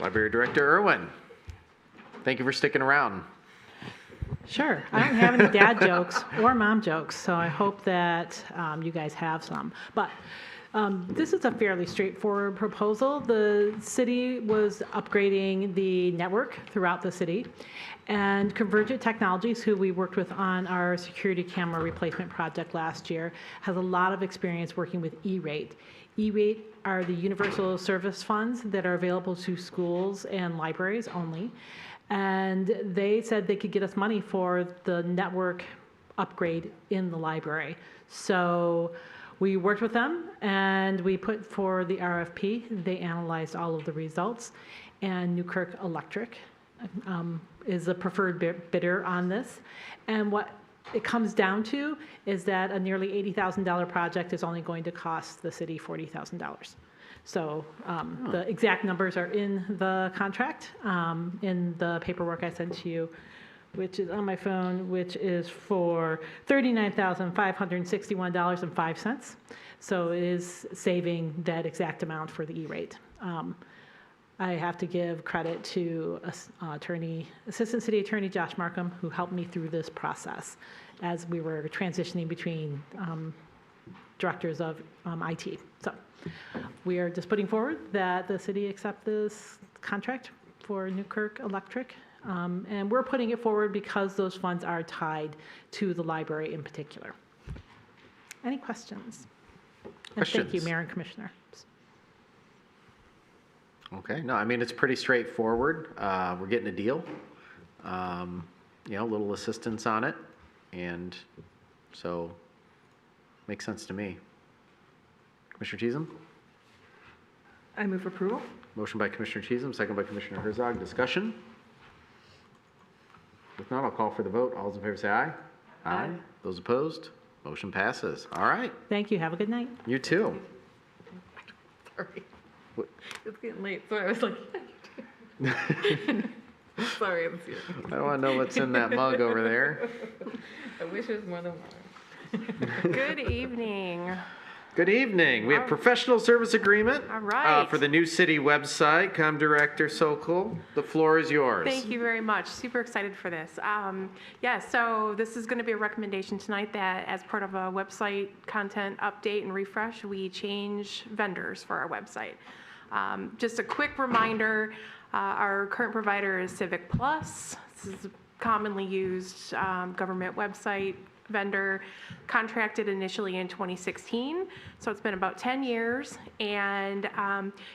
Library Director Irwin, thank you for sticking around. Sure. I don't have any dad jokes or mom jokes, so I hope that you guys have some. But this is a fairly straightforward proposal. The city was upgrading the network throughout the city, and Convergent Technologies, who we worked with on our security camera replacement project last year, has a lot of experience working with E-rate. E-rate are the universal service funds that are available to schools and libraries only. And they said they could get us money for the network upgrade in the library. So we worked with them and we put for the RFP. They analyzed all of the results, and Newkirk Electric is a preferred bidder on this. And what it comes down to is that a nearly $80,000 project is only going to cost the city $40,000. So the exact numbers are in the contract, in the paperwork I sent to you, which is on my phone, which is for $39,561.05. So it is saving that exact amount for the E-rate. I have to give credit to Assistant City Attorney Josh Markham, who helped me through this process as we were transitioning between directors of IT. So we are just putting forward that the city accept this contract for Newkirk Electric. And we're putting it forward because those funds are tied to the library in particular. Any questions? And thank you, Mayor and Commissioner. Okay, no, I mean, it's pretty straightforward. We're getting a deal, a little assistance on it. And so makes sense to me. Commissioner Cheatham? I move approval. Motion by Commissioner Cheatham, second by Commissioner Herzog. Discussion? If not, I'll call for the vote. All those in favor say aye. Aye. Those opposed? Motion passes. All right. Thank you. Have a good night. You too. Sorry. It's getting late, so I was like, sorry, I'm serious. I want to know what's in that mug over there. I wish it was more than one. Good evening. Good evening. We have professional service agreement. All right. For the new city website. Com Director Sokol, the floor is yours. Thank you very much. Super excited for this. So this is going to be a recommendation tonight that as part of a website content update and refresh, we change vendors for our website. Just a quick reminder, our current provider is Civic Plus. This is a commonly used government website vendor, contracted initially in 2016. So it's been about 10 years and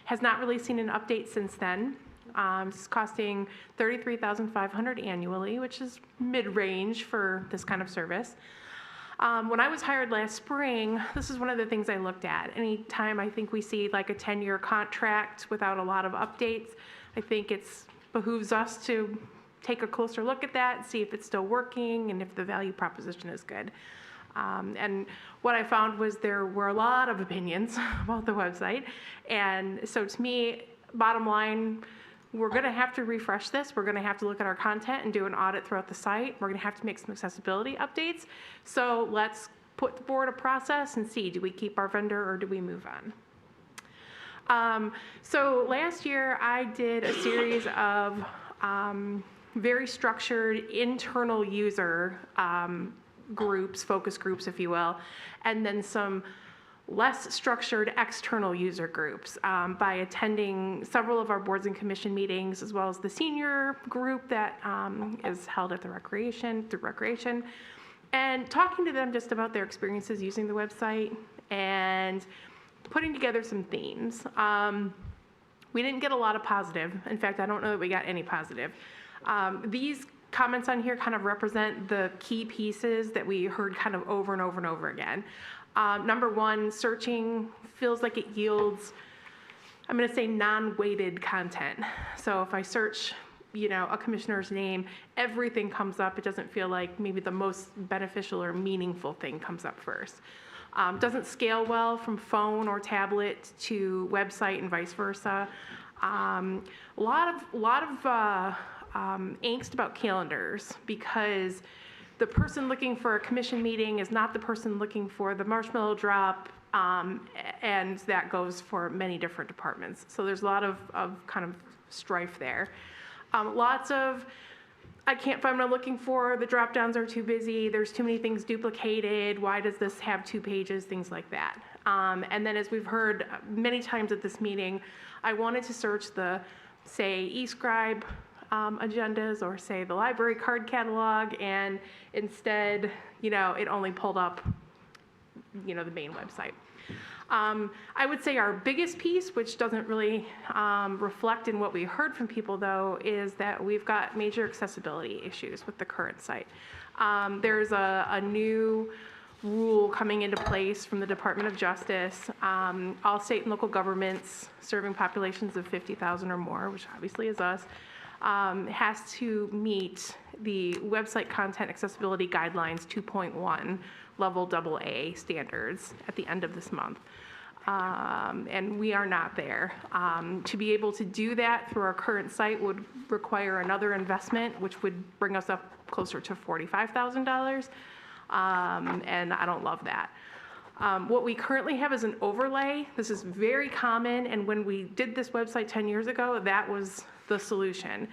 has not really seen an update since then. It's costing $33,500 annually, which is mid-range for this kind of service. When I was hired last spring, this is one of the things I looked at. Anytime I think we see like a 10-year contract without a lot of updates, I think it behooves us to take a closer look at that, see if it's still working and if the value proposition is good. And what I found was there were a lot of opinions about the website. And so to me, bottom line, we're going to have to refresh this. We're going to have to look at our content and do an audit throughout the site. We're going to have to make some accessibility updates. So let's put forward a process and see, do we keep our vendor or do we move on? So last year I did a series of very structured internal user groups, focus groups, if you will, and then some less structured external user groups by attending several of our boards and commission meetings, as well as the senior group that is held at the recreation. and talking to them just about their experiences using the website and putting together some themes. We didn't get a lot of positive. In fact, I don't know that we got any positive. These comments on here kind of represent the key pieces that we heard kind of over and over and over again. Number one, searching feels like it yields, I'm going to say, non-weighted content. So if I search, a commissioner's name, everything comes up. It doesn't feel like maybe the most beneficial or meaningful thing comes up first. Doesn't scale well from phone or tablet to website and vice versa. A lot of angst about calendars, because the person looking for a commission meeting is not the person looking for the marshmallow drop, and that goes for many different departments. So there's a lot of kind of strife there. Lots of, I can't find what I'm looking for, the drop downs are too busy, there's too many things duplicated, why does this have 2 pages, things like that. And then, as we've heard many times at this meeting, I wanted to search the, say, eScribe agendas, or say the library card catalog, and instead, it only pulled up, the main website. I would say our biggest piece, which doesn't really reflect in what we heard from people, though, is that we've got major accessibility issues with the current site. There's a new rule coming into place from the Department of Justice. All state and local governments serving populations of 50,000 or more, which obviously is us, has to meet the Website Content Accessibility Guidelines 2.1 level AA standards at the end of this month. And we are not there. To be able to do that through our current site would require another investment, which would bring us up closer to $45,000. And I don't love that. What we currently have is an overlay. This is very common, and when we did this website 10 years ago, that was the solution.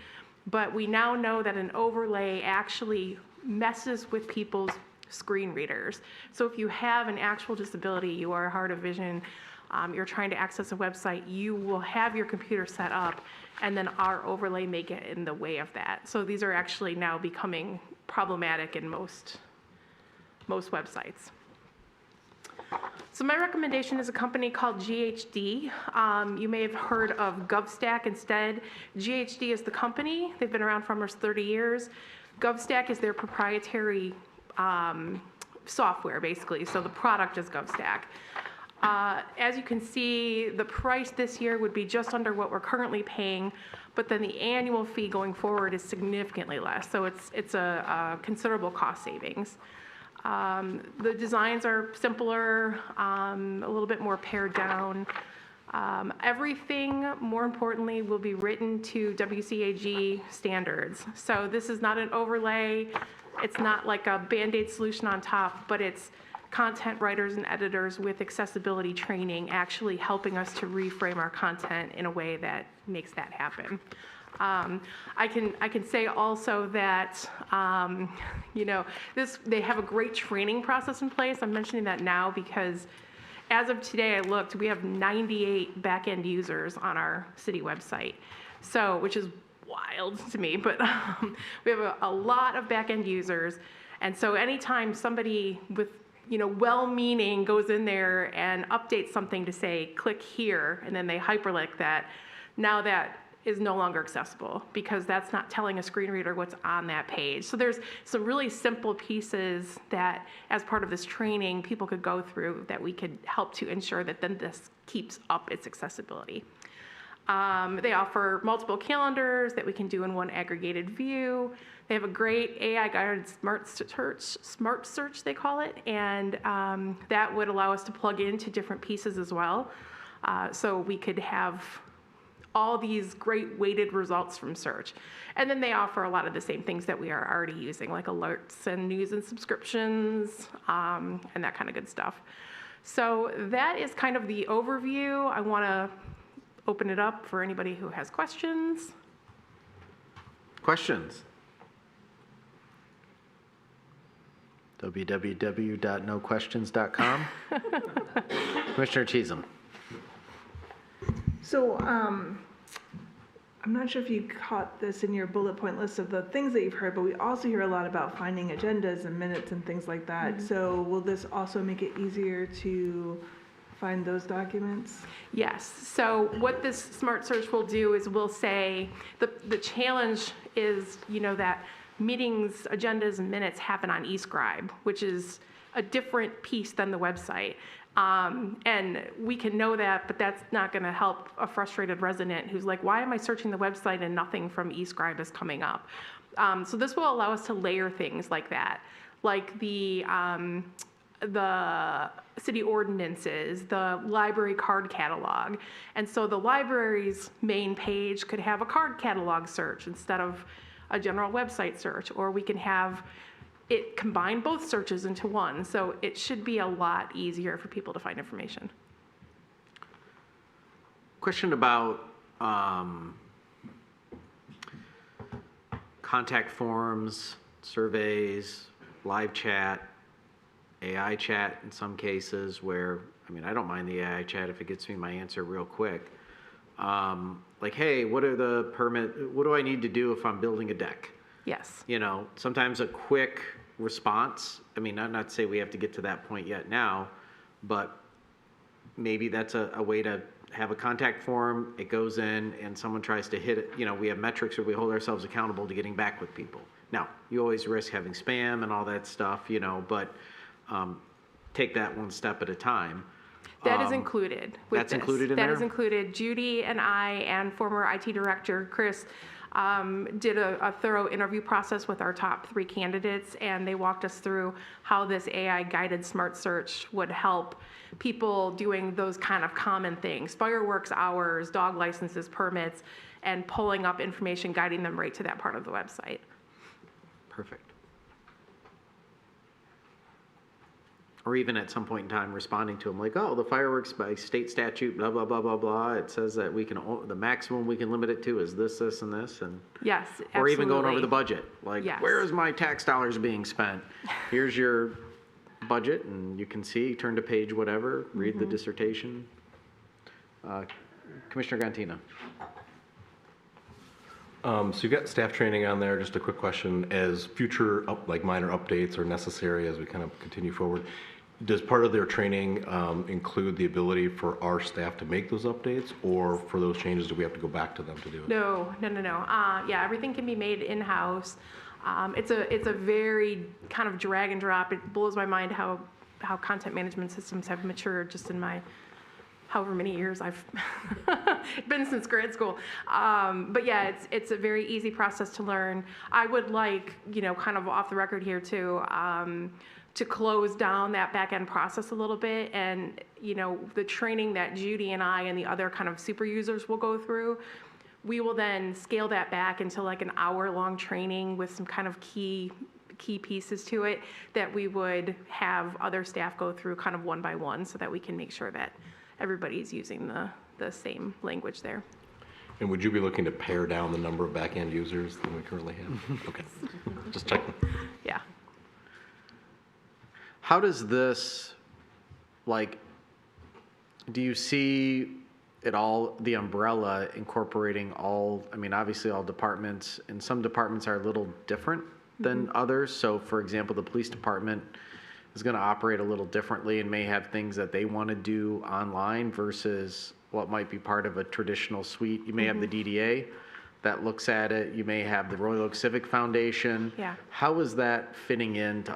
But we now know that an overlay actually messes with people's screen readers. So if you have an actual disability, you are hard of vision, you're trying to access a website, you will have your computer set up, and then our overlay may get in the way of that. So these are actually now becoming problematic in most websites. So my recommendation is a company called GHD. You may have heard of GovStack instead. GHD is the company. They've been around for almost 30 years. GovStack is their proprietary software, basically. So the product is GovStack. As you can see, the price this year would be just under what we're currently paying, but then the annual fee going forward is significantly less. So it's a considerable cost savings. The designs are simpler, a little bit more pared down. Everything, more importantly, will be written to WCAG standards. So this is not an overlay. It's not like a Band-Aid solution on top, but it's content writers and editors with accessibility training actually helping us to reframe our content in a way that makes that happen. I can say also that they have a great training process in place. I'm mentioning that now because as of today, I looked, we have 98 back-end users on our city website, so which is wild to me, but we have a lot of back-end users, and so anytime somebody with well-meaning goes in there and updates something to say click here, and then they hyperlink that, now that is no longer accessible because that's not telling a screen reader what's on that page. So there's some really simple pieces that as part of this training people could go through that we could help to ensure that then this keeps up its accessibility. They offer multiple calendars that we can do in one aggregated view. They have a great AI-guided smart search, they call it, and that would allow us to plug into different pieces as well. So we could have all these great weighted results from search. And then they offer a lot of the same things that we are already using, like alerts and news and subscriptions, and that kind of good stuff. So that is kind of the overview. I want to open it up for anybody who has questions. Questions? www.noquestions.com. Commissioner Cheatham. So I'm not sure if you caught this in your bullet point list of the things that you've heard, but we also hear a lot about finding agendas and minutes and things like that. So will this also make it easier to find those documents? Yes. So what this smart search will do is we'll say the challenge is, that meetings, agendas, and minutes happen on eScribe, which is a different piece than the website. And we can know that, but that's not going to help a frustrated resident who's like, why am I searching the website and nothing from eScribe is coming up? So this will allow us to layer things like that, like the city ordinances, the library card catalog. And so the library's main page could have a card catalog search instead of a general website search, or we can have it combine both searches into one. So it should be a lot easier for people to find information. Question about contact forms, surveys, live chat, AI chat in some cases where, I don't mind the AI chat if it gets me my answer real quick. Like, hey, what do I need to do if I'm building a deck? Yes. Sometimes a quick response, not to say we have to get to that point yet now, but maybe that's a way to have a contact form, it goes in and someone tries to hit it, we have metrics where we hold ourselves accountable to getting back with people. Now, you always risk having spam and all that stuff, but take that one step at a time. That is included with that's this. Included in there? That is included. Judy and I and former IT director Chris did a thorough interview process with our top 3 candidates, and they walked us through how this AI-guided smart search would help people doing those kind of common things, fireworks hours, dog licenses, permits, and pulling up information, guiding them right to that part of the website. Perfect. Or even at some point in time responding to them like, oh, the fireworks by state statute, blah, blah, blah, blah, blah. It says that the maximum we can limit it to is this, this, and this. And yes, absolutely. Or even going over the budget. Like, yes. Where is my tax dollars being spent? Here's your budget, and you can see, turn to page whatever, read the dissertation. Commissioner Gantina. So you've got staff training on there. Just a quick question: as future minor updates are necessary as we kind of continue forward, does part of their training include the ability for our staff to make those updates, or for those changes do we have to go back to them to do it? No. Yeah, everything can be made in-house. It's a very kind of drag and drop. It blows my mind how content management systems have matured just in my however many years I've been since grad school. But yeah, it's a very easy process to learn. I would like, kind of off the record here too, to close down that back end process a little bit. And, the training that Judy and I and the other kind of super users will go through, we will then scale that back into like an hour-long training with some kind of key pieces to it that we would have other staff go through kind of one by one so that we can make sure that everybody's using the same language there. And would you be looking to pare down the number of back-end users than we currently have? Okay, just checking. Yeah. How does this, do you see it all, the umbrella incorporating all, obviously all departments, and some departments are a little different than others. So for example, the police department is going to operate a little differently and may have things that they want to do online versus what might be part of a traditional suite. You may have the DDA that looks at it. You may have the Royal Oak Civic Foundation. Yeah. How is that fitting into,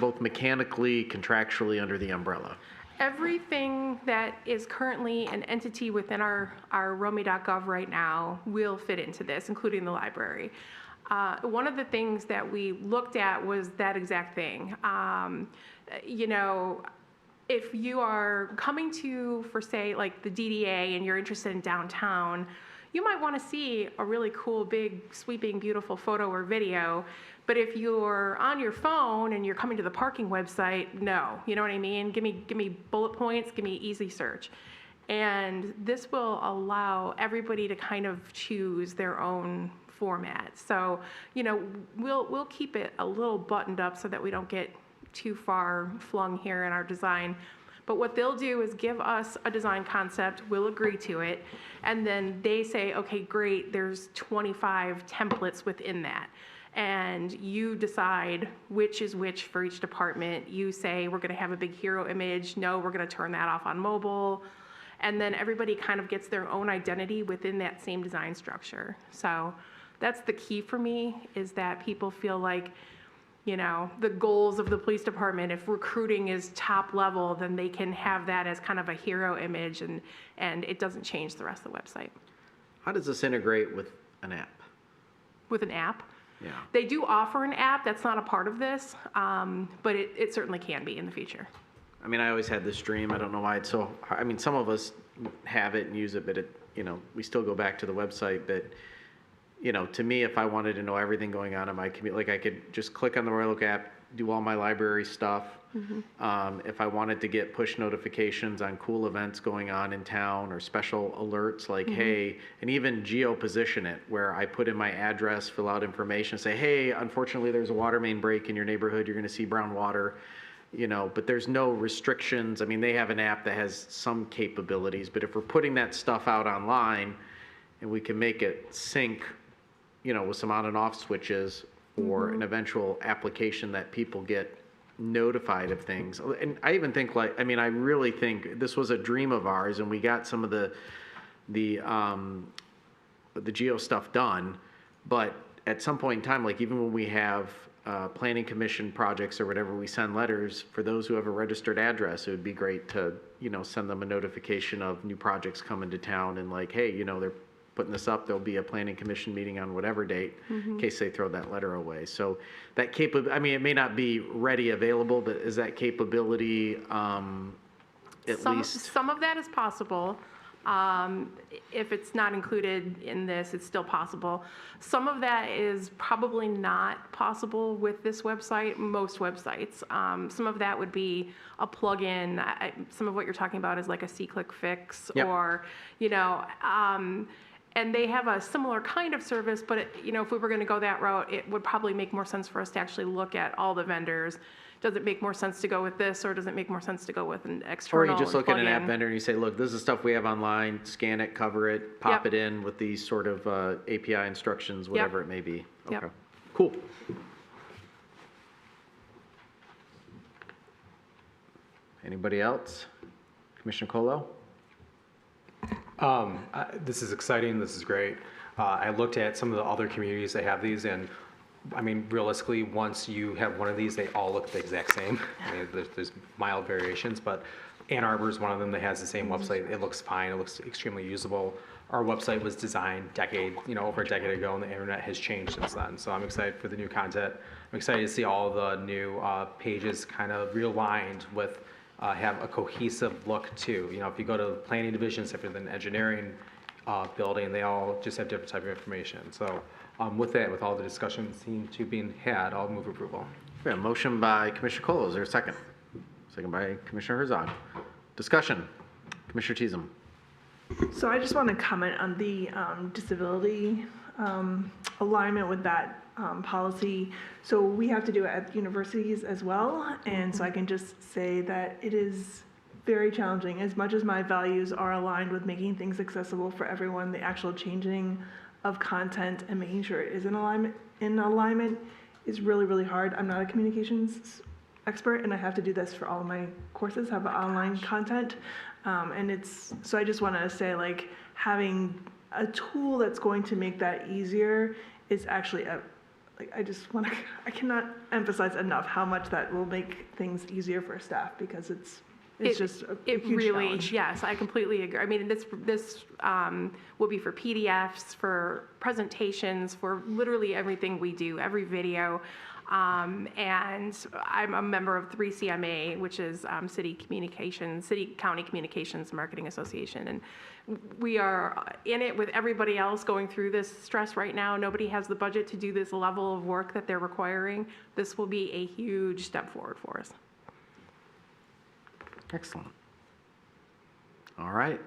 both mechanically, contractually under the umbrella? Everything that is currently an entity within our ROMI.gov right now will fit into this, including the library. One of the things that we looked at was that exact thing. If you are coming to, for say, like the DDA and you're interested in downtown, you might want to see a really cool, big, sweeping, beautiful photo or video. But if you're on your phone and you're coming to the parking website, no. You know what I mean? Give me bullet points, give me easy search. And this will allow everybody to kind of choose their own format. So, we'll keep it a little buttoned up so that we don't get too far flung here in our design. But what they'll do is give us a design concept, we'll agree to it, and then they say, okay, great, there's 25 templates within that. And you decide which is which for each department. You say, we're gonna have a big hero image. No, we're gonna turn that off on mobile. And then everybody kind of gets their own identity within that same design structure. So that's the key for me, is that people feel like, you know, the goals of the police department, if recruiting is top level, then they can have that as kind of a hero image, and it doesn't change the rest of the website. How does this integrate with an app? With an app? Yeah. They do offer an app that's not a part of this, but it certainly can be in the future. I mean, I always had this dream. I don't know why it's so hard. I mean, some of us have it and use it, but it, you know, we still go back to the website. But, you know, to me, if I wanted to know everything going on in my community, like I could just click on the Royal Oak app, do all my library stuff. If I wanted to get push notifications on cool events going on in town or special alerts like, hey, and even geo-position it, where I put in my address, fill out information, say, hey, unfortunately, there's a water main break in your neighborhood. You're going to see brown water. You know, but there's no restrictions. I mean, they have an app that has some capabilities, but if we're putting that stuff out online and we can make it sync, you know, with some on and off switches or an eventual application that people get notified of things. And I even think, like, I mean, I really think this was a dream of ours, and we got some of the geo stuff done, but at some point in time, like even when we have planning commission projects or whatever, we send letters for those who have a registered address. It would be great to, you know, send them a notification of new projects coming to town and like, hey, you know, they're putting this up. There'll be a planning commission meeting on whatever date in case they throw that letter away. So that I mean, it may not be ready available, but is that capability at least? Some of that is possible. If it's not included in this, it's still possible. Some of that is probably not possible with this website, most websites. Some of that would be a plugin. Some of what you're talking about is like a C-click fix or, you know, and they have a similar kind of service, but you know, if we were going to go that route, it would probably make more sense for us to actually look at all the vendors. Does it make more sense to go with this, or does it make more sense to go with an external? Or you just look at an app plugin? vendor and you say, look, this is stuff we have online, scan it, cover it, pop it in with these sort of API instructions, whatever it may be. Okay, cool. Anybody else? Commissioner Colo? This is exciting. This is great. I looked at some of the other communities that have these, and I mean, realistically, once you have one of these, they all look the exact same. I mean, there's mild variations, but Ann Arbor is one of them that has the same website. It looks fine. It looks extremely usable. Our website was designed over a decade ago, and the internet has changed since then. So I'm excited for the new content. I'm excited to see all the new pages kind of realigned with have a cohesive look too. You know, if you go to planning divisions, different than engineering building, they all just have different type of information. So with that, with all the discussions seem to be had, I'll move approval. We have a motion by Commissioner Colo. Is there a second? Second by Commissioner Herzog. Discussion. Commissioner Teasum. So I just want to comment on the disability alignment with that policy. So we have to do it at universities as well. And so I can just say that it is very challenging. As much as my values are aligned with making things accessible for everyone, the actual changing of content and making sure it is in alignment is really, really hard. I'm not a communications expert, and I have to do this for all of my courses, have online content. So I just want to say, like, having a tool that's going to make that easier is actually I cannot emphasize enough how much that will make things easier for staff, because it's just a huge challenge. Yes, I completely agree. I mean, this will be for PDFs, for presentations, for literally everything we do, every video. And I'm a member of 3CMA, which is City County Communications Marketing Association. And we are in it with everybody else going through this stress right now. Nobody has the budget to do this level of work that they're requiring. This will be a huge step forward for us. Excellent. All right.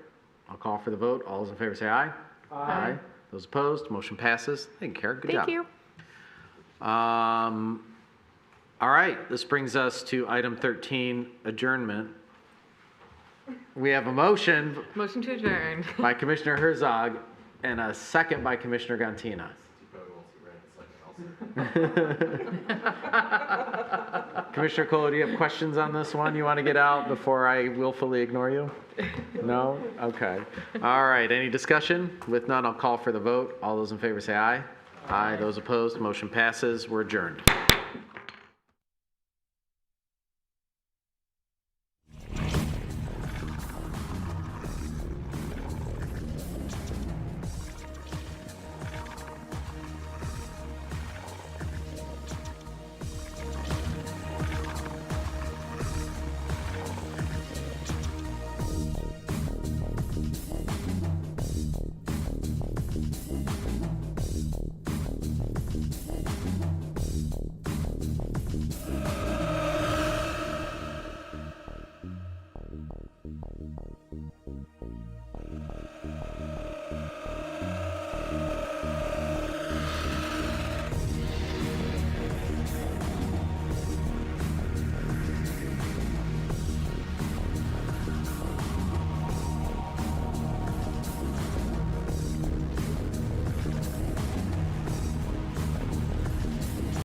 I'll call for the vote. All those in favor say aye. Aye. Those opposed, motion passes. Thank you, Kara. Good job. Thank you. All right. This brings us to item 13, adjournment. We have a motion Motion to adjourn. by Commissioner Herzog and a second by Commissioner Gantina. Commissioner Cole, do you have questions on this one you want to get out before I willfully ignore you? No? Okay. All right, any discussion? With none, I'll call for the vote. All those in favor say aye. Aye. Those opposed, motion passes. We're adjourned.